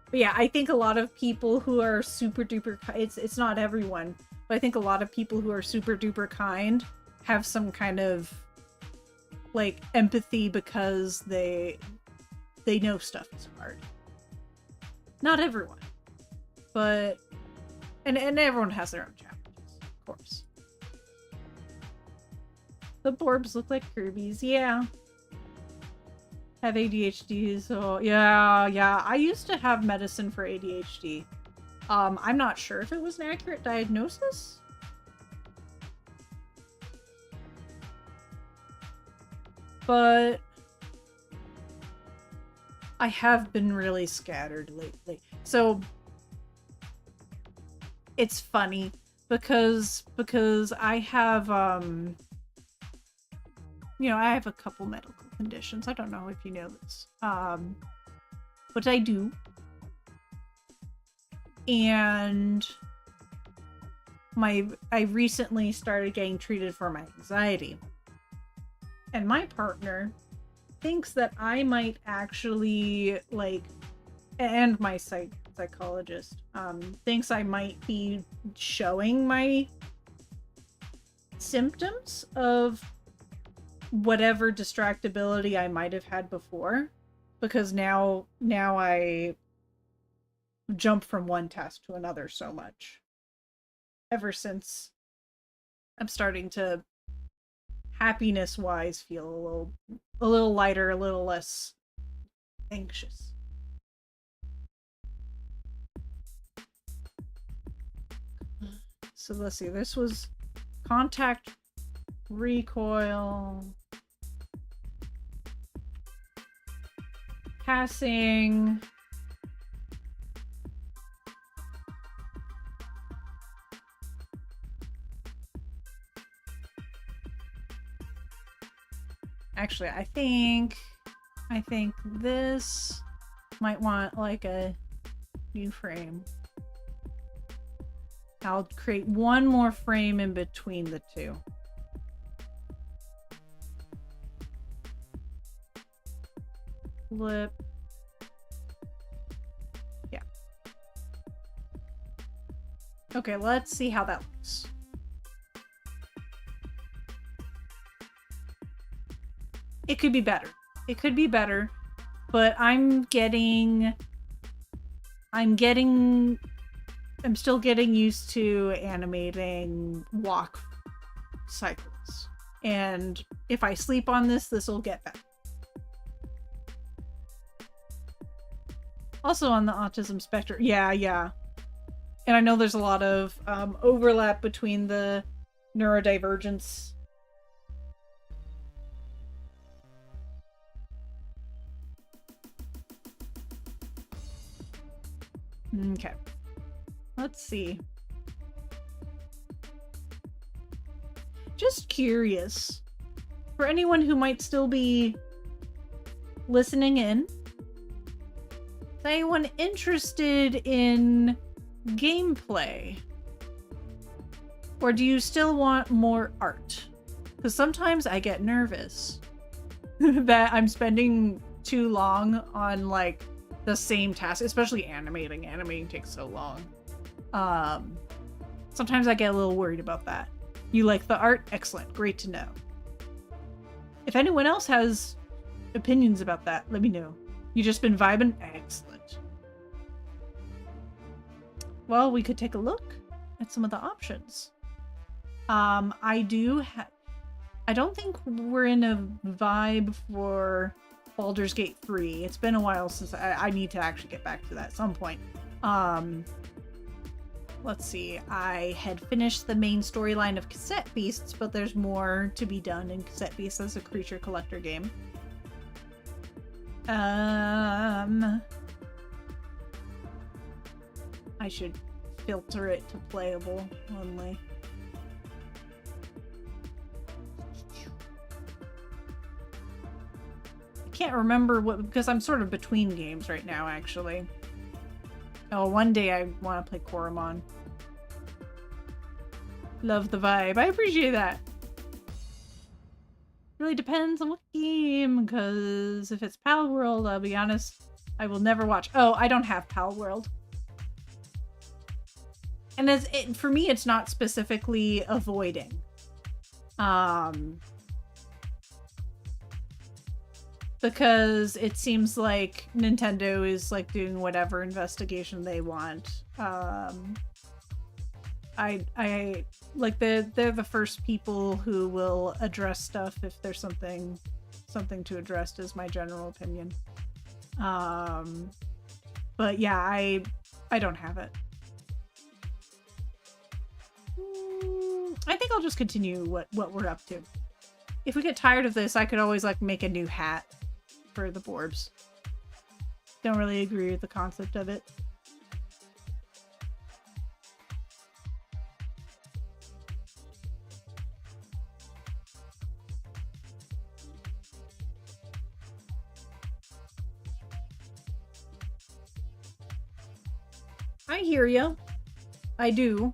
But yeah, I think a lot of people who are super duper... It's not everyone, but I think a lot of people who are super duper kind have some kind of like empathy because they know stuff is hard. Not everyone, but and everyone has their own challenges, of course. The Borbs look like Kirby's, yeah. Have ADHD, so yeah. I used to have medicine for ADHD. I'm not sure if it was an accurate diagnosis. But I have been really scattered lately. So it's funny because I have you know, I have a couple medical conditions. I don't know if you know this. But I do. And I recently started getting treated for my anxiety. And my partner thinks that I might actually, like, and my psychologist, thinks I might be showing my symptoms of whatever distractibility I might have had before. Because now I jump from one task to another so much. Ever since I'm starting to happiness-wise feel a little lighter, a little less anxious. So let's see, this was contact, recoil, passing, actually, I think this might want like a new frame. I'll create one more frame in between the two. Flip. Yeah. Okay, let's see how that looks. It could be better. It could be better, but I'm still getting used to animating walk cycles. And if I sleep on this will get better. Also on the autism spectrum. Yeah. And I know there's a lot of overlap between the neurodivergence. Okay. Let's see. Just curious. For anyone who might still be listening in, is anyone interested in gameplay? Or do you still want more art? Because sometimes I get nervous that I'm spending too long on like the same task, especially animating. Animating takes so long. Sometimes I get a little worried about that. You like the art? Excellent. Great to know. If anyone else has opinions about that, let me know. You just been vibing? Excellent. Well, we could take a look at some of the options. I don't think we're in a vibe for Baldur's Gate 3. It's been a while since I need to actually get back to that at some point. Let's see. I had finished the main storyline of Cassette Beasts, but there's more to be done in Cassette Beasts as a creature collector game. I should filter it to playable only. I can't remember what, because I'm sort of between games right now, actually. Oh, one day I want to play Coromon. Love the vibe. I appreciate that. Really depends on what game, because if it's Pal World, I'll be honest, I will never watch. Oh, I don't have Pal World. And for me, it's not specifically avoiding. Because it seems like Nintendo is like doing whatever investigation they want. I like they're the first people who will address stuff if there's something to address, is my general opinion. But yeah, I don't have it. I think I'll just continue what we're up to. If we get tired of this, I could always like make a new hat for the Borbs. Don't really agree with the concept of it. I hear you. I do.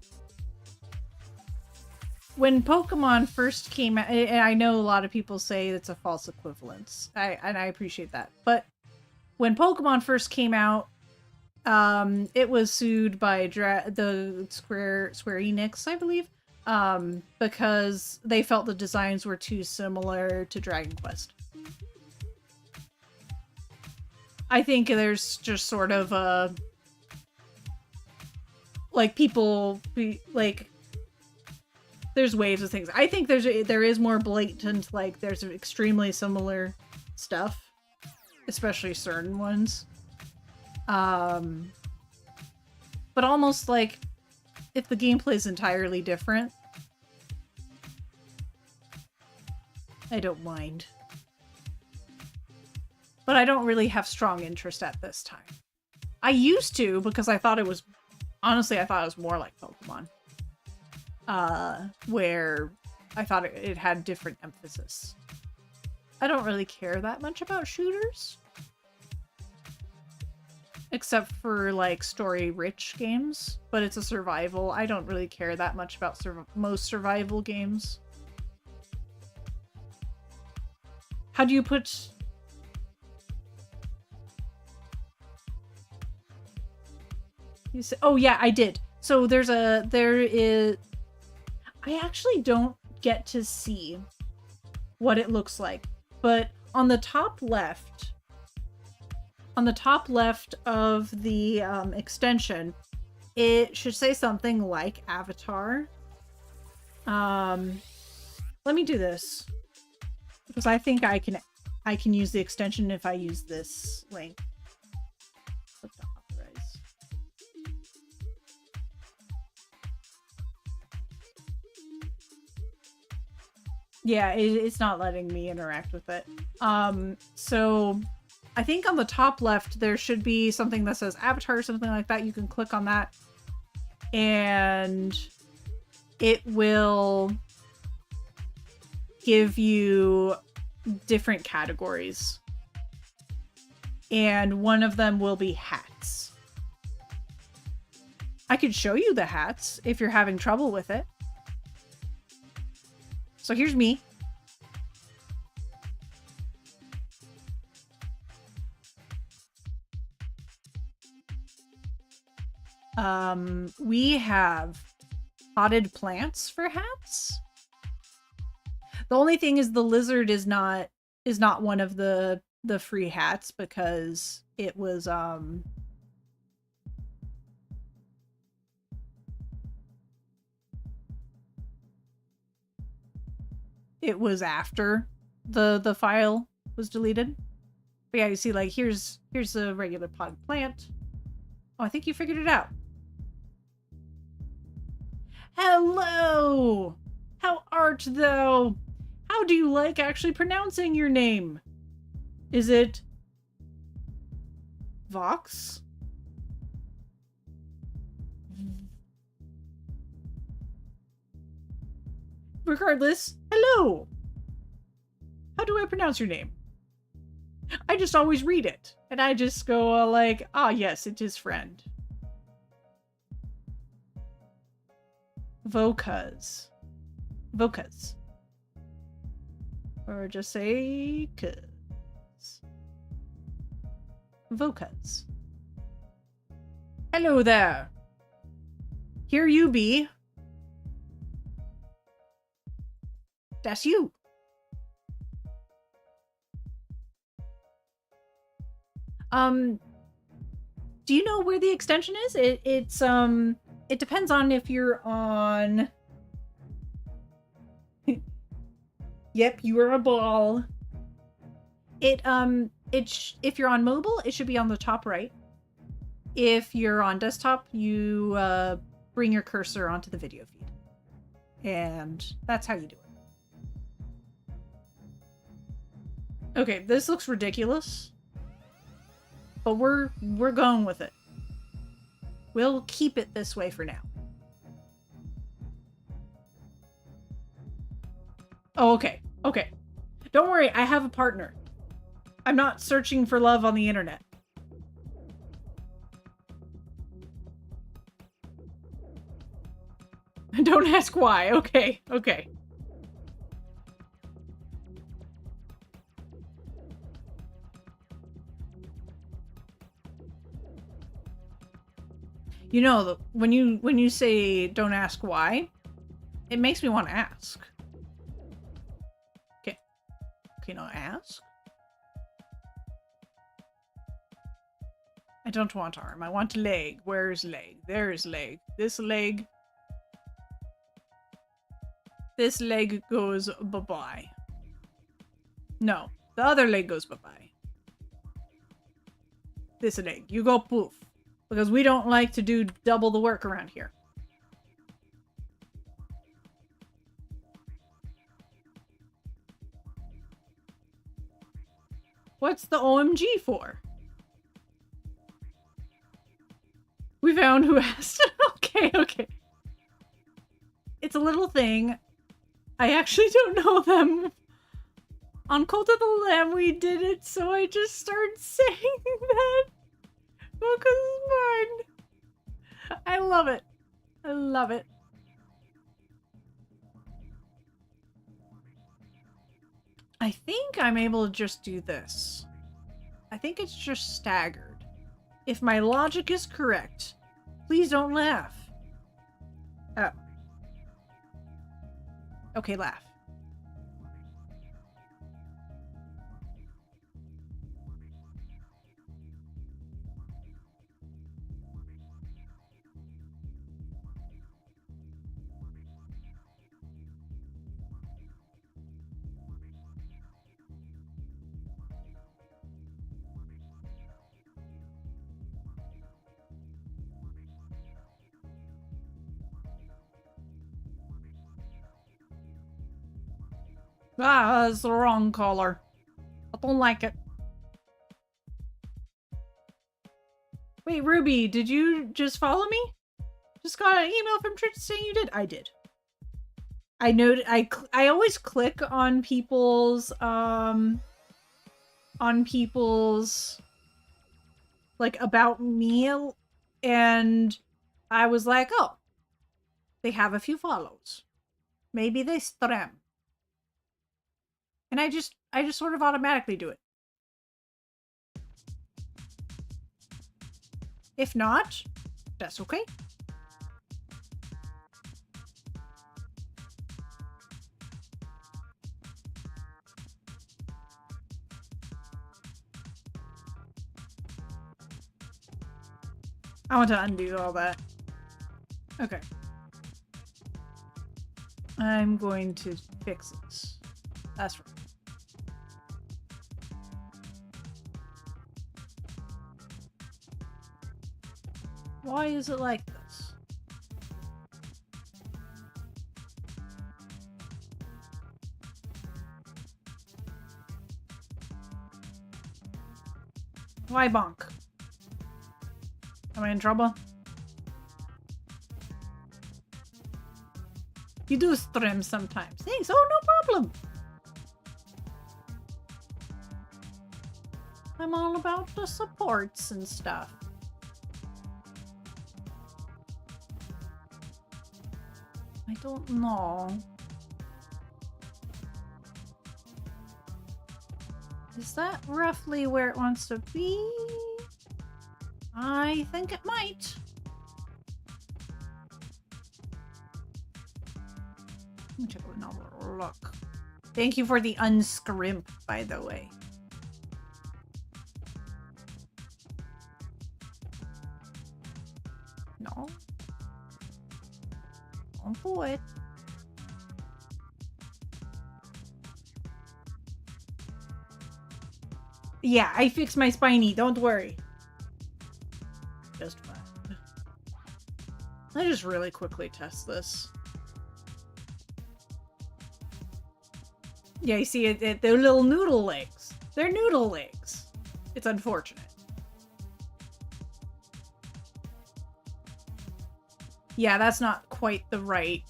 When Pokemon first came out, and I know a lot of people say it's a false equivalence, and I appreciate that. But when Pokemon first came out, it was sued by the Square Enix, I believe, because they felt the designs were too similar to Dragon Quest. I think there's just sort of a like people be like. There's waves of things. I think there is more blatant, like there's extremely similar stuff, especially certain ones. But almost like if the gameplay is entirely different, I don't mind. But I don't really have strong interest at this time. I used to, because I thought it was, honestly, I thought it was more like Pokemon. Where I thought it had different emphasis. I don't really care that much about shooters. Except for, like, story-rich games. But it's a survival. I don't really care that much about most survival games. How do you put... You say, oh yeah, I did. So there is... I actually don't get to see what it looks like, but on the top left of the extension, it should say something like Avatar. Let me do this because I think I can use the extension if I use this link. Yeah, it's not letting me interact with it. So I think on the top left, there should be something that says Avatar or something like that. You can click on that and it will give you different categories. And one of them will be hats. I could show you the hats if you're having trouble with it. So here's me. We have potted plants for hats. The only thing is the lizard is not one of the free hats because it was it was after the file was deleted. But yeah, you see, like, here's a regular potted plant. Oh, I think you figured it out. Hello! How art thou? How do you like actually pronouncing your name? Is it Vox? Regardless, hello! How do I pronounce your name? I just always read it, and I just go like, ah yes, it is friend. Vocuz. Vocuz. Or just say cuz. Vocuz. Hello there. Here you be. That's you. Do you know where the extension is? It depends on if you're on... Yep, you are a ball. If you're on mobile, it should be on the top right. If you're on desktop, you bring your cursor onto the video feed. And that's how you do it. Okay, this looks ridiculous. But we're going with it. We'll keep it this way for now. Oh, okay. Okay. Don't worry, I have a partner. I'm not searching for love on the internet. Don't ask why. Okay, okay. You know, when you say don't ask why, it makes me want to ask. Okay. Okay, now ask. I don't want arm. I want leg. Where's leg? There's leg. This leg. This leg goes bye-bye. No, the other leg goes bye-bye. This leg. You go poof. Because we don't like to do double the work around here. What's the OMG for? We found who asked. Okay, okay. It's a little thing. I actually don't know them. On Cult of the Lamb we did it, so I just started saying that. Because it's fun. I love it. I love it. I think I'm able to just do this. I think it's just staggered. If my logic is correct, please don't laugh. Oh. Okay, laugh. Ah, that's the wrong color. I don't like it. Wait, Ruby, did you just follow me? Just got an email from Twitch saying you did. I did. I noted. I always click on people's like about me, and I was like, oh, they have a few follows. Maybe they stream. And I just sort of automatically do it. If not, that's okay. I want to undo all that. Okay. I'm going to fix this. That's right. Why is it like this? Why bonk? Am I in trouble? You do stream sometimes. Thanks. Oh, no problem. I'm all about the supports and stuff. I don't know. Is that roughly where it wants to be? I think it might. Let me check another look. Thank you for the unscrimp, by the way. No. Don't do it. Yeah, I fixed my spiny. Don't worry. Just fine. Let me just really quickly test this. Yeah, you see it, they're little noodle legs. They're noodle legs. It's unfortunate. Yeah, that's not quite the right,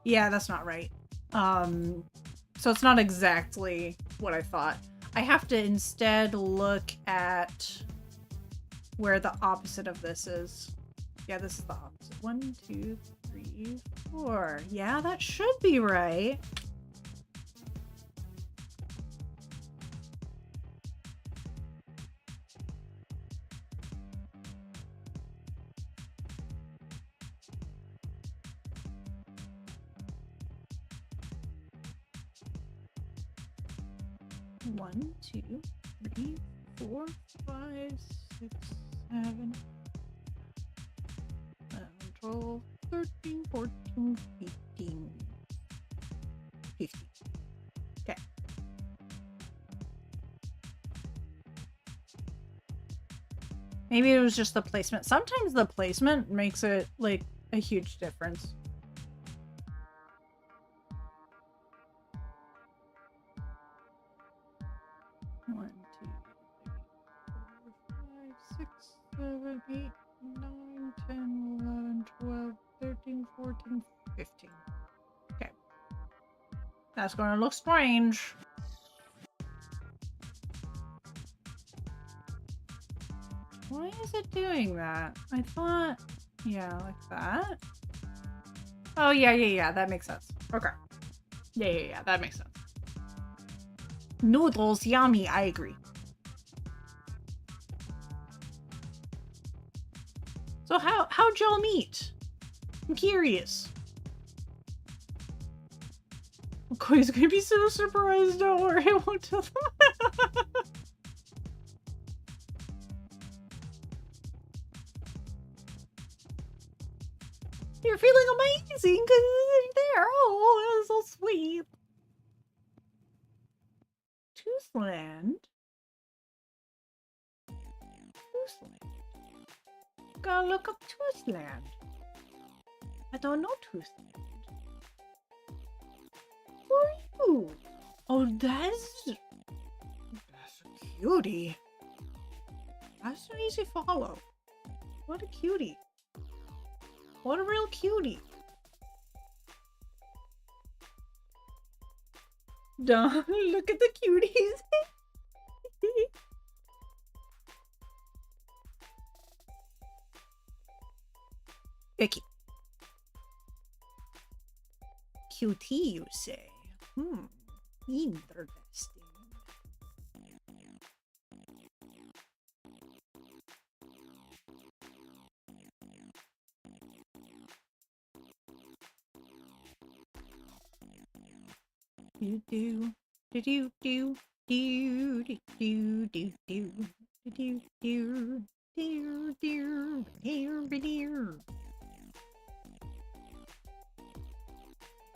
yeah, that's not right. So it's not exactly what I thought. I have to instead look at where the opposite of this is. Yeah, this is the opposite. 1, 2, 3, 4. Yeah, that should be right. One, 2, 3, 4, 5, 6, 7, 12, 13, 14, 15. 50. Okay. Maybe it was just the placement. Sometimes the placement makes it, like, a huge difference. One, 2, 3, 4, 5, 6, 7, 8, 9, 10, 11, 12, 13, 14, 15. Okay. That's gonna look strange. Why is it doing that? I thought... Yeah, like that. Oh, yeah. That makes sense. Okay. Yeah. That makes sense. Noodles, yummy. I agree. So how'd y'all meet? I'm curious. Koi's gonna be so surprised. Don't worry, I won't tell them. You're feeling amazing because you're there. Oh, that's so sweet. Toothland? Toothland. Gotta look up Toothland. I don't know Toothland. Who are you? Oh, that's a cutie. That's an easy follow. What a cutie. What a real cutie. Duh, look at the cuties. Vicky. QT, you say? Interesting.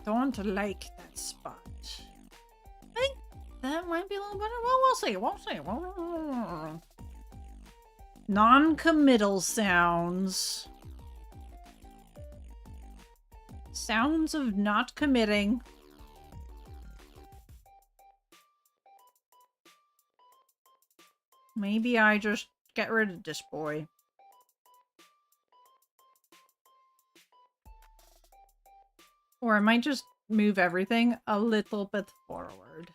Don't like that spot. I think that might be a little better. Well, we'll see. We'll see. Non-committal sounds. Sounds of not committing. Maybe I just get rid of this boy. Or I might just move everything a little bit forward.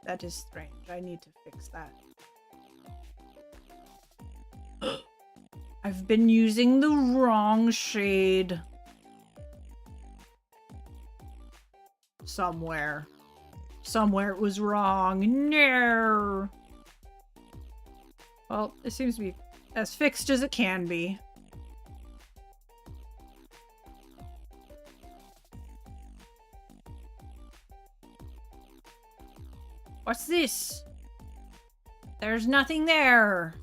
That is strange. I need to fix that. I've been using the wrong shade. Somewhere. Somewhere it was wrong. No. Well, it seems to be as fixed as it can be. What's this? There's nothing there.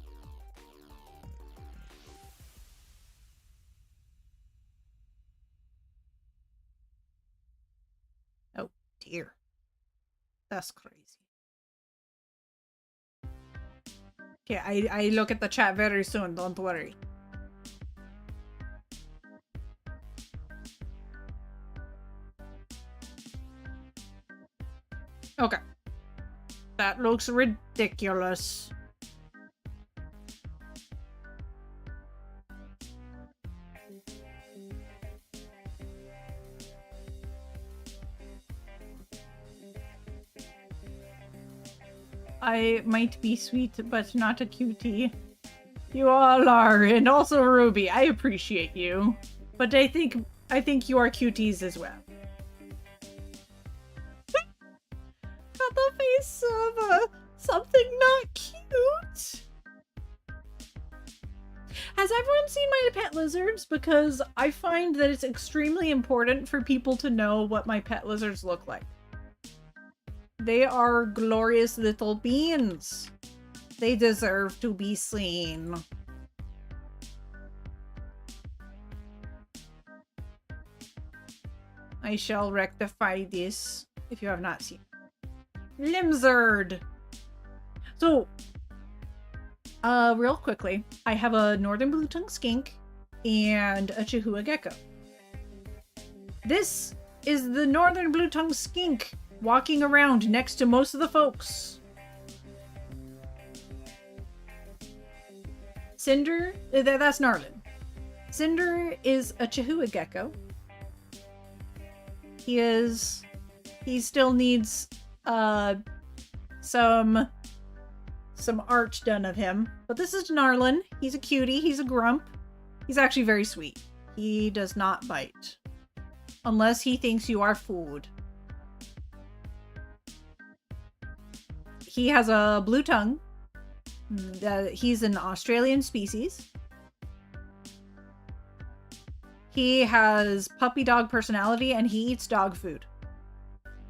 Oh, dear. That's crazy. Okay, I look at the chat very soon, don't worry. Okay. That looks ridiculous. I might be sweet, but not a cutie. You all are, and also Ruby. I appreciate you, but I think you are cuties as well. Got the face of something not cute. Has everyone seen my pet lizards? Because I find that it's extremely important for people to know what my pet lizards look like. They are glorious little beings. They deserve to be seen. I shall rectify this if you have not seen. Limzard! So, real quickly, I have a northern blue-tongued skink and a Chihuahua gecko. This is the northern blue-tongued skink walking around next to most of the folks. Cinder, that's Narlin. Cinder is a Chihuahua gecko. He still needs some art done of him. But this is Narlin. He's a cutie. He's a grump. He's actually very sweet. He does not bite. Unless he thinks you are food. He has a blue tongue. He's an Australian species. He has puppy dog personality and he eats dog food.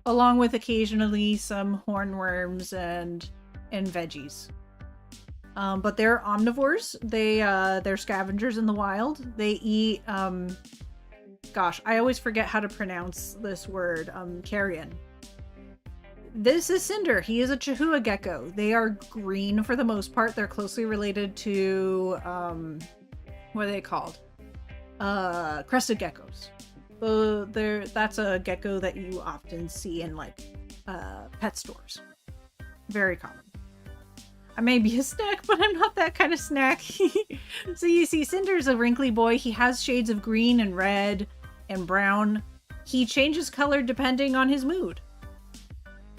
Along with occasionally some hornworms and veggies. But they're omnivores. They're scavengers in the wild. They eat, gosh, I always forget how to pronounce this word, carrion. This is Cinder. He is a Chihuahua gecko. They are green for the most part. They're closely related to, what are they called? Crested geckos. That's a gecko that you often see in, like, pet stores. Very common. I may be a snack, but I'm not that kind of snack. So you see, Cinder's a wrinkly boy. He has shades of green and red and brown. He changes color depending on his mood.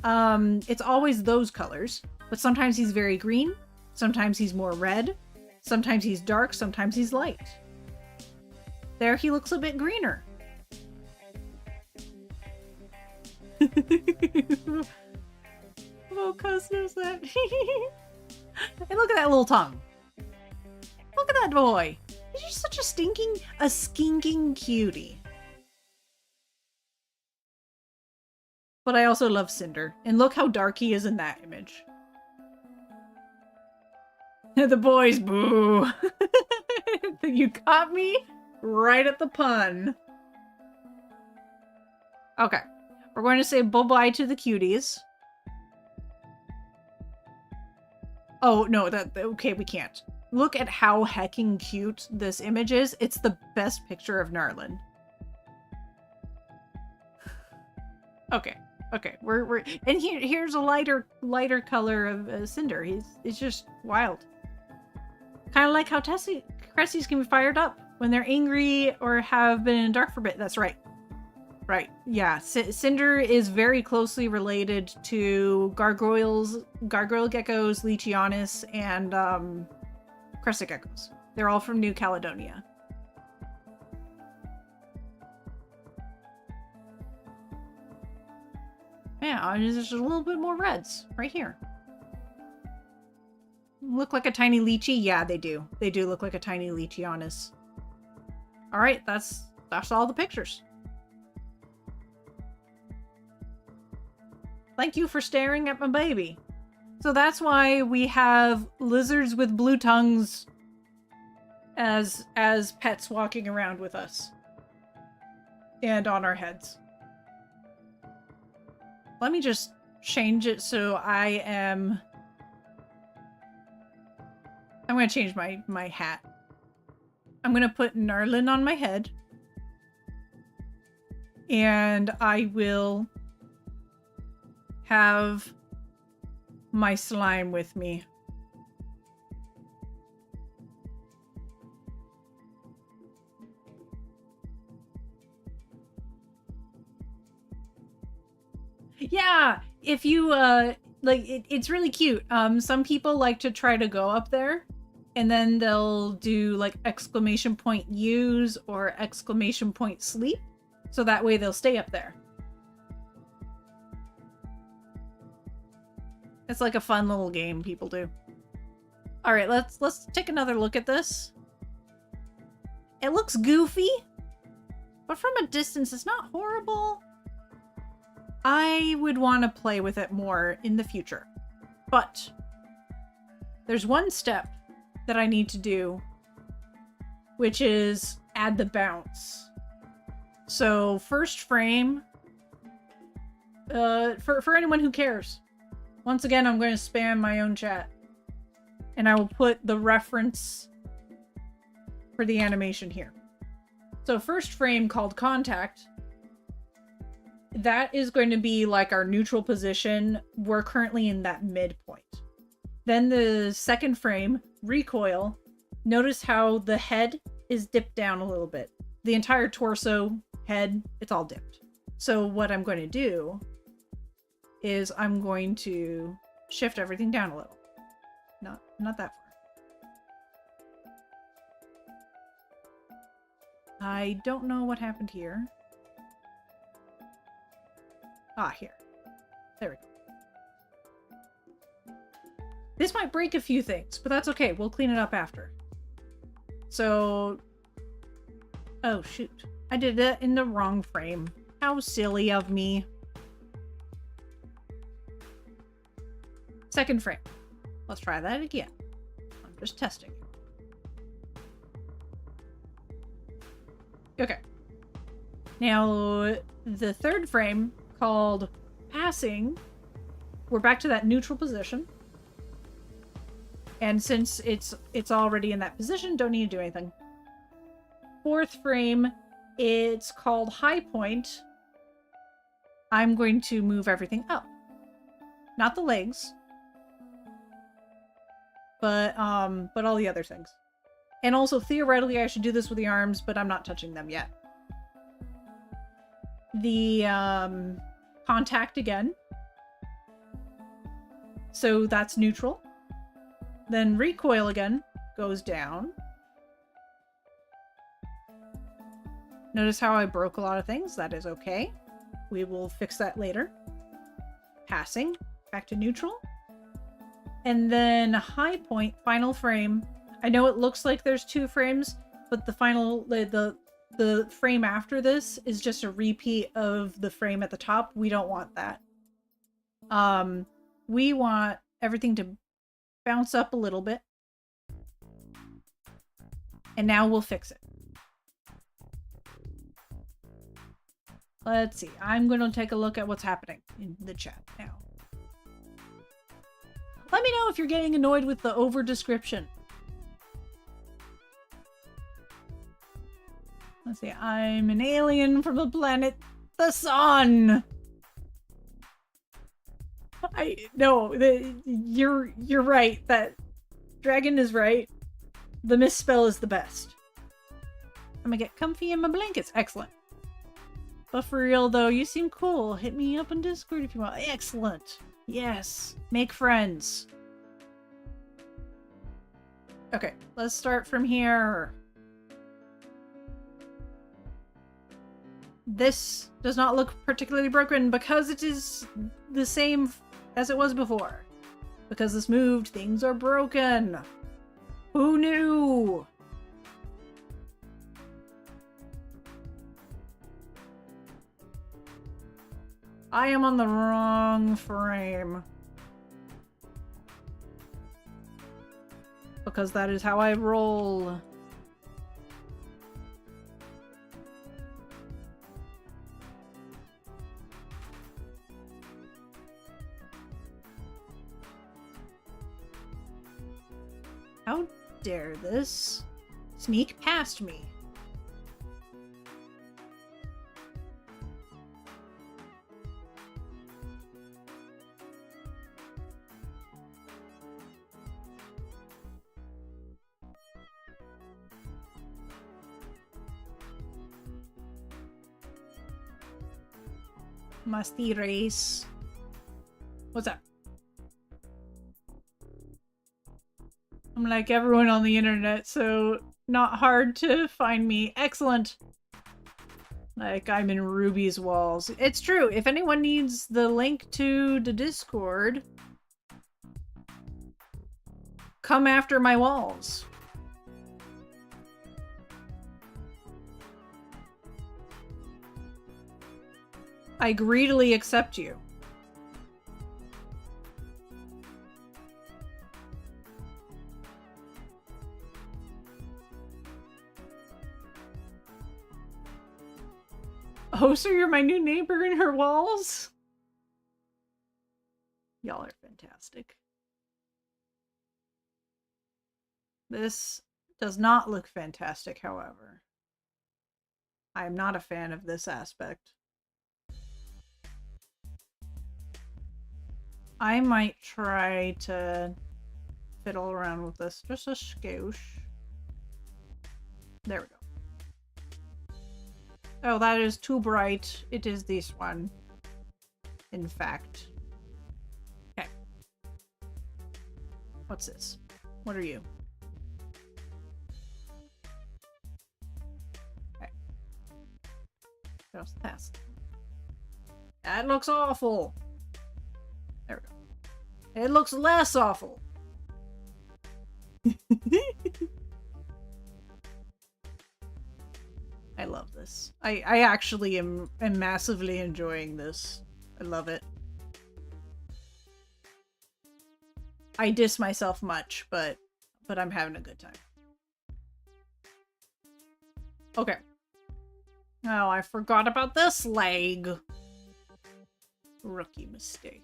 It's always those colors, but sometimes he's very green, sometimes he's more red, sometimes he's dark, sometimes he's light. There he looks a bit greener. Oh, cuz knows that. And look at that little tongue. Look at that boy. He's just such a skinking cutie. But I also love Cinder. And look how dark he is in that image. The boys, boo. You caught me right at the pun. Okay. We're going to say bye-bye to the cuties. Oh, no, okay, we can't. Look at how hecking cute this image is. It's the best picture of Narlin. Okay. Okay. We're and here's a lighter color of Cinder. He's just wild. Kind of like how Cressies can be fired up when they're angry or have been in dark for a bit. That's right. Right. Yeah. Cinder is very closely related to gargoyle geckos, Leachianis, and crescent geckos. They're all from New Caledonia. Yeah, there's just a little bit more reds right here. Look like a tiny lychee? Yeah, they do. They do look like a tiny Leachianis. All right, that's all the pictures. Thank you for staring at my baby. So that's why we have lizards with blue tongues as pets walking around with us. And on our heads. Let me just change it so I'm going to change my hat. I'm going to put Narlin on my head. And I will have my slime with me. Yeah, if you like it's really cute. Some people like to try to go up there and then they'll do like exclamation point use or exclamation point sleep, so that way they'll stay up there. It's like a fun little game people do. All right, let's take another look at this. It looks goofy, but from a distance it's not horrible. I would want to play with it more in the future. But there's one step that I need to do, which is add the bounce. So first frame, for anyone who cares, once again, I'm going to spam my own chat. And I will put the reference for the animation here. So first frame called contact. That is going to be like our neutral position. We're currently in that midpoint. Then the second frame, recoil. Notice how the head is dipped down a little bit. The entire torso, head, it's all dipped. So what I'm going to do is I'm going to shift everything down a little. Not that far. I don't know what happened here. Ah, here. There we go. This might break a few things, but that's okay. We'll clean it up after. So... Oh, shoot. I did it in the wrong frame. How silly of me. Second frame. Let's try that again. I'm just testing. Okay. Now, the third frame, called passing, we're back to that neutral position. And since it's already in that position, don't need to do anything. Fourth frame, it's called high point. I'm going to move everything up. Not the legs. But all the other things. And also, theoretically, I should do this with the arms, but I'm not touching them yet. The contact again. So that's neutral. Then recoil again goes down. Notice how I broke a lot of things. That is okay. We will fix that later. Passing back to neutral. And then high point, final frame. I know it looks like there's two frames, but the final, the frame after this is just a repeat of the frame at the top. We don't want that. We want everything to bounce up a little bit. And now we'll fix it. Let's see. I'm going to take a look at what's happening in the chat now. Let me know if you're getting annoyed with the over description. Let's see. I'm an alien from the planet the sun. You're right. That dragon is right. The misspell is the best. I'm gonna get comfy in my blankets. Excellent. But for real though, you seem cool. Hit me up on Discord if you want. Excellent. Yes. Make friends. Okay, let's start from here. This does not look particularly broken because it is the same as it was before. Because this moved, things are broken. Who knew? I am on the wrong frame. Because that is how I roll. How dare this sneak past me? Musty race. What's up? I'm like everyone on the internet, so not hard to find me. Excellent. Like, I'm in Ruby's walls. It's true. If anyone needs the link to the Discord, come after my walls. I greedily accept you. Oh, so you're my new neighbor in her walls? Y'all are fantastic. This does not look fantastic, however. I am not a fan of this aspect. I might try to fiddle around with this just a skosh. There we go. Oh, that is too bright. It is this one. In fact. Okay. What's this? What are you? Okay. Just past. That looks awful. There we go. It looks less awful. I love this. I actually am massively enjoying this. I love it. I diss myself much, but I'm having a good time. Okay. Oh, I forgot about this leg. Rookie mistake.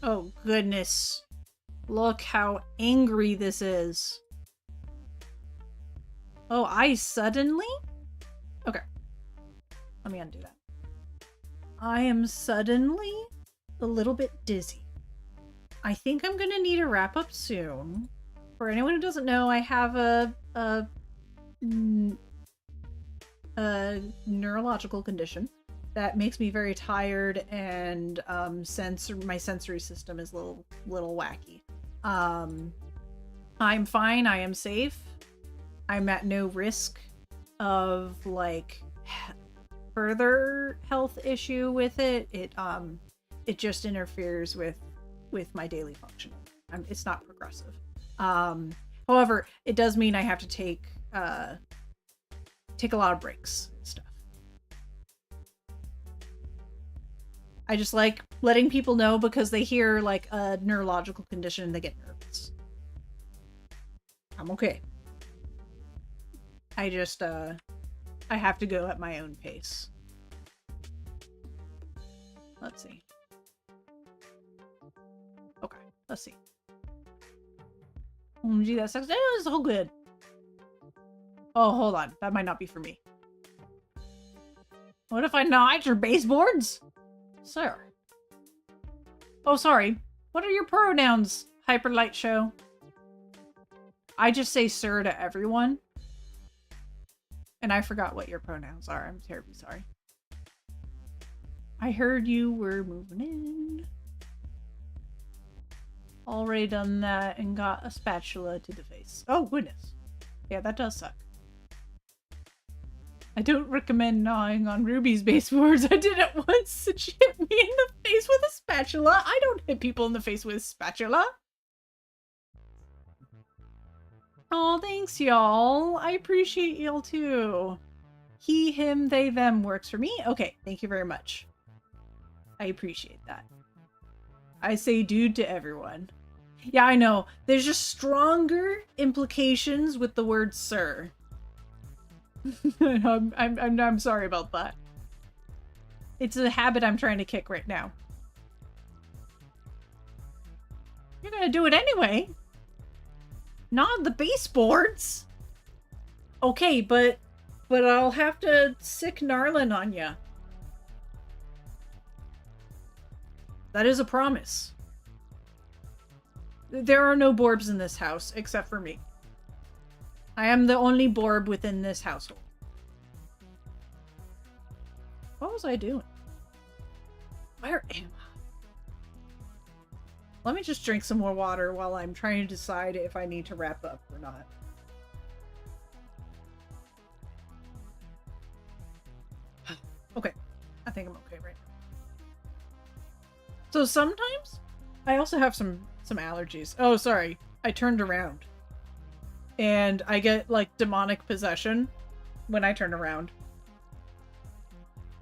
Oh, goodness. Look how angry this is. Oh, I suddenly? Okay. Let me undo that. I am suddenly a little bit dizzy. I think I'm gonna need a wrap up soon. For anyone who doesn't know, I have a neurological condition that makes me very tired, and my sensory system is a little wacky. I'm fine. I am safe. I'm at no risk of like further health issue with it. It just interferes with my daily functioning. It's not progressive. However, it does mean I have to take a lot of breaks and stuff. I just like letting people know because they hear like a neurological condition and they get nervous. I'm okay. I just I have to go at my own pace. Let's see. Let's see. OMG, that sucks. That was so good. Oh, hold on. That might not be for me. What if I nod your baseboards? Sir. Oh, sorry. What are your pronouns, Hyperlight Show? I just say sir to everyone. And I forgot what your pronouns are. I'm terribly sorry. I heard you were moving in. Already done that and got a spatula to the face. Oh, goodness. Yeah, that does suck. I don't recommend gnawing on Ruby's baseboards. I did it once and she hit me in the face with a spatula. I don't hit people in the face with a spatula. Oh, thanks, y'all. I appreciate y'all too. He, him, they, them works for me. Okay, thank you very much. I appreciate that. I say dude to everyone. Yeah, I know. There's just stronger implications with the word sir. I'm sorry about that. It's a habit I'm trying to kick right now. You're gonna do it anyway. Not the baseboards. Okay, but I'll have to sick Narlin on ya. That is a promise. There are no Borbs in this house, except for me. I am the only Borb within this household. What was I doing? Where am I? Let me just drink some more water while I'm trying to decide if I need to wrap up or not. Okay. I think I'm okay right now. So sometimes I also have some allergies. Oh, sorry. I turned around. And I get like demonic possession when I turn around.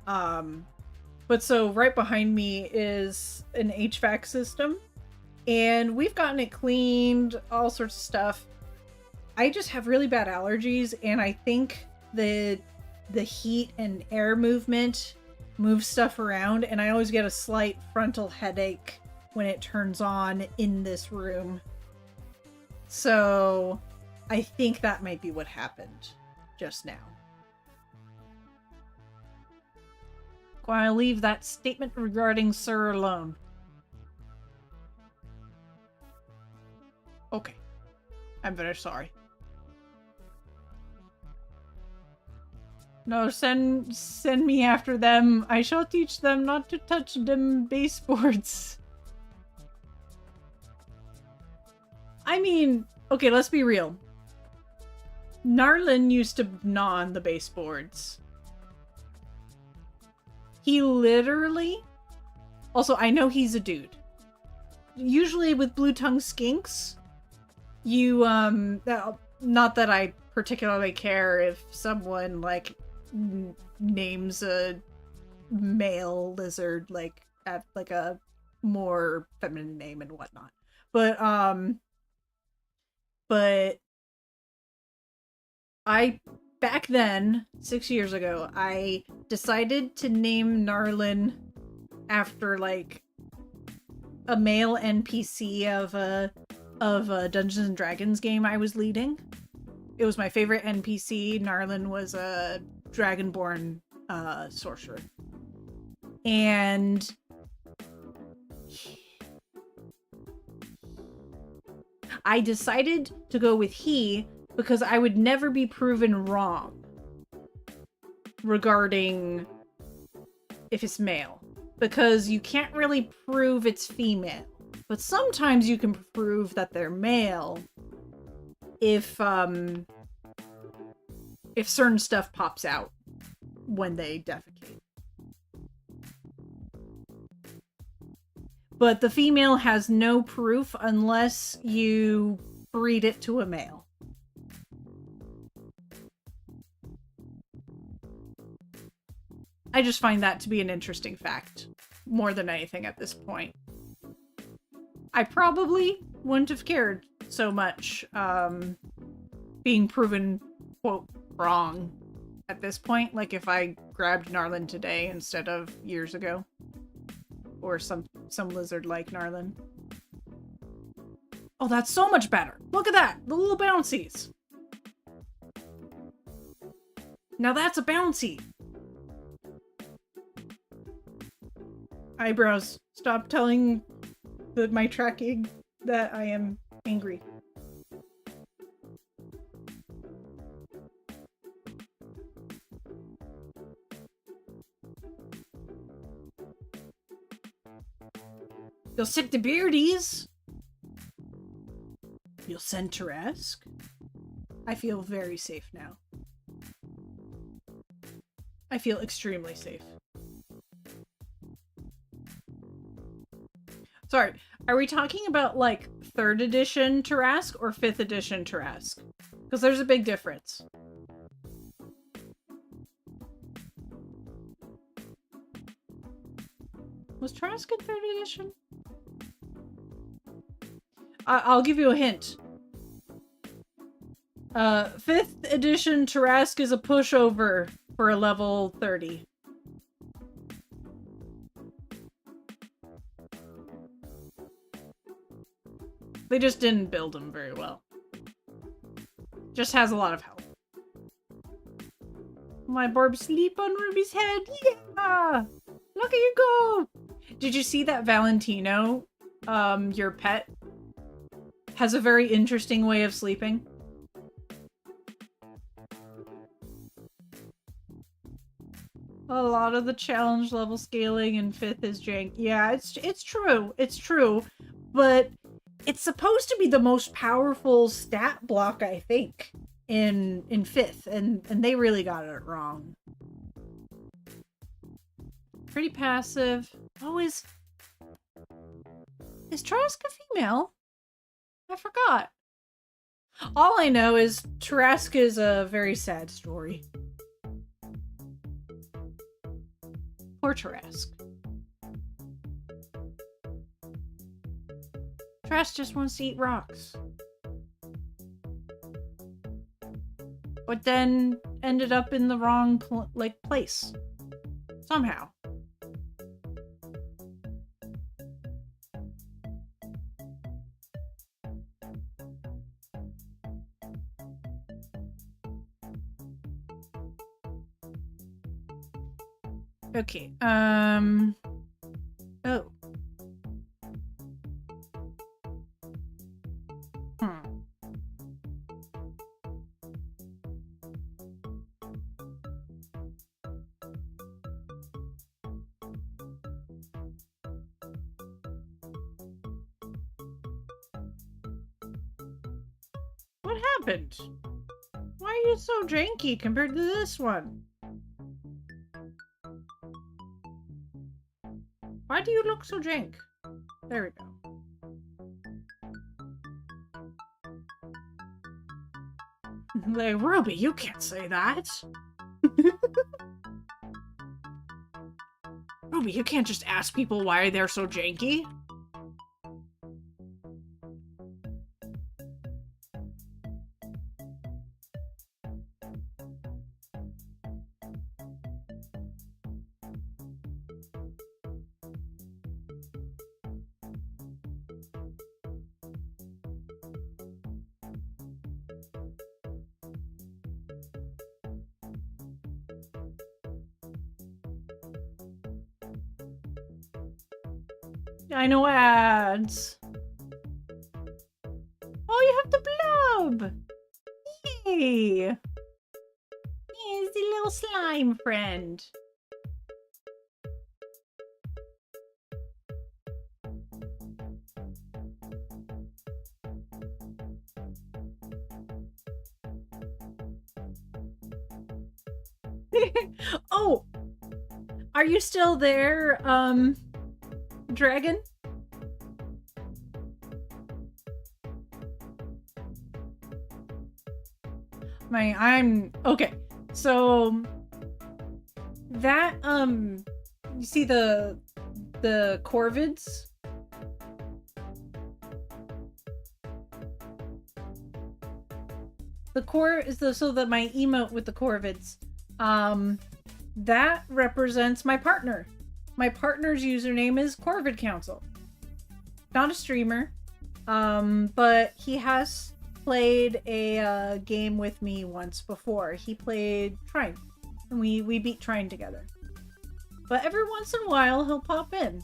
But so right behind me is an HVAC system. And we've gotten it cleaned, all sorts of stuff. I just have really bad allergies, and I think the heat and air movement moves stuff around, and I always get a slight frontal headache when it turns on in this room. So I think that might be what happened just now. I'll leave that statement regarding Sir alone. Okay. I'm very sorry. No, send me after them. I shall teach them not to touch them baseboards. I mean, okay, let's be real. Narlin used to gnaw on the baseboards. He literally... Also, I know he's a dude. Usually with blue tongue skinks, you, not that I particularly care if someone, like, names a male lizard, like, at, like, a more feminine name and whatnot. But I, back then, 6 years ago, I decided to name Narlin after, like, a male NPC of a Dungeons and Dragons game I was leading. It was my favorite NPC. Narlin was a dragonborn sorcerer. And I decided to go with he because I would never be proven wrong regarding if it's male. Because you can't really prove it's female. But sometimes you can prove that they're male if certain stuff pops out when they defecate. But the female has no proof unless you breed it to a male. I just find that to be an interesting fact, more than anything at this point. I probably wouldn't have cared so much being proven, quote, wrong at this point. Like if I grabbed Narlin today instead of years ago. Or some lizard like Narlin. Oh, that's so much better. Look at that. The little bouncies. Now that's a bouncy. Eyebrows. Stop telling my tracking that I am angry. You'll sick the beardies. You'll send Tarrasque. I feel very safe now. I feel extremely safe. Sorry, are we talking about like 3rd edition Tarrasque or 5th edition Tarrasque? Because there's a big difference. Was Tarrasque in 3rd edition? I'll give you a hint. 5th edition Tarrasque is a pushover for a level 30. They just didn't build him very well. Just has a lot of health. My Barb sleep on Ruby's head. Yeah! Look at you go! Did you see that Valentino, your pet, has a very interesting way of sleeping? A lot of the challenge level scaling in 5th is jank. Yeah, it's true. It's true. But it's supposed to be the most powerful stat block, I think, in 5th, and they really got it wrong. Pretty passive. Oh, is Tarrasque a female? I forgot. All I know is Tarrasque is a very sad story. Poor Tarrasque. Tarrasque just wants to eat rocks. But then ended up in the wrong place. Somehow. Okay, oh. What happened? Why are you so janky compared to this one? Why do you look so jank? There we go. Like, Ruby, you can't say that. Ruby, you can't just ask people why they're so janky. I know ads. Oh, you have the blob! Yay! He's the little slime friend. Oh! Are you still there, Dragon? I'm okay. So that you see the corvids? The core is my emote with the corvids. That represents my partner. My partner's username is Corvid Council. Not a streamer. But he has played a game with me once before. He played Trine, and we beat Trine together. But every once in a while, he'll pop in.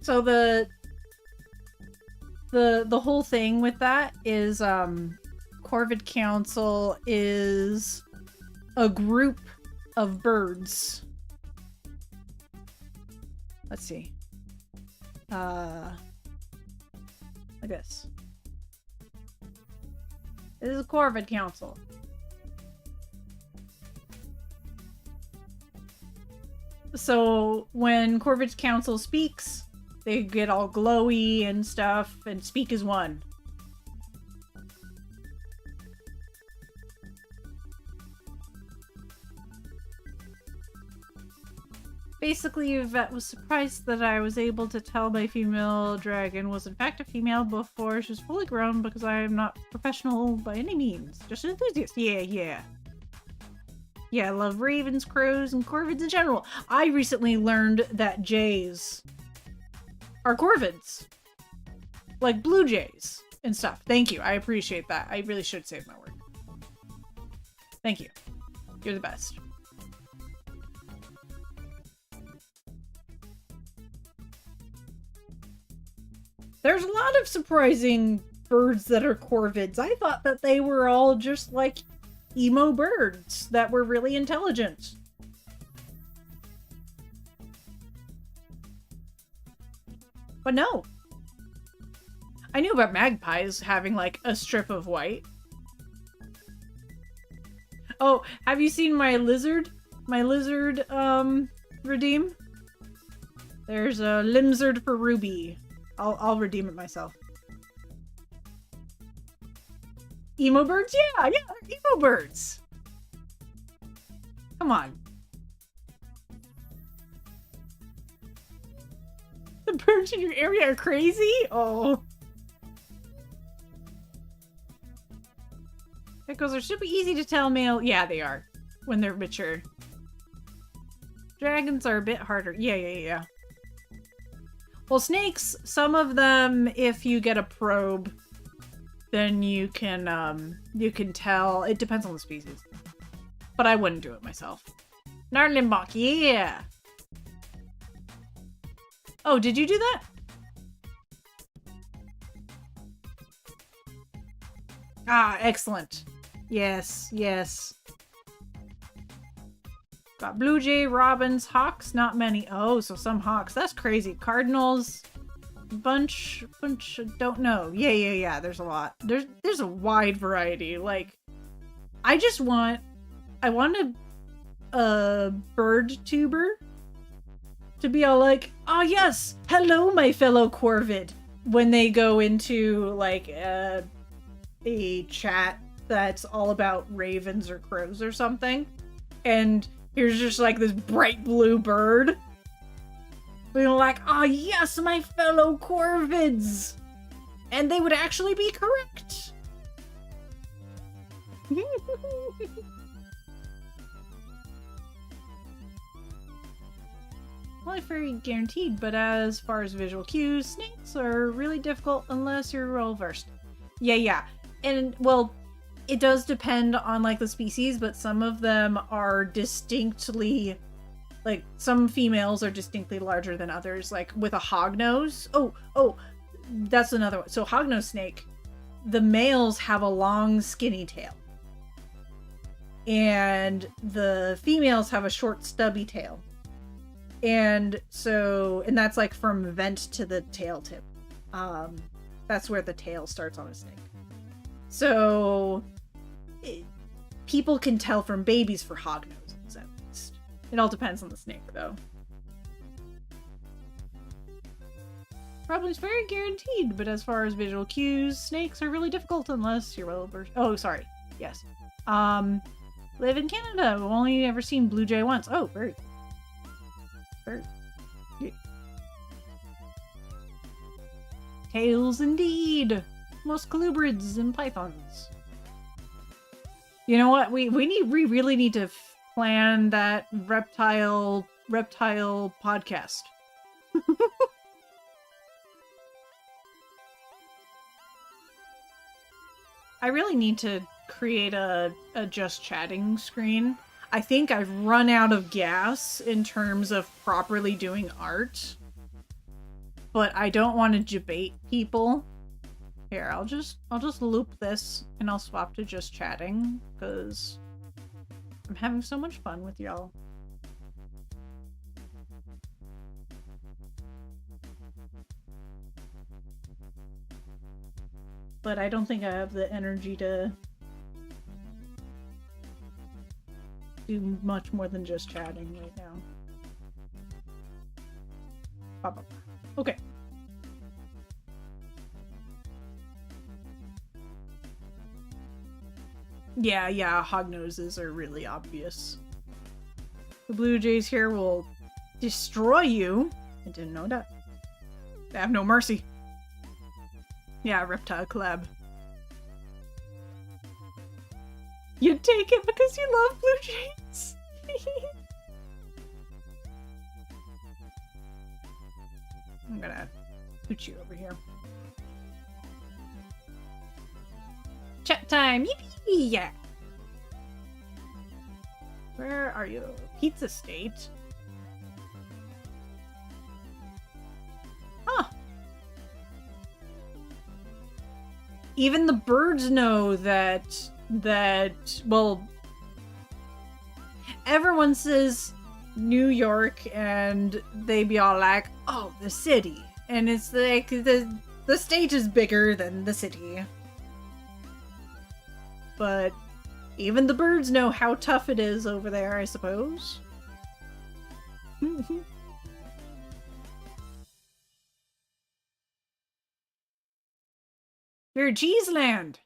So the whole thing with that is, Corvid Council is a group of birds. Let's see. Like this. This is a Corvid Council. So when Corvid Council speaks, they get all glowy and stuff, and speak as one. Basically, Yvette was surprised that I was able to tell my female dragon was in fact a female before she was fully grown, because I am not professional by any means. Just an enthusiast. Yeah. Yeah, I love ravens, crows, and corvids in general. I recently learned that jays are corvids. Like blue jays and stuff. Thank you. I appreciate that. I really should save my word. Thank you. You're the best. There's a lot of surprising birds that are corvids. I thought that they were all just like emo birds that were really intelligent. But no. I knew about magpies having like a strip of white. Oh, have you seen my lizard? My lizard, redeem? There's a Limzard for Ruby. I'll redeem it myself. Emo birds? Yeah, emo birds. Come on. The birds in your area are crazy? Oh. Geckos are super easy to tell male. Yeah, they are. When they're mature. Dragons are a bit harder. Yeah. Well, snakes, some of them, if you get a probe, then you can tell. It depends on the species. But I wouldn't do it myself. Gnarlimbach, yeah! Oh, did you do that? Ah, excellent. Yes. Got blue jay, robins, hawks, not many. Oh, so some hawks. That's crazy. Cardinals, bunch, don't know. Yeah. There's a lot. There's a wide variety. Like, I want a bird tuber to be all like, oh yes, hello my fellow corvid, when they go into like a chat that's all about ravens or crows or something, and here's just like this bright blue bird being like, oh yes, my fellow corvids, and they would actually be correct. Well, very guaranteed, but as far as visual cues, snakes are really difficult unless you're well versed. Yeah. And, well, it does depend on, like, the species, but some of them are distinctly, like, some females are distinctly larger than others, like, with a hognose. Oh, that's another one. So, hognose snake, the males have a long, skinny tail. And the females have a short, stubby tail. And that's like from vent to the tail tip. That's where the tail starts on a snake. So people can tell from babies for hognoses, at least. It all depends on the snake, though. Problem's very guaranteed, but as far as visual cues, snakes are really difficult unless you're well versed. Oh, sorry. Yes. Live in Canada. I've only ever seen blue jay once. Oh, very cool. Yeah. Tails indeed. Most colubrids and pythons. You know what? We really need to plan that reptile podcast. I really need to create a just chatting screen. I think I've run out of gas in terms of properly doing art. But I don't want to debate people. Here, I'll just loop this and I'll swap to just chatting because I'm having so much fun with y'all. But I don't think I have the energy to do much more than just chatting right now. Okay. Yeah, hognoses are really obvious. The Blue Jays here will destroy you. I didn't know that. They have no mercy. Yeah, reptile collab. You take it because you love Blue Jays. I'm gonna put you over here. Chat time! Yippee! Yeah! Where are you? Pizza State? Huh. Even the birds know that, well, everyone says New York and they be all like, oh, the city. And it's like, the state is bigger than the city. But even the birds know how tough it is over there, I suppose. You're Cheeseland!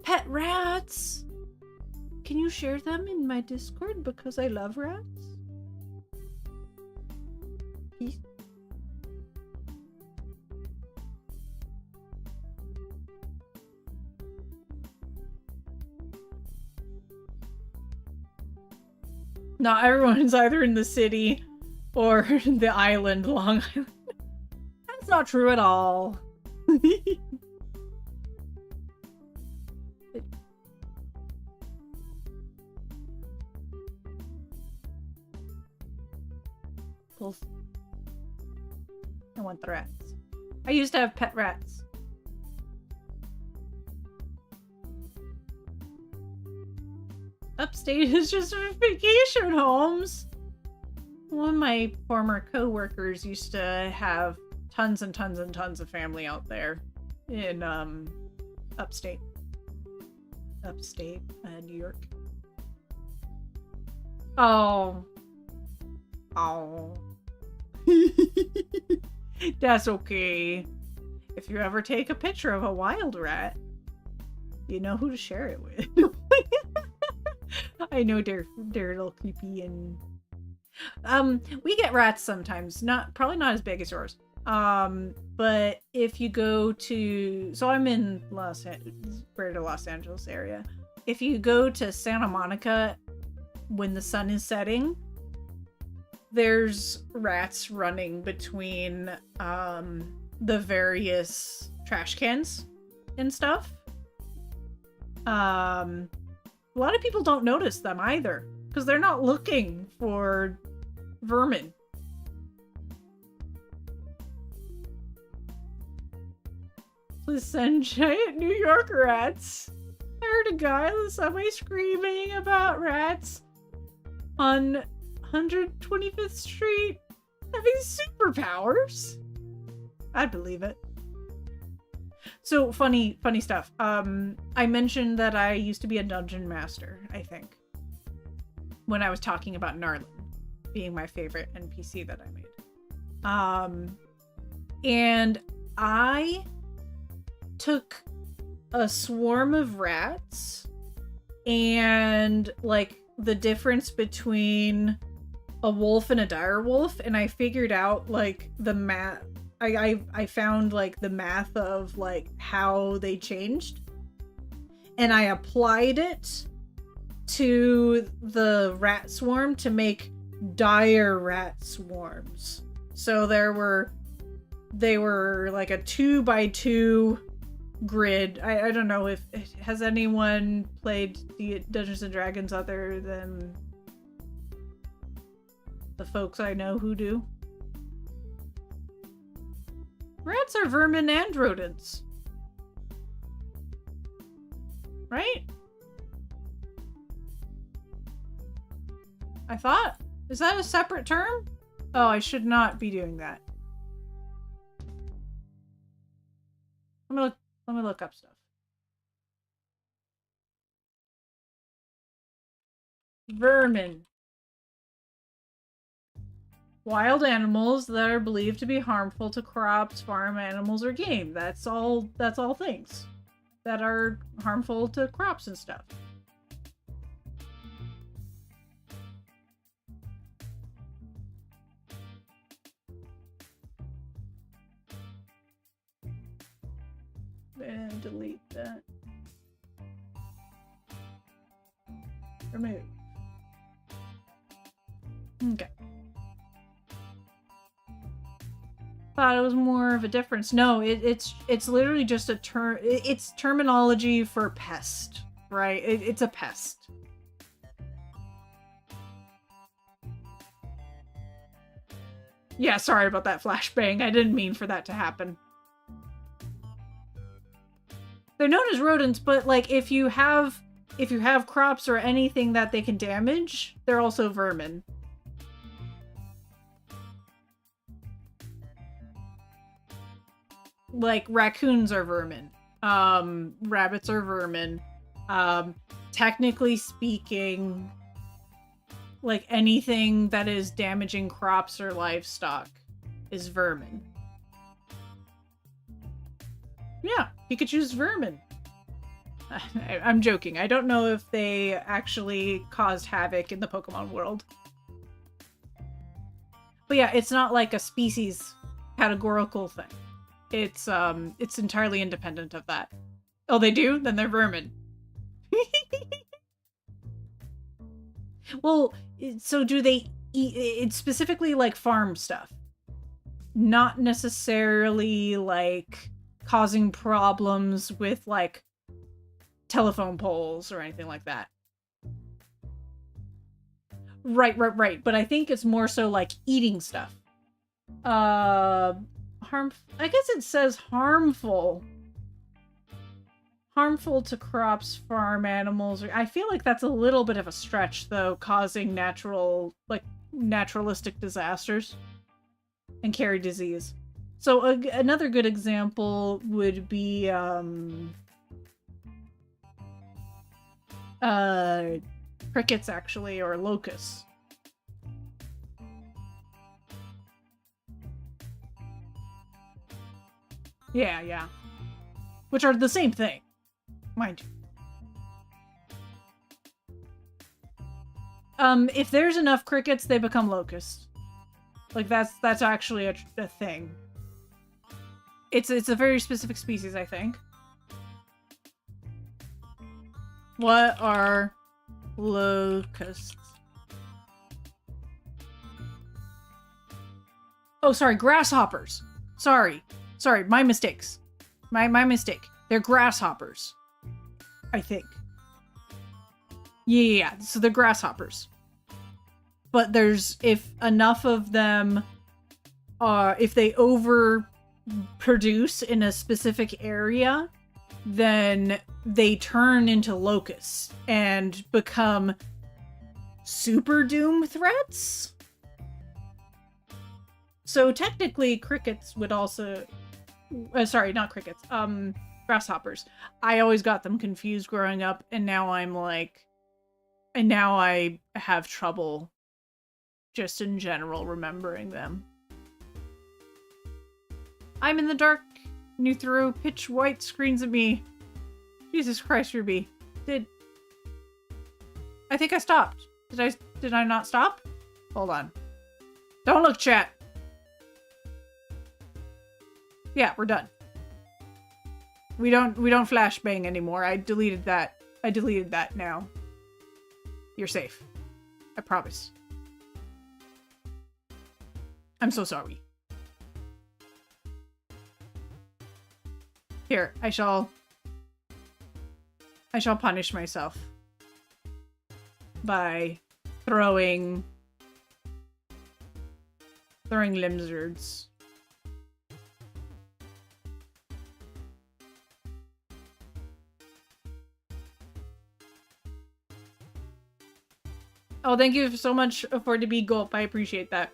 Pet rats! Can you share them in my Discord because I love rats? Peace. Not everyone's either in the city or the island, Long Island. That's not true at all. I want the rats. I used to have pet rats. Upstate is just vacation homes. One of my former co-workers used to have tons and tons and tons of family out there in upstate. Upstate, New York. Oh. Oh. That's okay. If you ever take a picture of a wild rat, you know who to share it with. I know they're a little creepy and we get rats sometimes. Probably not as big as yours. But if you go to, so I'm in Greater Los Angeles area. If you go to Santa Monica when the sun is setting, there's rats running between the various trash cans and stuff. A lot of people don't notice them either because they're not looking for vermin. Please send giant New York rats. I heard a guy on the subway screaming about rats on 125th Street having superpowers. I'd believe it. So funny stuff. I mentioned that I used to be a dungeon master, I think, when I was talking about Narlin being my favorite NPC that I made. And I took a swarm of rats and like the difference between a wolf and a dire wolf, and I figured out like the math. I found like the math of like how they changed, and I applied it to the rat swarm to make dire rat swarms. So there were They were like a 2x2 grid. I don't know if has anyone played Dungeons and Dragons other than the folks I know who do. Rats are vermin and rodents. Right? I thought. Is that a separate term? Oh, I should not be doing that. Let me look up stuff. Vermin. Wild animals that are believed to be harmful to crops, farm animals, or game. That's all things that are harmful to crops and stuff. And delete that. Remove. Okay. Thought it was more of a difference. No, it's literally just a term. It's terminology for pest, right? It's a pest. Yeah, sorry about that flashbang. I didn't mean for that to happen. They're known as rodents, but like if you have crops or anything that they can damage, they're also vermin. Like raccoons are vermin. Rabbits are vermin. Technically speaking, like anything that is damaging crops or livestock is vermin. Yeah, Pikachu's vermin. I'm joking. I don't know if they actually caused havoc in the Pokemon world. But yeah, it's not like a species categorical thing. It's entirely independent of that. Oh, they do? Then they're vermin. Well, so do they eat? It's specifically like farm stuff. Not necessarily like causing problems with like telephone poles or anything like that. Right. But I think it's more so like eating stuff. I guess it says harmful. Harmful to crops, farm animals. I feel like that's a little bit of a stretch, though, causing naturalistic disasters and carry disease. So another good example would be crickets, actually, or locusts. Yeah. Which are the same thing, mind you. If there's enough crickets, they become locusts. Like that's actually a thing. It's a very specific species, I think. What are locusts? Oh, sorry, grasshoppers. Sorry, my mistakes. My mistake. They're grasshoppers, I think. Yeah. So they're grasshoppers. But if enough of them if they overproduce in a specific area, then they turn into locusts and become super doom threats. So technically crickets would also sorry, not crickets. Grasshoppers. I always got them confused growing up, and now I have trouble just in general remembering them. I'm in the dark, and you throw pitch white screens at me. Jesus Christ, Ruby. I think I stopped. Did I not stop? Hold on. Don't look, chat. Yeah, we're done. We don't flashbang anymore. I deleted that. I deleted that now. You're safe. I promise. I'm so sorry. Here, I shall punish myself by throwing lizards. Oh, thank you so much for the big gulp. I appreciate that.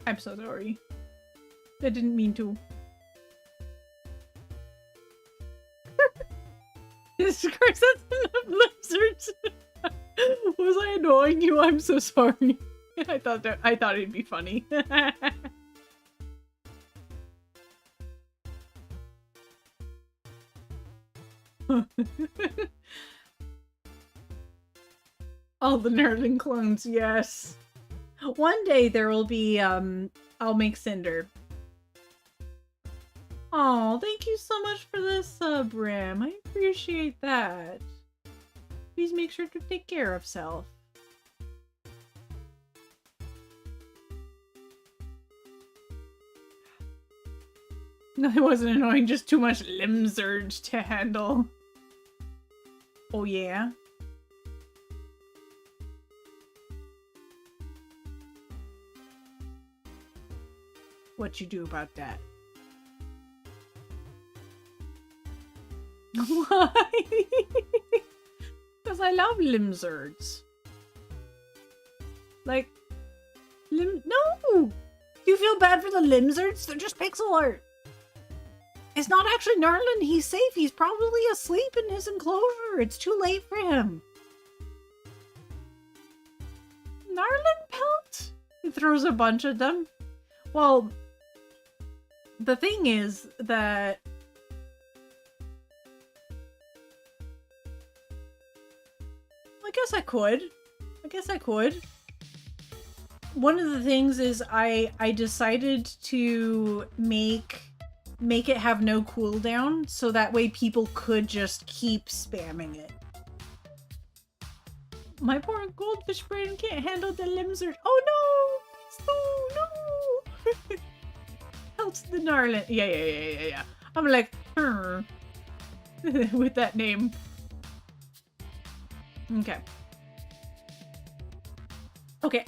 I'm so sorry. I didn't mean to. Jesus Christ, that's enough lizards. Was I annoying you? I'm so sorry. I thought it'd be funny. All the Nerdling clones, yes. One day there will be, I'll make Cinder. Oh, thank you so much for the sub, Ram. I appreciate that. Please make sure to take care of self. No, it wasn't annoying, just too much limb surge to handle. Oh yeah? What you do about that? Why? Because I love lizards. Like, no! You feel bad for the lizards? They're just pixel art. It's not actually Narlin. He's safe. He's probably asleep in his enclosure. It's too late for him. Narlin pelt? He throws a bunch of them. Well, the thing is that I guess I could. One of the things is I decided to make it have no cooldown, so that way people could just keep spamming it. My poor goldfish brain can't handle the lizard. Oh no! No! Helps the Narlin. Yeah. I'm like, with that name. Okay. Okay,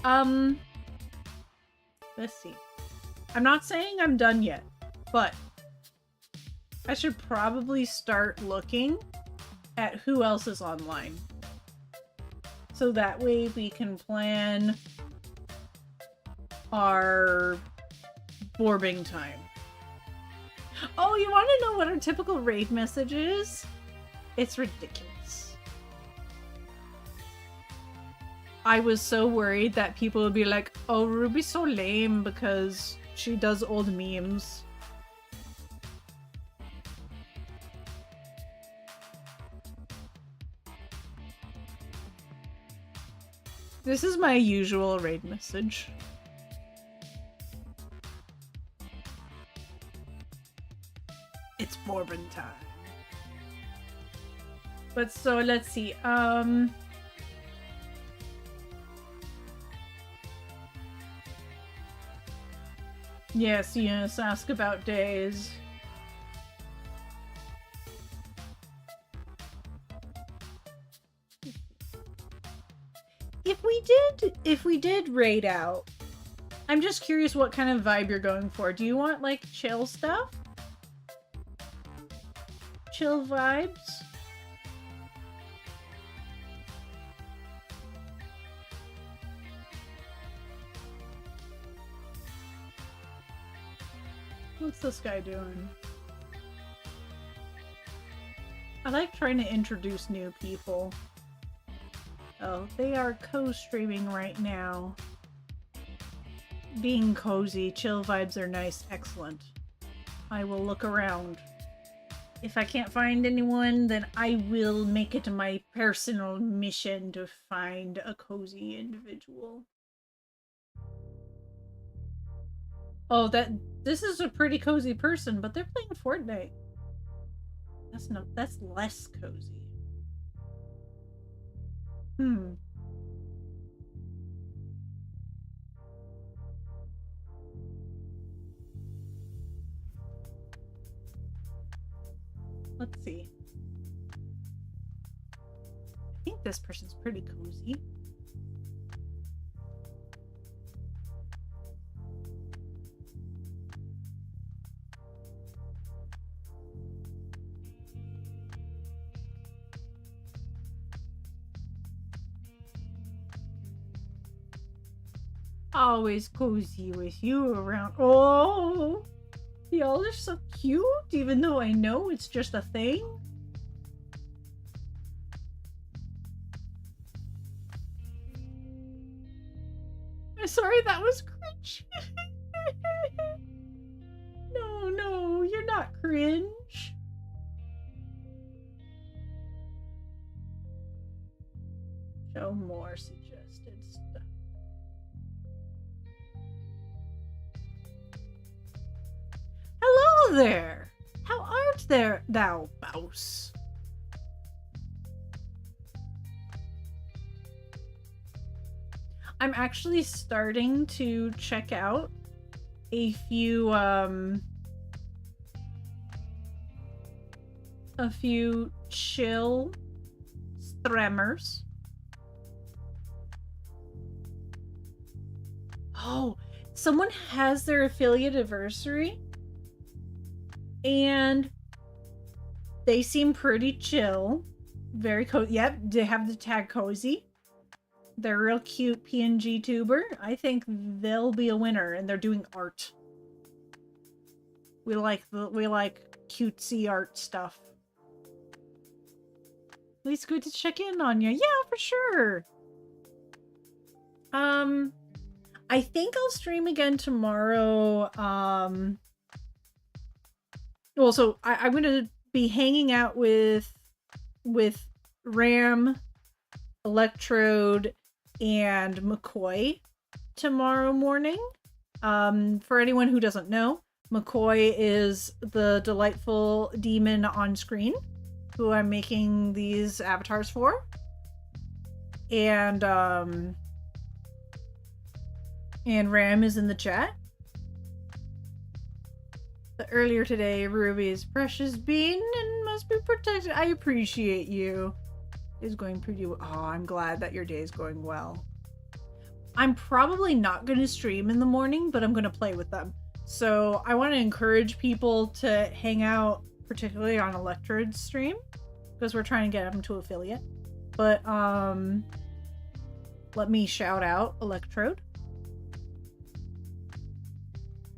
let's see. I'm not saying I'm done yet, but I should probably start looking at who else is online. So that way we can plan our borbing time. Oh, you want to know what our typical raid message is? It's ridiculous. I was so worried that people would be like, oh, Ruby's so lame because she does old memes. This is my usual raid message. It's Borbin time. But so let's see. Yes, ask about days. If we did raid out, I'm just curious what kind of vibe you're going for. Do you want like chill stuff? Chill vibes? What's this guy doing? I like trying to introduce new people. Oh, they are co-streaming right now. Being cozy, chill vibes are nice, excellent. I will look around. If I can't find anyone, then I will make it my personal mission to find a cozy individual. Oh, this is a pretty cozy person, but they're playing Fortnite. That's less cozy. Hmm. Let's see. I think this person's pretty cozy. Always cozy with you around. Oh, y'all are so cute, even though I know it's just a thing. I'm sorry, that was cringe. No, you're not cringe. Show more suggested stuff. Hello there. How art thou, mouse? I'm actually starting to check out a few chill streamers. Oh, someone has their affiliate anniversary and they seem pretty chill. Very cozy. Yep, they have the tag cozy. They're a real cute PNG tuber. I think they'll be a winner, and they're doing art. We like cutesy art stuff. It's good to check in on you. Yeah, for sure. I think I'll stream again tomorrow. Well, so I'm gonna be hanging out with Ram, Electrode, and McCoy tomorrow morning. For anyone who doesn't know, McCoy is the delightful demon on screen who I'm making these avatars for. And Ram is in the chat. But earlier today, Ruby's precious bean and must be protected. I appreciate you. Is going pretty well. Oh, I'm glad that your day is going well. I'm probably not going to stream in the morning, but I'm going to play with them. So I want to encourage people to hang out, particularly on Electrode's stream, because we're trying to get them to affiliate. But let me shout out Electrode.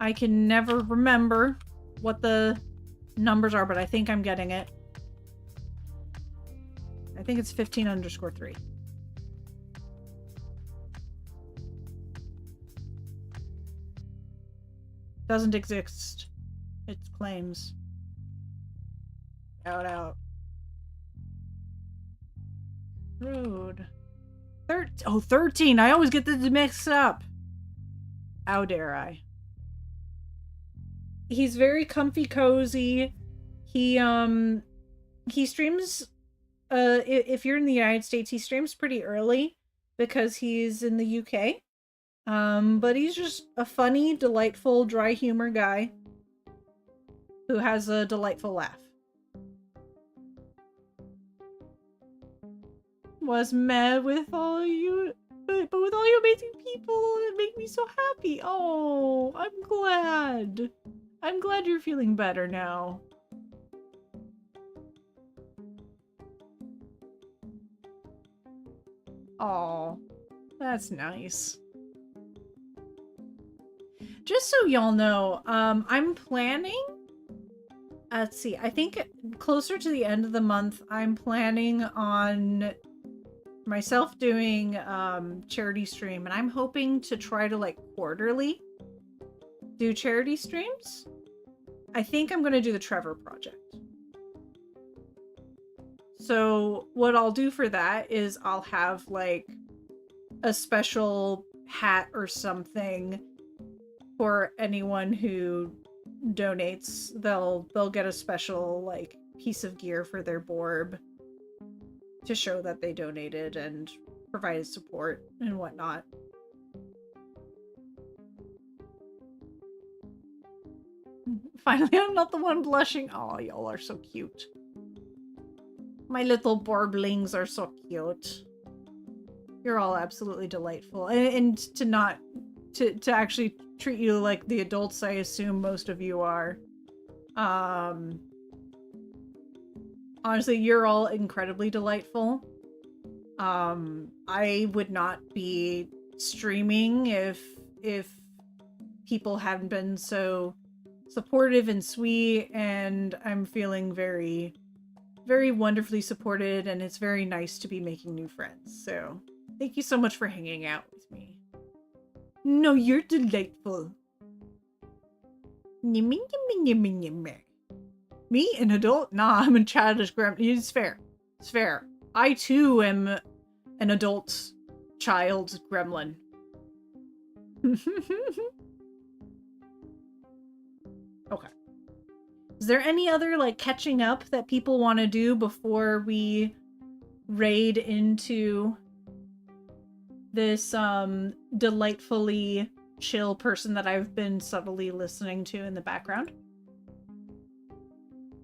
I can never remember what the numbers are, but I think I'm getting it. I think it's 15_3. Doesn't exist. It claims. Out. Rude. 13. I always get this mixed up. How dare I? He's very comfy cozy. He streams if you're in the United States, he streams pretty early because he's in the UK. But he's just a funny, delightful, dry humor guy who has a delightful laugh. Was met with all you, but with all you amazing people that make me so happy. Oh, I'm glad. I'm glad you're feeling better now. Oh, that's nice. Just so y'all know, I'm planning, let's see, I think closer to the end of the month, I'm planning on myself doing charity stream, and I'm hoping to try to like quarterly do charity streams. I think I'm going to do the Trevor Project. So what I'll do for that is I'll have like a special hat or something for anyone who donates. They'll get a special like piece of gear for their Borb. to show that they donated and provided support and whatnot. Finally, I'm not the one blushing. Oh, y'all are so cute. My little borblings are so cute. You're all absolutely delightful. And to not... To actually treat you like the adults I assume most of you are. Honestly, you're all incredibly delightful. I would not be streaming if people hadn't been so supportive and sweet, and I'm feeling very, very wonderfully supported, and it's very nice to be making new friends. So, thank you so much for hanging out with me. No, you're delightful. Me, an adult? Nah, I'm a childish grandma. It's fair. It's fair. I too am an adult child gremlin. Okay. Is there any other, like, catching up that people want to do before we raid into this, delightfully chill person that I've been subtly listening to in the background?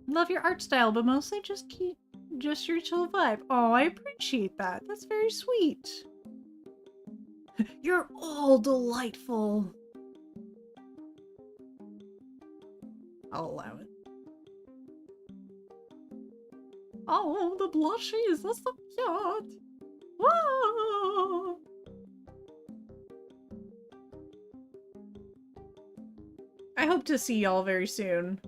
Love your art style, but mostly just your chill vibe. Oh, I appreciate that. That's very sweet. You're all delightful. I'll allow it. Oh, the blushies. That's so cute. Whoa. I hope to see y'all very soon.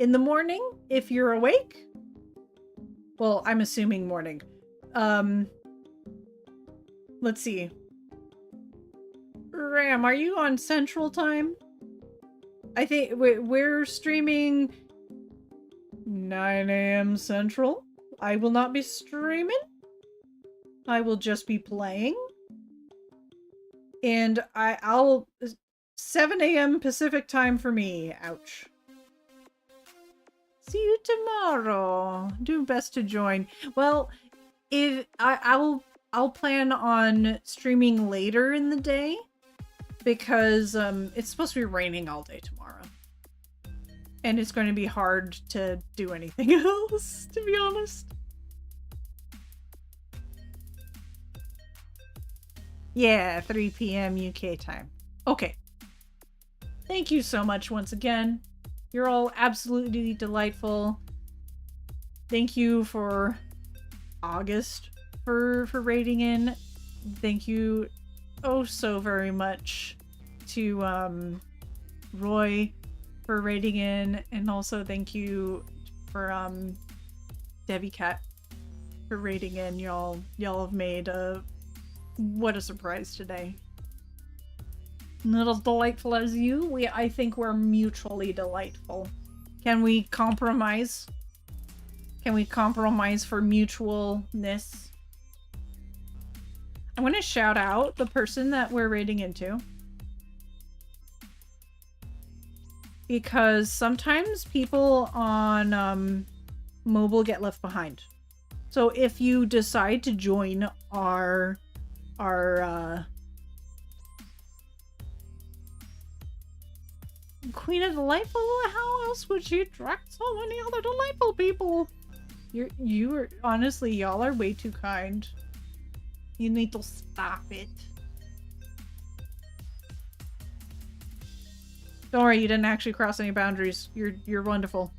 In the morning, if you're awake. Well, I'm assuming morning. Let's see. Ram, are you on Central Time? I think we're streaming 9 a.m. Central. I will not be streaming. I will just be playing. And I'll 7 a.m. Pacific Time for me. Ouch. See you tomorrow. Do best to join. Well, if I'll plan on streaming later in the day because it's supposed to be raining all day tomorrow. And it's going to be hard to do anything else, to be honest. Yeah, 3 p.m. UK time. Okay. Thank you so much once again. You're all absolutely delightful. Thank you for August for raiding in. Thank you oh so very much to Roy for raiding in, and also thank you for Debbie Cat for raiding in. Y'all have made what a surprise today. Not as delightful as you. I think we're mutually delightful. Can we compromise? Can we compromise for mutualness? I want to shout out the person that we're raiding into. Because sometimes people on mobile get left behind. So if you decide to join our Queen of Delightful, how else would she attract so many other delightful people? You are honestly, y'all are way too kind. You need to stop it. Don't worry, you didn't actually cross any boundaries. You're wonderful.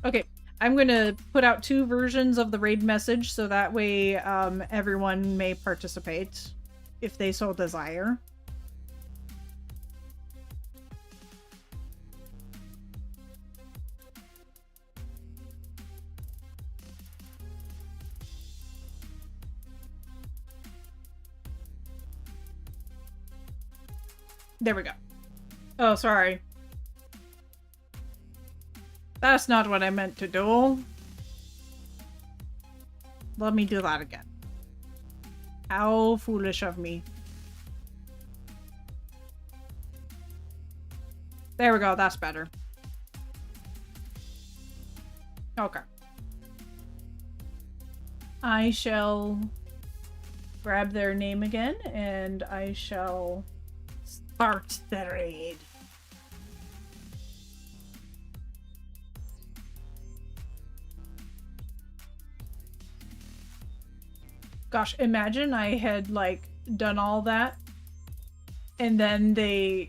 Okay, I'm gonna put out 2 versions of the raid message so that way everyone may participate if they so desire. There we go. Oh, sorry. That's not what I meant to do. Let me do that again. How foolish of me. There we go, that's better. Okay. I shall grab their name again, and I shall start the raid. Gosh, imagine I had, like, done all that, and then they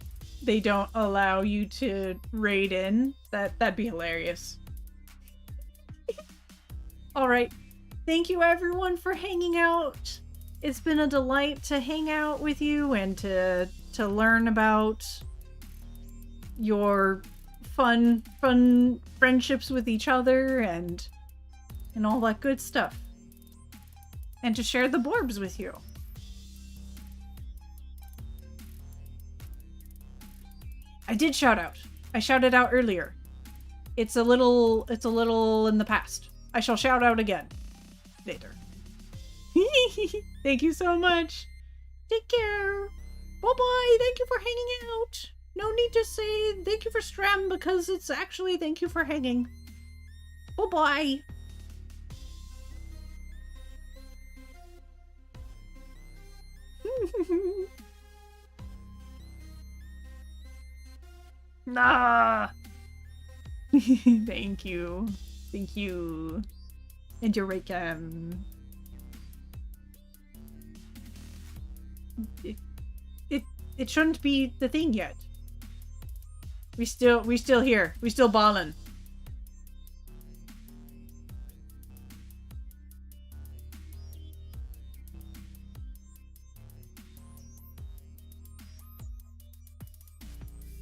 don't allow you to raid in. That'd be hilarious. Alright. Thank you everyone for hanging out. It's been a delight to hang out with you and to learn about your fun friendships with each other and all that good stuff. And to share the Borbs with you. I did shout out. I shouted out earlier. It's a little in the past. I shall shout out again later. Thank you so much. Take care. Bye-bye. Thank you for hanging out. No need to say thank you for Stram because it's actually thank you for hanging. Bye-bye. Nah. Thank you. Thank you. And you're welcome. It shouldn't be the thing yet. We still here. We still ballin'.